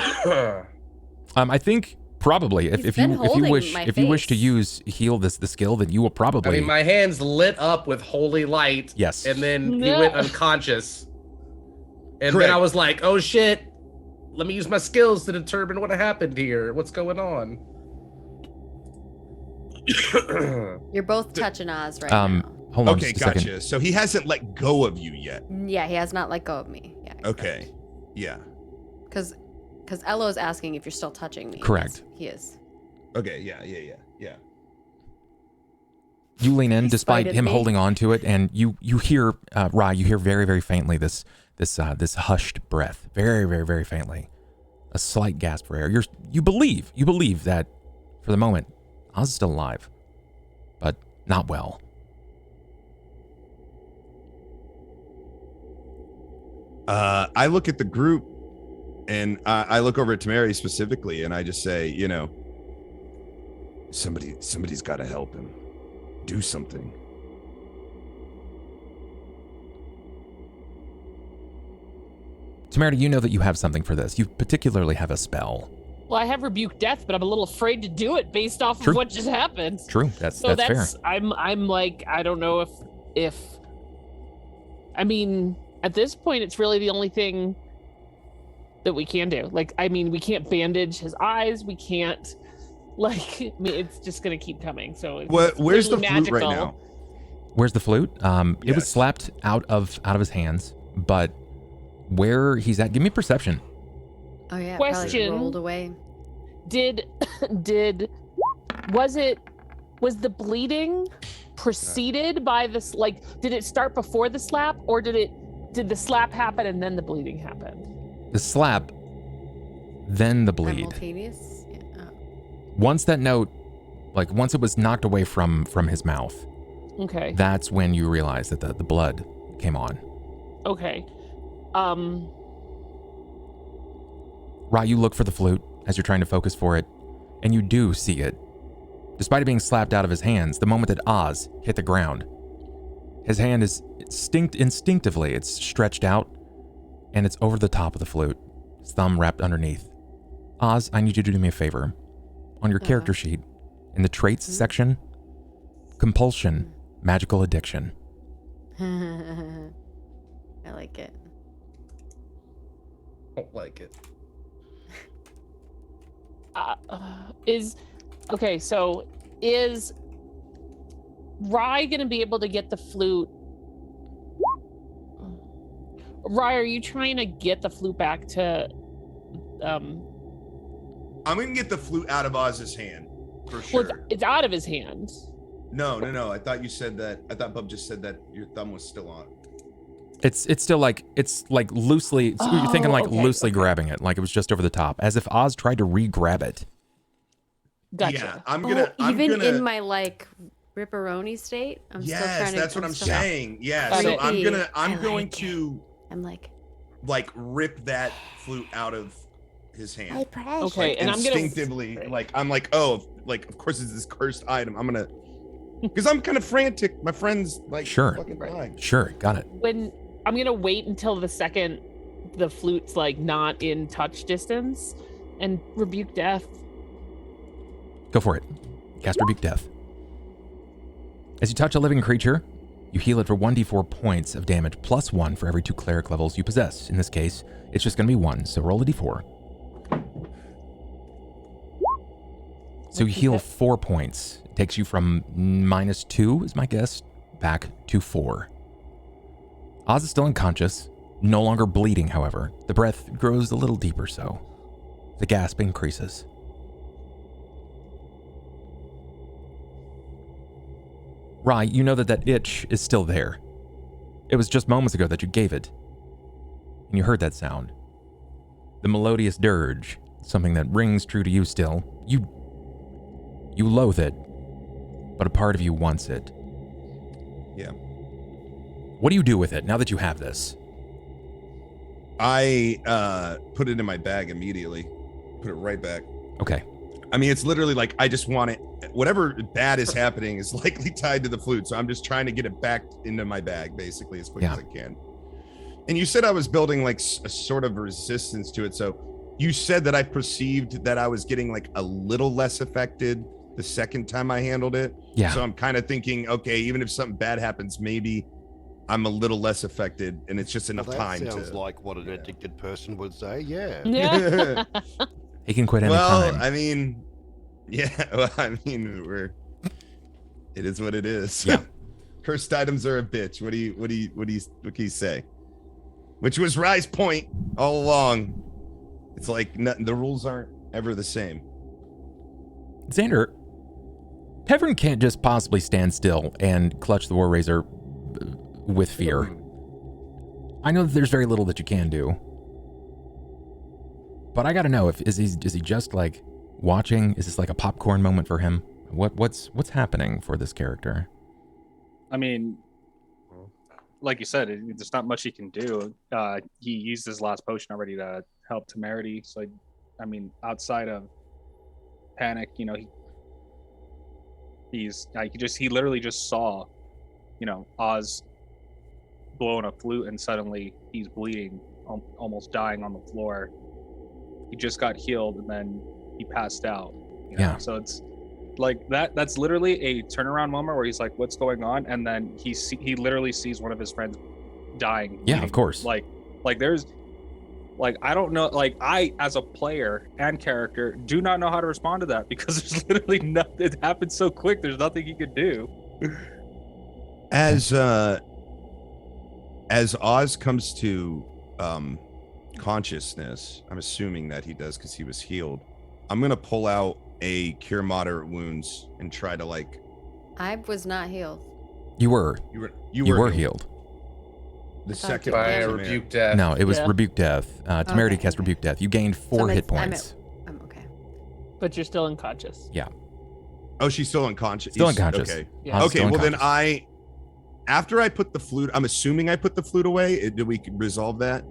I think probably if you wish to use heal the skill, then you will probably. I mean, my hands lit up with holy light. Yes. And then he went unconscious. And then I was like, oh shit. Let me use my skills to determine what happened here. What's going on? You're both touching Oz right now. Hold on. Okay, just a second. gotcha. So he hasn't let go of you yet. Yeah, he has not let go of me. Yeah. Okay. Yeah. Because Ello is asking if you're still touching me. Correct. Yes, he is. Okay. Yeah. You lean in, despite spited him me. holding on to it, and you hear Rye. You hear very, very faintly this hushed breath, very, very, very faintly, a slight gasp for air. You believe that for the moment, Oz is still alive, but not well. I look at the group, and I look over at Temerity specifically, and I just say, somebody's got to help him. Do something. Temerity, you know that you have something for this. You particularly have a spell. Well, I have rebuke death, but I'm a little afraid to do it based off True. of what just happened. True, that's fair. I'm like, I don't know if I mean, at this point it's really the only thing that we can do. Like, I mean, we can't bandage his eyes, we can't it's just gonna keep coming. So where's the flute right now? Where's the flute? It was Yes. slapped out of his hands, but where he's at, give me perception. Oh yeah. Question. Probably rolled away. Was the bleeding preceded by this? Like, did it start before the slap, or did the slap happen and then the bleeding happened? The slap, then the bleed. Simultaneous. Yeah. Oh. Once that note, once it was knocked away from his mouth, Okay. that's when you realize that the blood came on. Okay. Right, you look for the flute as you're trying to focus for it, and you do see it. Despite it being slapped out of his hands, the moment that Oz hit the ground, his hand is instinctively, it's stretched out, and it's over the top of the flute, his thumb wrapped underneath. Oz, I need you to do me a favor. On your character sheet, in the traits section, compulsion, magical addiction. I like it. Don't like it. So is Rye gonna be able to get the flute? Rye, are you trying to get the flute back to I'm gonna get the flute out of Oz's hand for sure. Well, it's out of his hand. No. I thought you said that. I thought Bub just said that your thumb was still on. It's still like loosely. You're thinking like loosely grabbing it, like it was just over the top, as if Oz tried to re-grab it. Gotcha. Yeah, I'm gonna. In my like ripperoni state, I'm still trying to. That's what I'm still- saying. Yeah, Got so it. I'm going like to I'm like, rip that flute out of his hand. Hey, precious. Okay, and I'm gonna instinctively I'm like, oh, like of course it's this cursed item. I'm gonna, because I'm kind of frantic. My friend's like, Sure. fucking dying. Sure, got it. when I'm gonna wait until the second the flute's like not in touch distance and rebuke death. Go for it. Cast Rebuke Death. As you touch a living creature, you heal it for 1d4 points of damage, plus 1 for every 2 cleric levels you possess. In this case, it's just going to be 1, so roll a d4. So you heal 4 points. It takes you from -2, is my guess, back to 4. Oz is still unconscious, no longer bleeding, however. The breath grows a little deeper so. The gasp increases. Rye, you know that itch is still there. It was just moments ago that you gave it. And you heard that sound. The melodious dirge, something that rings true to you still. You loathe it, but a part of you wants it. Yeah. What do you do with it now that you have this? I put it in my bag immediately. Put it right back. Okay. I mean, it's literally like I just want it. Whatever bad is happening is likely tied to the flute, so I'm just trying to get it back into my bag basically as quick as I can. And you said I was building like a sort of resistance to it, so you said that I perceived that I was getting like a little less affected the second time I handled it. Yeah. So I'm kind of thinking, okay, even if something bad happens, maybe I'm a little less affected, and it's just enough Well, time that sounds to. like what an addicted person would say. Yeah. Yeah. He can quit any Well, time. I mean, yeah. Well, I mean, it is what it is. Yeah. Cursed items are a bitch. What can you say? Which was Rye's point all along. It's like the rules aren't ever the same. Xander, Tevrin can't just possibly stand still and clutch the War Razor with fear. I know that there's very little that you can do. But I gotta know, is he just like watching? Is this like a popcorn moment for him? What's happening for this character? I mean, like you said, there's not much he can do. He used his last potion already to help Temerity. So, I mean, outside of panic, you know, he literally just saw, you know, Oz blowing a flute, and suddenly he's bleeding, almost dying on the floor. He just got healed, and then he passed out. You know? Yeah. So it's like that's literally a turnaround moment where he's like, what's going on? And then he literally sees one of his friends dying. Yeah, of course. Like there's like, I don't know, like I as a player and character do not know how to respond to that, because there's literally nothing. It happened so quick, there's nothing he could do. As Oz comes to consciousness, I'm assuming that he does because he was healed. I'm gonna pull out a cure moderate wounds and try to like. I was not healed. You were You were healed. The I thought second By Yeah. a rebuke death. No, it was Yeah. Rebuke Death. Temerity Okay, cast okay. Rebuke Death. You gained 4 hit I'm points. I'm okay. But you're still unconscious. Oh, she's still unconscious. Still He's- unconscious. Okay. Yeah. Oz Okay. still Well, then unconscious. after I put the flute, I'm assuming I put the flute away. Did we resolve that?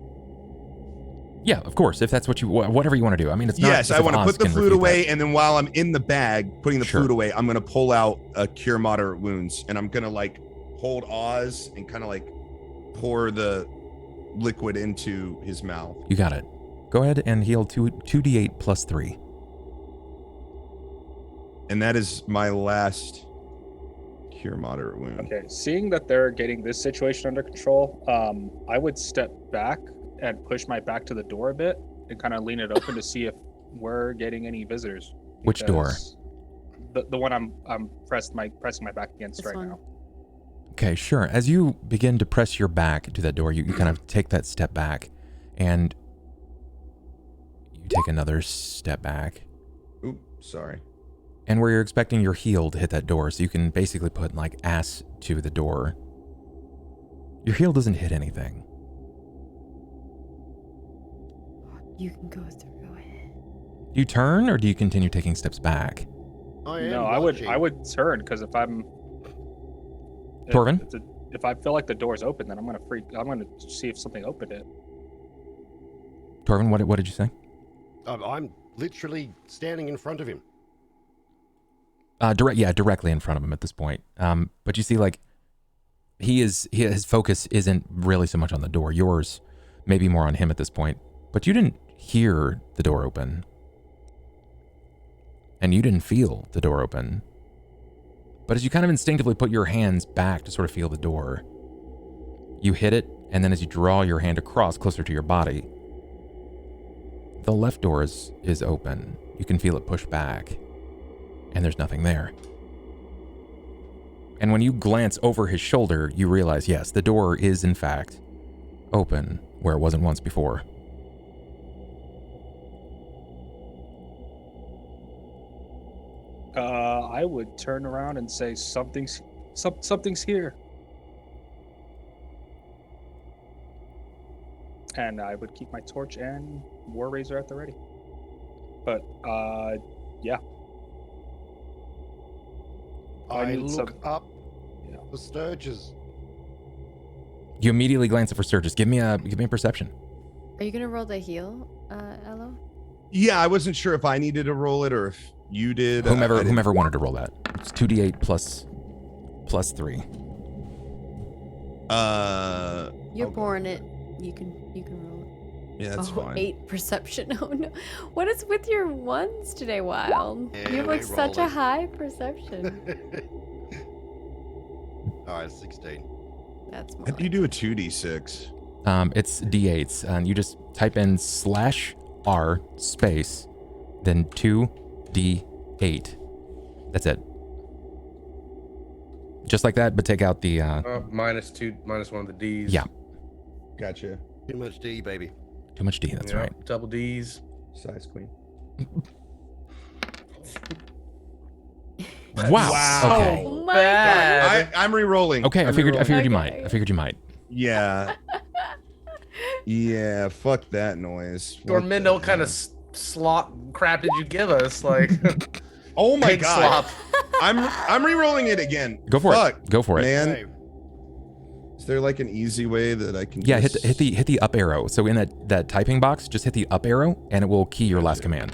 Yeah, of course. If that's what whatever you want to do. I mean, it's not. Yes, as I if want to Oz put the can flute refute away, that. and then while I'm in the bag putting the Sure. flute away, I'm gonna pull out a cure moderate wounds, and I'm gonna like hold Oz and kind of like pour the liquid into his mouth. You got it. Go ahead and heal 2d8 plus 3. And that is my last cure moderate wound. Okay, seeing that they're getting this situation under control, I would step back and push my back to the door a bit and kind of lean it open to see if we're getting any visitors. Which door? Because The one I'm pressing my back against This right one. now. Okay, sure. As you begin to press your back to that door, you kind of take that step back, and you take another step back. Oop, sorry. and where you're expecting your heel to hit that door, so you can basically put like ass to the door. Your heel doesn't hit anything. You can go through. Go ahead. Do you turn or do you continue taking steps back? I am No, watching. I would turn because if I'm Torvin? if I feel like the door's open, then I'm gonna see if something opened it. Torvin, what did you say? I'm literally standing in front of him. Directly in front of him at this point. But you see, like, his focus isn't really so much on the door. Yours, maybe more on him at this point. But you didn't hear the door open, and you didn't feel the door open. But as you kind of instinctively put your hands back to sort of feel the door, you hit it, and then as you draw your hand across closer to your body, the left door is open. You can feel it push back, and there's nothing there. And when you glance over his shoulder, you realize, yes, the door is in fact open where it wasn't once before. I would turn around and say something's here. And I would keep my torch and war razor at the ready. But yeah. I need look some- up the Sturges. You immediately glance up for Sturgis. Give me a perception. Are you gonna roll the heal, Ello? Yeah, I wasn't sure if I needed to roll it or if you did. Whomever wanted to roll that. It's 2d8 plus 3. You're okay. pouring it. You can roll it. Yeah, that's fine. 8 perception. Oh no. What is with your ones today, Wyld? Yeah, you have we like such a rolling. high perception. All right, 16. That's more How do you do a 2d6? It's d8s, and you just type in /R space, then 2d8. That's it. Just like that, but take out the minus one of the D's. Yeah. Gotcha. Too much D, baby. Too much D. That's Yep, right. Double D's. Size queen. Wow. Okay. Oh my bad. I'm re-rolling. Okay. I figured you Okay. might. I figured you might. Yeah. Yeah. Fuck that noise. What the Dormindo kind hell? of slop crap did you give us? Like, Oh my pig god. slop. I'm re-rolling it again. Go for Fuck, it. Go for it. Man, Hey, is there like an easy way that I can? Yeah. just... Hit the up arrow. So in that typing box, just hit the up arrow, and it will key your last command.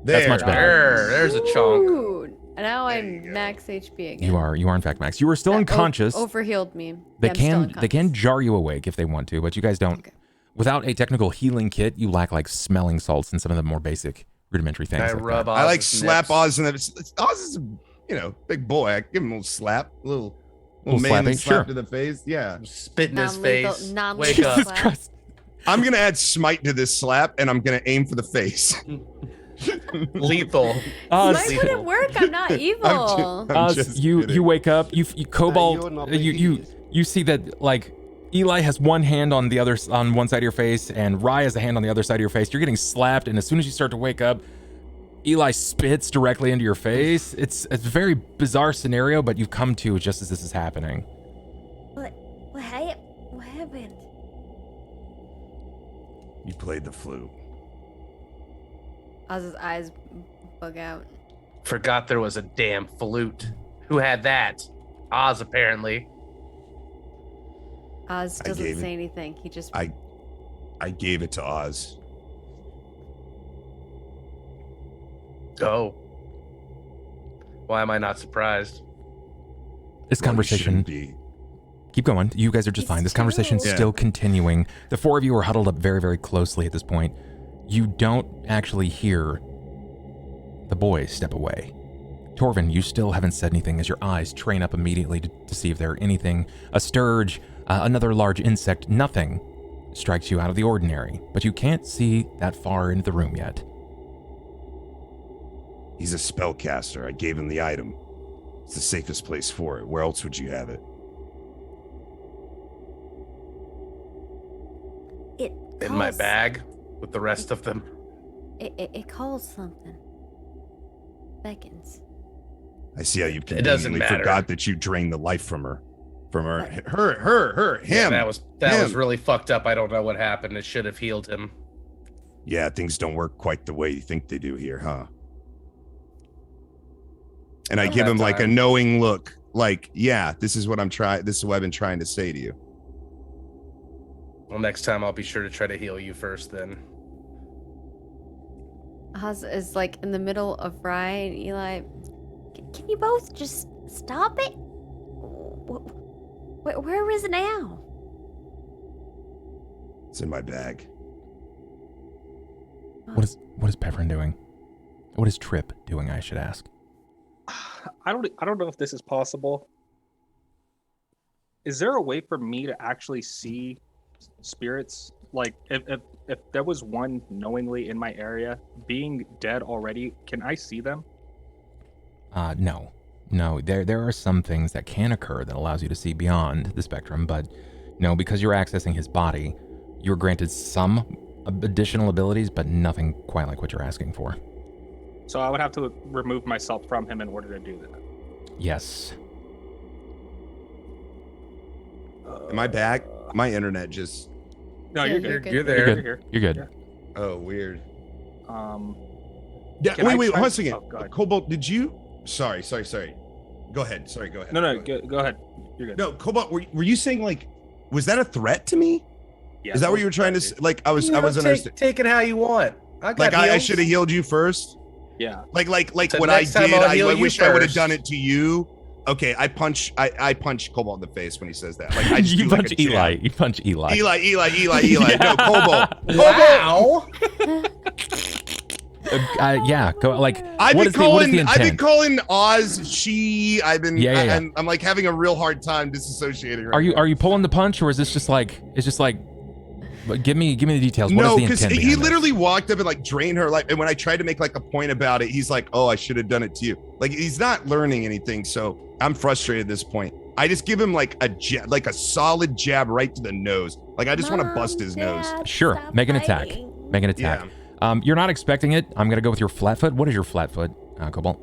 There. That's much better. There's a chunk. Ooh, and now There you I'm go. max HP again. You are in fact max. You are still That unconscious. Overhealed me. They Yeah, I'm still can unconscious. jar you awake if they want to, but you guys don't. Okay. Without a technical healing kit, you lack like smelling salts and some of the more basic rudimentary things. I like rub that. off. I like slap Oz in the. Oz is a big boy. I give him a little slap, little Little manly slapping, slap sure. to the face. Yeah. Spit in his Non-lethal- face. non-lethal Wake up. Jesus slap. Christ. I'm gonna add smite to this slap, and I'm gonna aim for the face. Lethal. Oz, Mine wouldn't work. I'm not evil. I'm Oz, just you kidding. wake up. You Cobalt. you're not you making you see that like Eli has one hand on the other on one side of your face, and Rye has a hand on the other side of your face. You're getting slapped, and as soon as you start to wake up, Eli spits directly into your face. It's a very bizarre scenario, but you've come to just as this is happening. What happened? You played the flute. Oz's eyes bug out. Forgot there was a damn flute. Who had that? Oz, apparently. Oz I doesn't gave it- say anything. He just I gave it to Oz. Oh. Why am I not surprised? This Well, you conversation. shouldn't be. Keep going. You guys are just It's fine. This conversation's true. still continuing. The four of you are huddled up very, very closely at this point. You don't actually hear the boy step away. Torvin, you still haven't said anything as your eyes train up immediately to see if there are anything. A sturge, another large insect, nothing strikes you out of the ordinary. But you can't see that far into the room yet. He's a spellcaster. I gave him the item. It's the safest place for it. Where else would you have it? It In my calls- bag with the rest of them. It calls something. beckons. I see how you It doesn't conveniently matter. forgot that you drained the life from her. Him. Yeah, that was really fucked up. I don't know what happened. It should have healed him. Yeah, things don't work quite the way you think they do here, huh? And I Don't give have him like a time. knowing look, like, yeah, this is what I've been trying to say to you. Well, next time I'll be sure to try to heal you first then. Oz is like in the middle of Fry and Eli. Can you both just stop it? Where is it now? It's in my bag. What is Pepperin doing? What is Tripp doing, I should ask? I don't know if this is possible. Is there a way for me to actually see spirits? Like, if there was one knowingly in my area, being dead already, can I see them? No. There are some things that can occur that allows you to see beyond the spectrum, but no, because you're accessing his body, you're granted some additional abilities, but nothing quite like what you're asking for. So I would have to remove myself from him in order to do that. Yes. Am I back? My internet just. No, Yeah, you're you're good. good. You're there. You're good. Here. You're good. Yeah. Oh, weird. Yeah. Can I Wait. try- Hold on a second. Oh, go ahead. Cobalt, did you? Sorry. Go ahead. Sorry. Go ahead. No, Go ahead. go ahead. You're good. No, Cobalt. Were you saying like? Was that a threat to me? Yeah, Is that what was you were trying to dude. say? Like I wasn't Take understanding. it how you want. I got Like I heals. should have healed you first. Yeah. Like So what I next time did. I'll heal I you wish I would have first. done it to you. Okay, I punch Cobalt in the face when he says that. Like I just You do like punch a jab. Eli. You punch Eli. Eli. Yeah. No, Cobalt. Wow. Yeah. Go. Like. I've what been is the- what is calling. the I've been intent? calling Oz she. I've been. Yeah. I'm like having a real hard time disassociating. Right Are now. you pulling the punch, or is this just like? It's just like. But give me the details. What is No, the because intent? he behind this? literally walked up and like drained her life. And when I tried to make like a point about it, he's like, "Oh, I should have done it to you." Like he's not learning anything, so I'm frustrated at this point. I just give him like a solid jab right to the nose. Like I just want to bust his nose. Sure, Stop make an attack. fighting. Make an attack. You're not expecting it. I'm gonna go with your flat foot. What is your flat foot, Cobalt?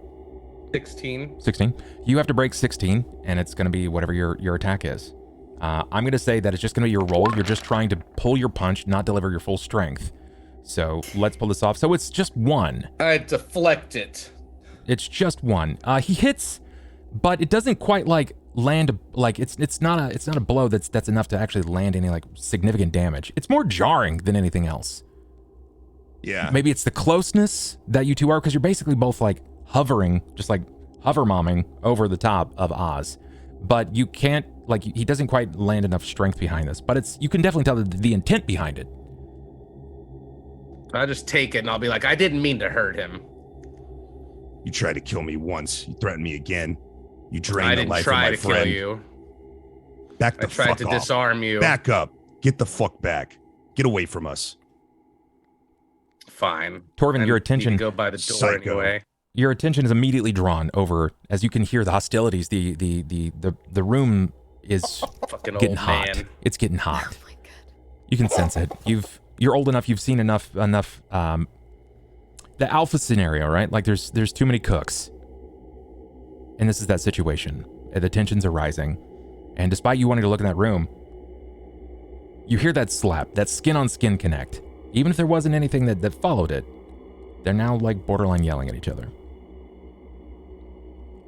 16. 16. You have to break 16, and it's gonna be whatever your attack is. I'm gonna say that it's just gonna be your roll. You're just trying to pull your punch, not deliver your full strength. So let's pull this off. So it's just one. I deflect it. It's just one. He hits, but it doesn't quite like land. Like it's not a blow that's enough to actually land any like significant damage. It's more jarring than anything else. Yeah. Maybe it's the closeness that you two are, because you're basically both like hovering, just like hover momming over the top of Oz. But you can't, like, he doesn't quite land enough strength behind this. But you can definitely tell the intent behind it. I just take it and I'll be like, I didn't mean to hurt him. You tried to kill me once. You threatened me again. You I drained the didn't life of try my to friend. kill you. Back I the tried fuck to off. disarm you. Back up. Get the fuck back. Get away from us. Fine. Torvin, I your need to attention. go by the door Psycho. anyway. Your attention is immediately drawn over as you can hear the hostilities. The room is Fucking getting old hot. man. It's getting hot. Oh my god. You can sense it. You're old enough. You've seen enough. The alpha scenario, right? Like there's too many cooks, and this is that situation. The tensions are rising, and despite you wanting to look in that room, you hear that slap, that skin on skin connect. Even if there wasn't anything that followed it, they're now like borderline yelling at each other.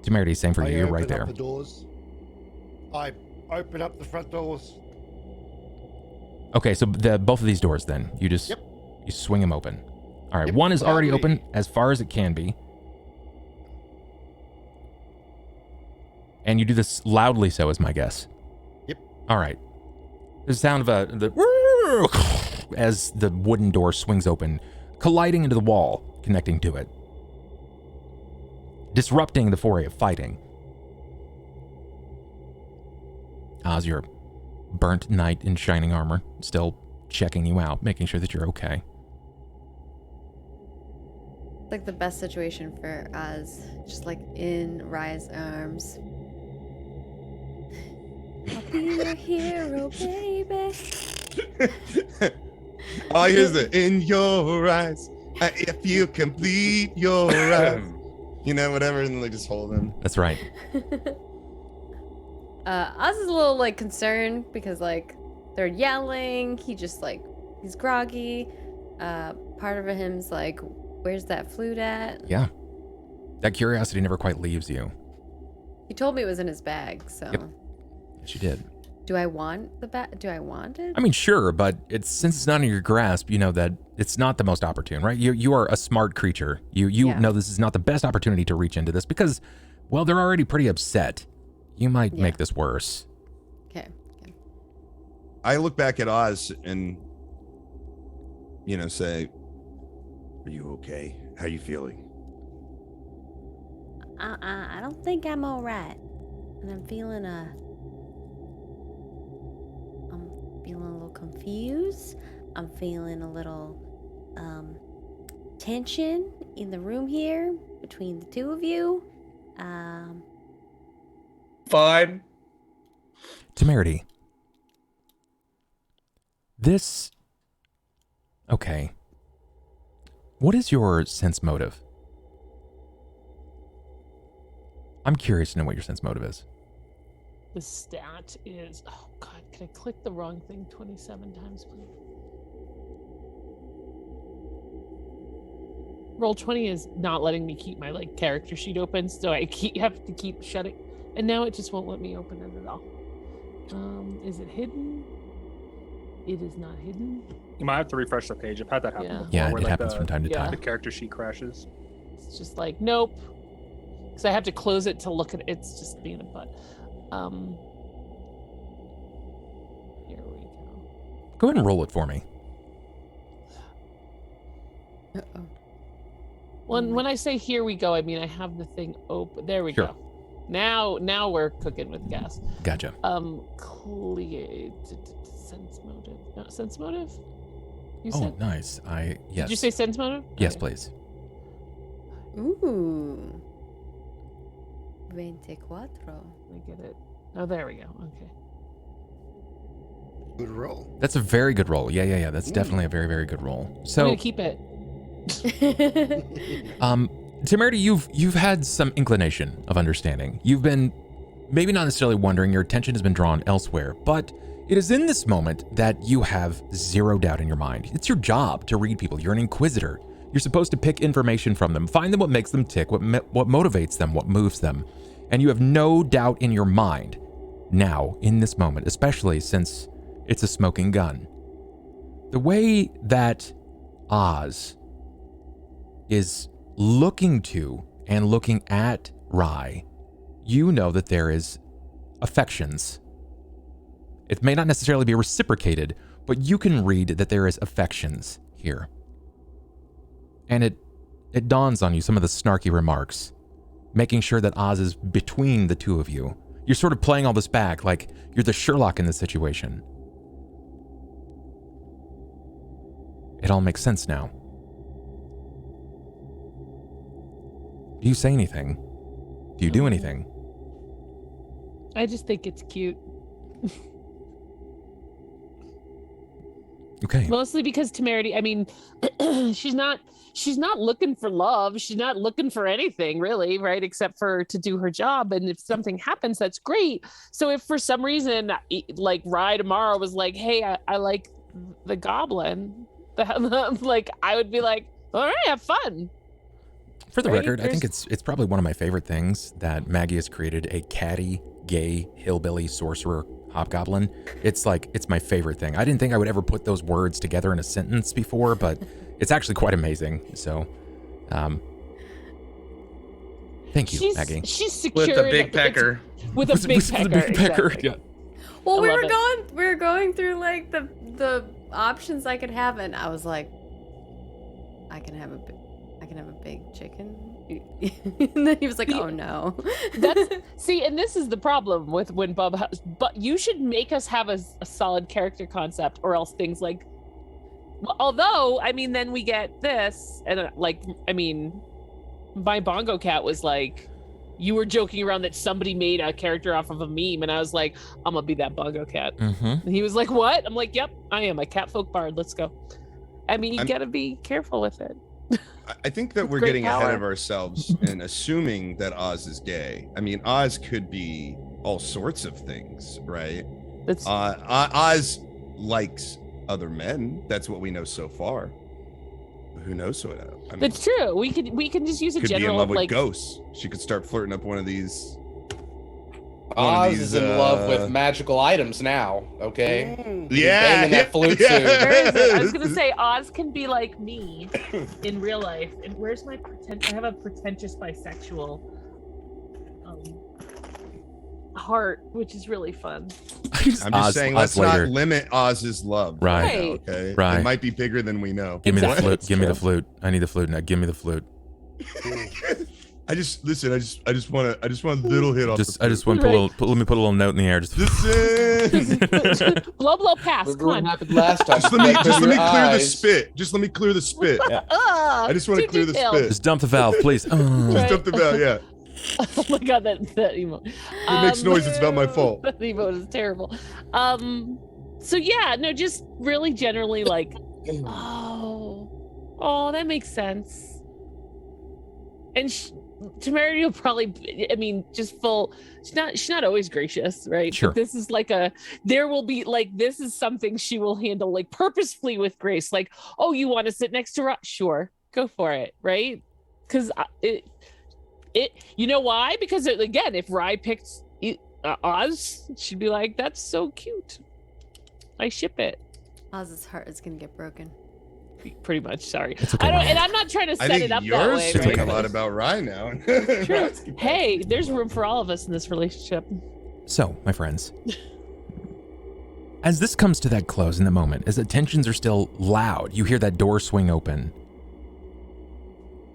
Temerity, same for you. You're right open there. up the doors. I open up the front doors. Okay, so both of these doors then, you just you swing them open. All right, Yep, one is already loudly. open as far as it can be. And you do this loudly so is my guess. Yep. All right. The sound of as the wooden door swings open, colliding into the wall, connecting to it. Disrupting the foray of fighting. Oz, your burnt knight in shining armor, still checking you out, making sure that you're okay. It's like the best situation for us, just like in Rye's arms. I'll be your hero, baby. Oh, here's it. In your eyes, if you complete your eyes. You know, whatever, and like just hold him. That's right. Oz is a little like concerned because like they're yelling. He just like he's groggy. Part of him's like, where's that flute at? Yeah. That curiosity never quite leaves you. He told me it was in his bag, so. Yep. She did. Do I want the bag? Do I want it? I mean, sure, but since it's not in your grasp, you know that it's not the most opportune, right? You are a smart creature. You know this is not the best opportunity to reach into this because, well, they're already pretty upset. You might make this worse. Okay. I look back at Oz and, you know, say, "Are you okay? How you feeling?" I don't think I'm all right. And I'm feeling a little confused. I'm feeling a little tension in the room here between the two of you. Fine. Temerity. This... Okay. What is your sense motive? I'm curious to know what your sense motive is. The stat is, oh God, can I click the wrong thing 27 times, please? Roll20 is not letting me keep my like character sheet open, so I have to keep shutting, and now it just won't let me open it at all. Is it hidden? It is not hidden. You might have to refresh the page. I've had that happen before. Yeah, where, it like, happens from time to time. The character sheet crashes. It's just like, nope. Because I have to close it to look at it. It's just being a butt. Here we go. Go ahead and roll it for me. Uh-oh. When I say here we go, I mean I have the thing open. There we go. Now we're cooking with gas. Gotcha. Clear sense motive. No, sense motive? You Oh, said? nice. Yes. Did you say sense motive? Yes, Okay. please. Ooh. 24. Let me get it. Oh, there we go. Okay. Good roll. That's a very good roll. Yeah. That's definitely a very, very good roll. I'm So, gonna keep it. Temerity, you've had some inclination of understanding. You've been maybe not necessarily wondering, your attention has been drawn elsewhere, but it is in this moment that you have zero doubt in your mind. It's your job to read people. You're an inquisitor. You're supposed to pick information from them, find them what makes them tick, what motivates them, what moves them. And you have no doubt in your mind now, in this moment, especially since it's a smoking gun. The way that Oz is looking to and looking at Rye, you know that there is affections. It may not necessarily be reciprocated, but you can read that there is affections here. And it dawns on you some of the snarky remarks, making sure that Oz is between the two of you. You're sort of playing all this back like you're the Sherlock in this situation. It all makes sense now. Do you say anything? Do you do anything? I just think it's cute. Okay. Mostly because Temerity, I mean, she's not looking for love. She's not looking for anything really, right? Except for to do her job. And if something happens, that's great. So if for some reason, like Rye tomorrow was like, hey, I like the goblin, like I would be like, all right, have fun. For the Right? record, I think it's probably one of my favorite things that Maggie has created a catty, gay, hillbilly sorcerer hobgoblin. It's my favorite thing. I didn't think I would ever put those words together in a sentence before, but it's actually quite amazing. So, thank you, Maggie. She's secured With a big pecker. With a big pecker. Exactly. Yeah. Well, I we love were going through like the options I could have, and I was like, I can have a big chicken. And then he was like, oh no. See, and this is the problem with when but you should make us have a solid character concept, or else things like, although, I mean, then we get this, and my bongo cat was like, you were joking around that somebody made a character off of a meme, and I was like, I'm gonna be that bongo cat. Mm-hmm. And he was like, what? I'm like, yep, I am a catfolk bard. Let's go. I mean, you gotta be careful with it. I think that we're great getting ahead power. of ourselves and assuming that Oz is gay. I mean, Oz could be all sorts of things, right? That's Oz likes other men. That's what we know so far. Who knows what? I mean, that's true. We can just use a could be in general love with like ghosts. She could start flirting up one of these. Oz these, is in love with magical items now. Okay. Yeah, banging that flute soon. Where is it? I was gonna say Oz can be like me in real life. And where's my I have a pretentious bisexual heart, which is really fun. I'm just saying, let's not limit Oz's love. Right. Now, okay. Right. It might be bigger than we know. Give me the Exactly. flute. It's Give me the true. flute. I need the flute now. Give me the flute. I just want a little hit off. I just want to let me put a little note in the air. Just Listen. blow pass. What Come on. happened last time? Just let me clear the eyes. spit. Just let me clear the spit. I just want to clear the spit. just dump the valve, please. Just dump the valve. Yeah. Oh my god, that emote. It makes noise. It's not my fault. That emote is terrible. So yeah, no, just really generally like, oh, that makes sense. And Temerity will probably, I mean, just full. She's not always gracious, right? Sure. But this is like this is something she will handle like purposefully with grace. Like, oh, you want to sit next to Rob? Sure, go for it, right? Because you know why? Because again, if Rye picked Oz, she'd be like, "That's so cute. I ship it." Oz's heart is gonna get broken. Pretty much. Sorry. It's okay, I don't, Ryan. and I'm not trying to I set think it up that you're way. saying right? a lot about Rye now. True. Hey, there's room for all of us in this relationship. So, my friends, as this comes to that close in the moment, as the tensions are still loud, you hear that door swing open.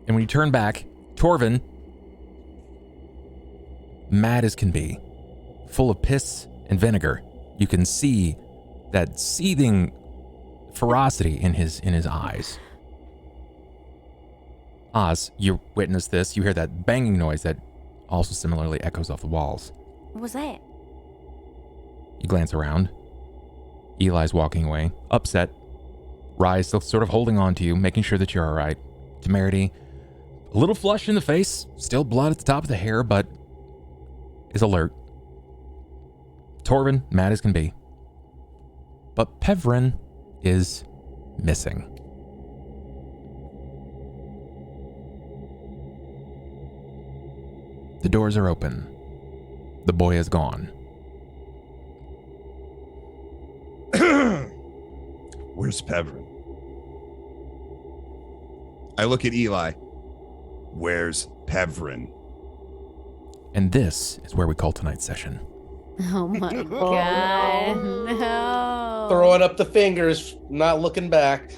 And when you turn back, Torvin, mad as can be, full of piss and vinegar, you can see that seething ferocity in his eyes. Oz, you witness this. You hear that banging noise that also similarly echoes off the walls. What was that? You glance around. Eli's walking away, upset. Rye's still sort of holding on to you, making sure that you're all right. Temerity, a little flush in the face, still blood at the top of the hair, but is alert. Torvin, mad as can be. But Pevrin is missing. The doors are open. The boy is gone. Where's Pevrin? I look at Eli. Where's Pevrin? And this is where we call tonight's session. Oh my god, no. Throwing up the fingers, not looking back.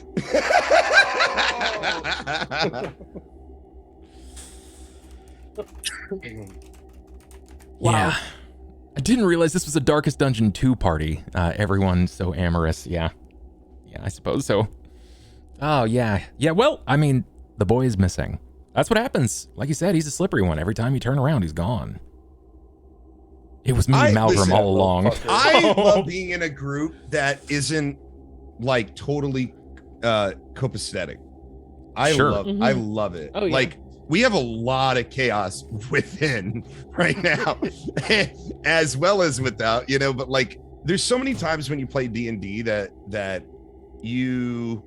Wow. Yeah. I didn't realize this was a Darkest Dungeon 2 party. Everyone so amorous. Yeah, I suppose so. Oh, yeah. Yeah, well, I mean, the boy is missing. That's what happens. Like you said, he's a slippery one. Every time you turn around, he's gone. It was me, Malcolm, all along. I love being in a group that isn't like totally copacetic. I love it. Oh, yeah. Like, we have a lot of chaos within right now, as well as without, but like, there's so many times when you play D&D that you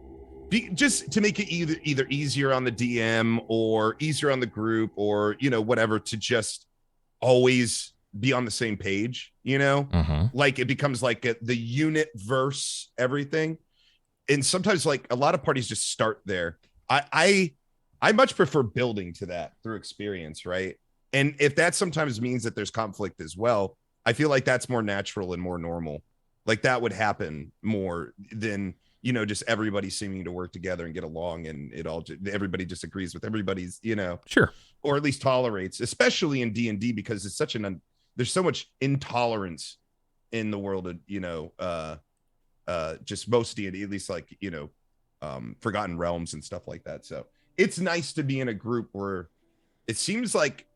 just to make it either easier on the DM or easier on the group or, whatever, to just always be on the same page, like it becomes like the unit verse everything. And sometimes like a lot of parties just start there. I much prefer building to that through experience, right? And if that sometimes means that there's conflict as well, I feel like that's more natural and more normal. Like that would happen more than, just everybody seeming to work together and get along, and everybody just agrees with everybody's, Sure. or at least tolerates, especially in D&D, because it's such there's so much intolerance in the world of, just most D&D, at least like, Forgotten Realms and stuff like that. So it's nice to be in a group where it seems like,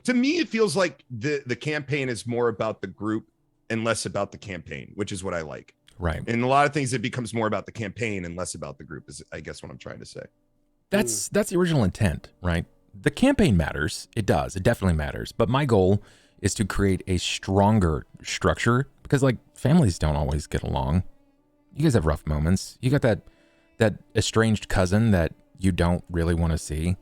to me, it feels like the campaign is more about the group and less about the campaign, which is what I like. Right. And a lot of things, it becomes more about the campaign and less about the group, is I guess what I'm trying to say. That's the original intent, right? The campaign matters. It does. It definitely matters. But my goal is to create a stronger structure because, like, families don't always get along. You guys have rough moments. You got that estranged cousin that you don't really want to see.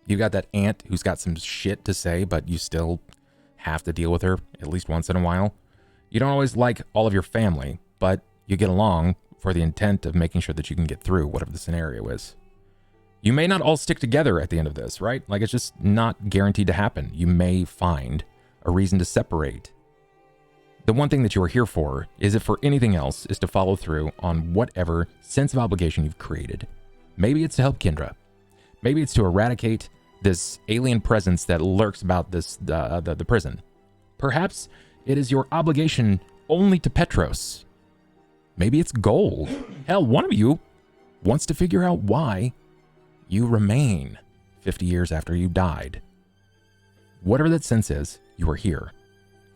You got that aunt who's got some shit to say, but you still have to deal with her at least once in a while. You don't always like all of your family, but you get along for the intent of making sure that you can get through whatever the scenario is. You may not all stick together at the end of this, right? Like, it's just not guaranteed to happen. You may find a reason to separate. The one thing that you are here for is, if for anything else, is to follow through on whatever sense of obligation you've created. Maybe it's to help Kendra. Maybe it's to eradicate this alien presence that lurks about the prison. Perhaps it is your obligation only to Petros. Maybe it's gold. Hell, one of you wants to figure out why you remain 50 years after you died. Whatever that sense is, you are here.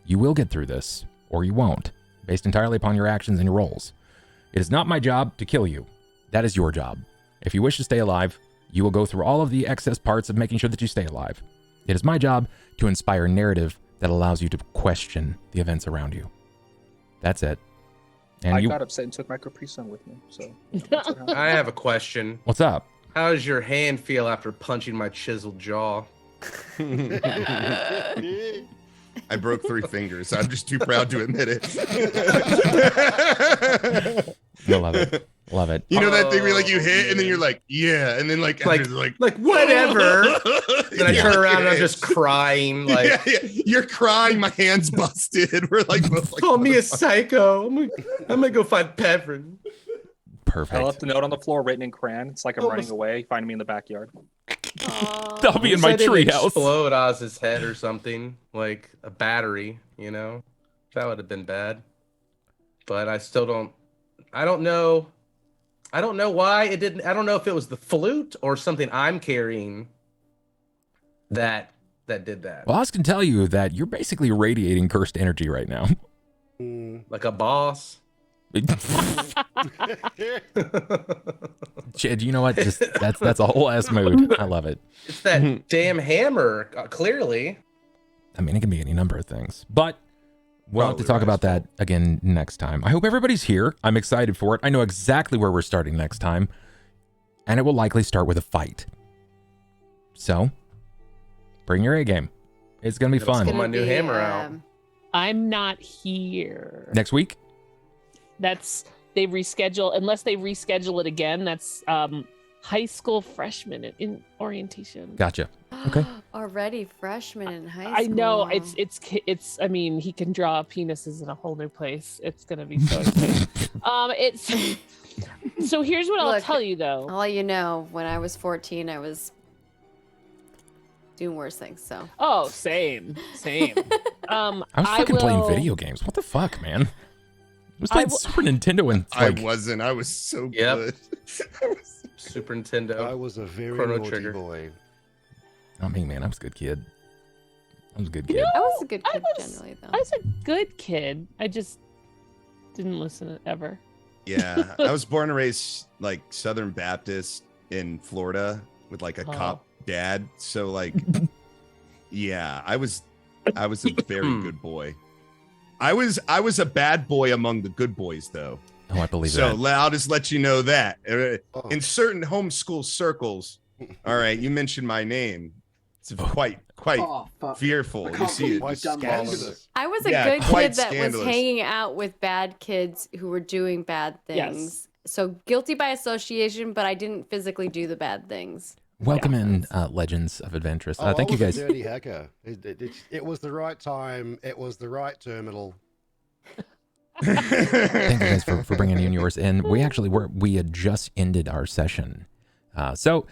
You will get through this, or you won't, based entirely upon your actions and your roles. It is not my job to kill you. That is your job. If you wish to stay alive, you will go through all of the excess parts of making sure that you stay alive. It is my job to inspire a narrative that allows you to question the events around you. That's it. And I got upset and took my Capri Sun with me. So I have a question. What's up? How does your hand feel after punching my chiseled jaw? I broke 3 fingers. I'm just too proud to admit it. I love it. Love it. You know that thing where like you hit and then you're like, yeah, and then like whatever. Then I turn around and I'm just crying. Like, yeah. You're crying. My hand's busted. We're like, call me a psycho. I'm gonna go find Pevrin. Perfect. I left the note on the floor written in crayon. It's like I'm running away. Find me in the backyard. That'll be in my treehouse. Explode Oz's head or something, like a battery. You know, that would have been bad. But I still don't. I don't know why it didn't. I don't know if it was the flute or something I'm carrying that did that. Well, Oz can tell you that you're basically radiating cursed energy right now. Like a boss. Chad, you know what? Just that's a whole ass mood. I love it. It's that damn hammer, clearly. I mean, it can be any number of things, but we'll have to talk about that again next time. I hope everybody's here. I'm excited for it. I know exactly where we're starting next time, and it will likely start with a fight. So, bring your A game. It's gonna be fun. Pull my new hammer out. I'm not here. Next week? They reschedule, unless they reschedule it again. That's high school freshman in orientation. Gotcha. Okay. Already freshman in high school. I know it's. I mean, he can draw penises in a whole new place. It's gonna be so exciting. So here's what I'll tell you though. I'll let you know. When I was 14, I was doing worse things. So. Oh, same. I was fucking playing video games. What the fuck, man? I was playing Super Nintendo and I wasn't. I was so good. Super Nintendo. I was a very Chrono naughty Trigger. boy. Not me, man. I was a good kid. I was a good kid generally, though. I was a good kid. I just didn't listen ever. Yeah, I was born and raised like Southern Baptist in Florida with like a cop dad. So like, yeah, I was a very good boy. I was a bad boy among the good boys, though. Oh, I believe that. So I'll just let you know that in certain homeschool circles. All right, you mentioned my name. It's quite fearful. You see it. Quite scandalous. I was a good kid that scandalous. was hanging out with bad kids who were doing bad things. Yes. So guilty by association, but I didn't physically do the bad things. Welcome in, Legends of Adventurous. Thank you guys. I was a dirty hacker. It was the right time. It was the right terminal. Thank you guys for bringing in yours. And we had just ended our session. So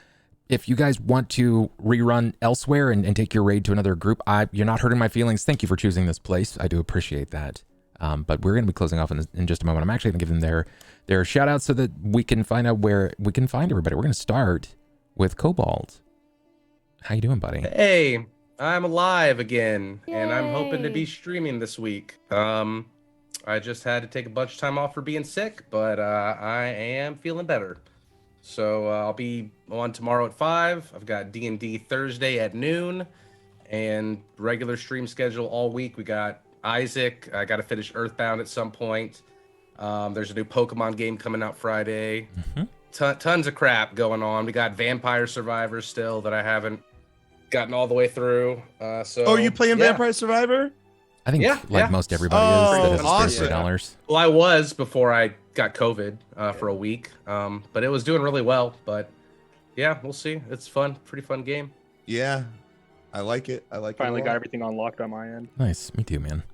if you guys want to rerun elsewhere and take your raid to another group, you're not hurting my feelings. Thank you for choosing this place. I do appreciate that. But we're going to be closing off in just a moment. I'm actually going to give them their shout outs so that we can find out where we can find everybody. We're going to start with Cobalt. How you doing, buddy? Hey, I'm alive again, and I'm hoping to Yay. be streaming this week. I just had to take a bunch of time off for being sick, but I am feeling better. So I'll be on tomorrow at 5. I've got D&D Thursday at noon, and regular stream schedule all week. We got Isaac. I got to finish Earthbound at some point. There's a new Pokemon game coming out Friday. Tons of crap going on. We got Vampire Survivor still that I haven't gotten all the way through. So are you playing Vampire Survivor? I think most everybody is. That has $30. Well, I was before I got COVID for a week, but it was doing really well. But yeah, we'll see. It's fun, pretty fun game. Yeah, I like it. Finally got everything unlocked on my end. Nice, me too, man.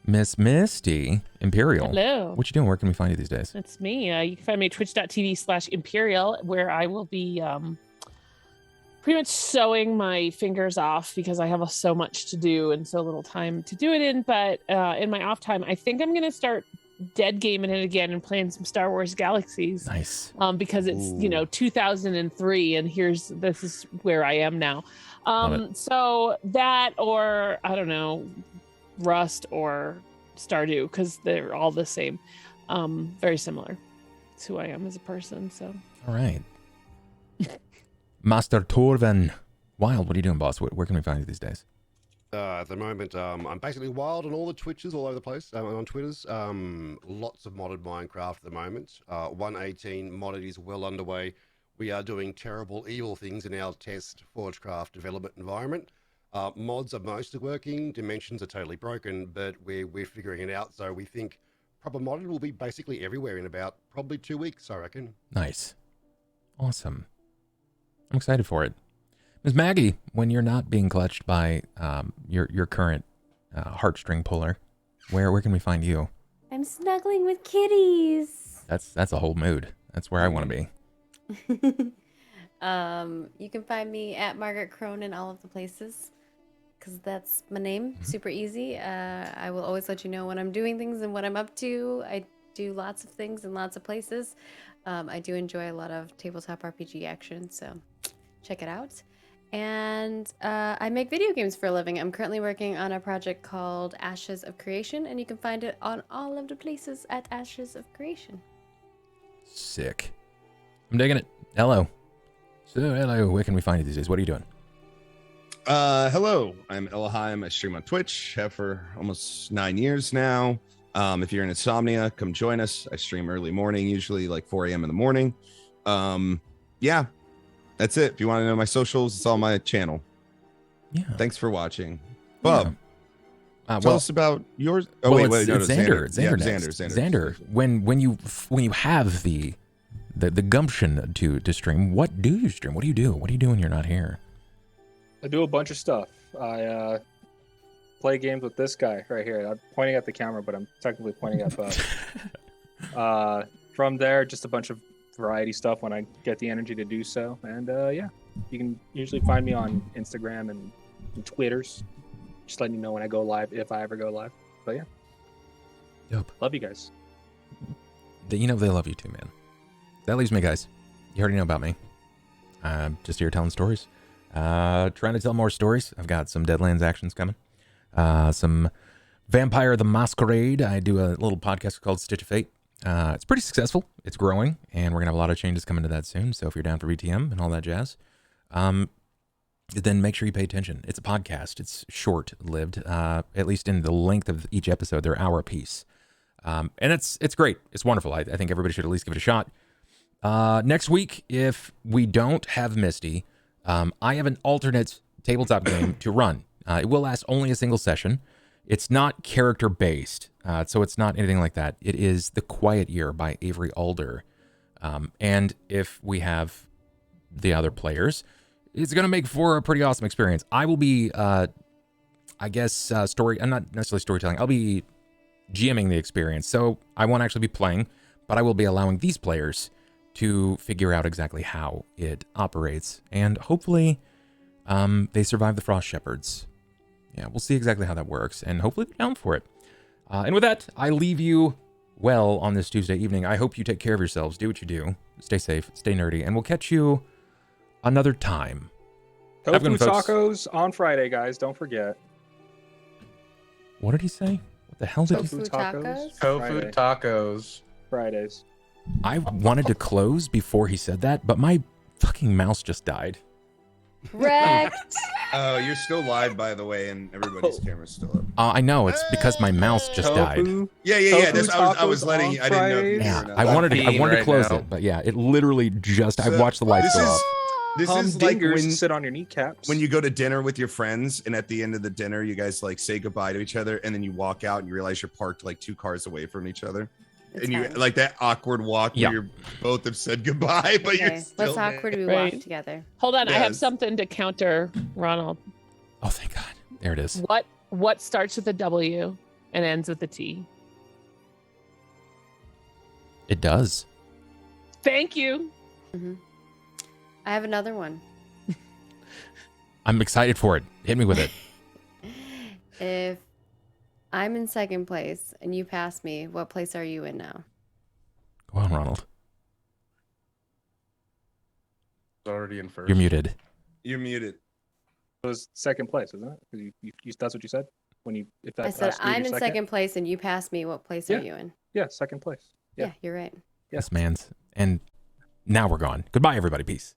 Miss Misty Imperial. Hello. What you doing? Where can we find you these days? It's me. You can find me at twitch.tv/Imperial, where I will be pretty much sewing my fingers off because I have so much to do and so little time to do it in. But in my off time, I think I'm going to start dead gaming it again and playing some Star Wars Galaxies. Nice. Because it's 2003, and this is where I am now. So that, or I don't know, Rust or Stardew, because they're all the same. Very similar to who I am as a person. So all right. Master Torvin. Wyld, what are you doing, boss? Where can we find you these days? At the moment, I'm basically Wyld on all the Twitches all over the place, on Twitters. Lots of modded Minecraft at the moment. 1.18 modded is well underway. We are doing terrible, evil things in our test Forgecraft development environment. Mods are mostly working, dimensions are totally broken, but we're figuring it out. So we think proper modded will be basically everywhere in about probably 2 weeks, I reckon. Nice. Awesome. I'm excited for it. Ms. Maggie, when you're not being clutched by your current heartstring puller, where can we find you? I'm snuggling with kitties. That's a whole mood. That's where I want to be. You can find me at MargaretKrohn in all of the places, because that's my name. Super easy. I will always let you know when I'm doing things and what I'm up to. I do lots of things in lots of places. I do enjoy a lot of tabletop RPG action, so check it out. And I make video games for a living. I'm currently working on a project called Ashes of Creation, and you can find it on all of the places at Ashes of Creation. Sick. I'm digging it. Hello. So, hello. Where can we find you these days? What are you doing? Hello. I'm Ellohime. I stream on Twitch. Have for almost 9 years now. If you're in Insomnia, come join us. I stream early morning, usually like 4 a.m. in the morning. Yeah. That's it. If you want to know my socials, it's on my channel. Yeah. Thanks for watching. Bub, yeah. tell us about yours. Oh, well, wait, it's Xander. Xander. When you have the gumption to stream, what do you stream? What do you do? What do you do when you're not here? I do a bunch of stuff. I play games with this guy right here. I'm pointing at the camera, but I'm technically pointing at Bub. From there, just a bunch of variety stuff when I get the energy to do so. And yeah, you can usually find me on Instagram and Twitters. Just letting you know when I go live, if I ever go live. But yeah. Dope. Love you guys. They love you too, man. That leaves me, guys. You already know about me. Just here telling stories. Trying to tell more stories. I've got some Deadlands actions coming. Some Vampire the Masquerade. I do a little podcast called Stitch of Fate. It's pretty successful. It's growing, and we're going to have a lot of changes coming to that soon. So if you're down for VTM and all that jazz, then make sure you pay attention. It's a podcast. It's short-lived, at least in the length of each episode. They're an hour apiece. And it's great. It's wonderful. I think everybody should at least give it a shot. Next week, if we don't have Misty, I have an alternate tabletop game to run. It will last only a single session. It's not character-based, so it's not anything like that. It is The Quiet Year by Avery Alder. And if we have the other players, it's going to make for a pretty awesome experience. I will be, I'm not necessarily storytelling. I'll be GMing the experience, so I won't actually be playing, but I will be allowing these players to figure out exactly how it operates, and hopefully they survive the Frost Shepherds. Yeah, we'll see exactly how that works, and hopefully they're down for it. And with that, I leave you well on this Tuesday evening. I hope you take care of yourselves, do what you do, stay safe, stay nerdy, and we'll catch you another time. Tofu tacos on Friday, guys. Don't forget. What did he say? What the hell did he say? Tofu tacos? Tofu tacos. Fridays. I wanted to close before he said that, but my fucking mouse just died. Wrecked. Oh, you're still live, by the way, and everybody's camera's still up. I know, it's because my mouse just died. Tofu? Yeah. Tofu I was tacos letting you. I on didn't know. If you fries? Yeah, were I not. wanted to being right close now. it, but yeah, it literally just. I So, watched the lights this go is- off. This is like Humdingers when sit on your kneecaps. when you go to dinner with your friends, and at the end of the dinner, you guys like say goodbye to each other, and then you walk out and you realize you're parked like 2 cars away from each other, It's and you fine. like that awkward walk Yeah. where you both have said goodbye, but you're Okay, still let's there. awkward we Right. walk together. Hold on, I have Yes. something to counter Ronald. Oh, thank God. There it is. What starts with a W and ends with a T? It does. Thank you. I have another one. I'm excited for it. Hit me with it. If I'm in second place and you pass me, what place are you in now? Go on, Ronald. It's already in first. You're muted. You're muted. It was second place, isn't it? 'Cause you, that's what you said when you. If that I said last year I'm you're in second place and you pass me. What place Yeah. are you in? Yeah, second place. Yeah, you're right. Yeah. This man's. And now we're gone. Goodbye, everybody. Peace.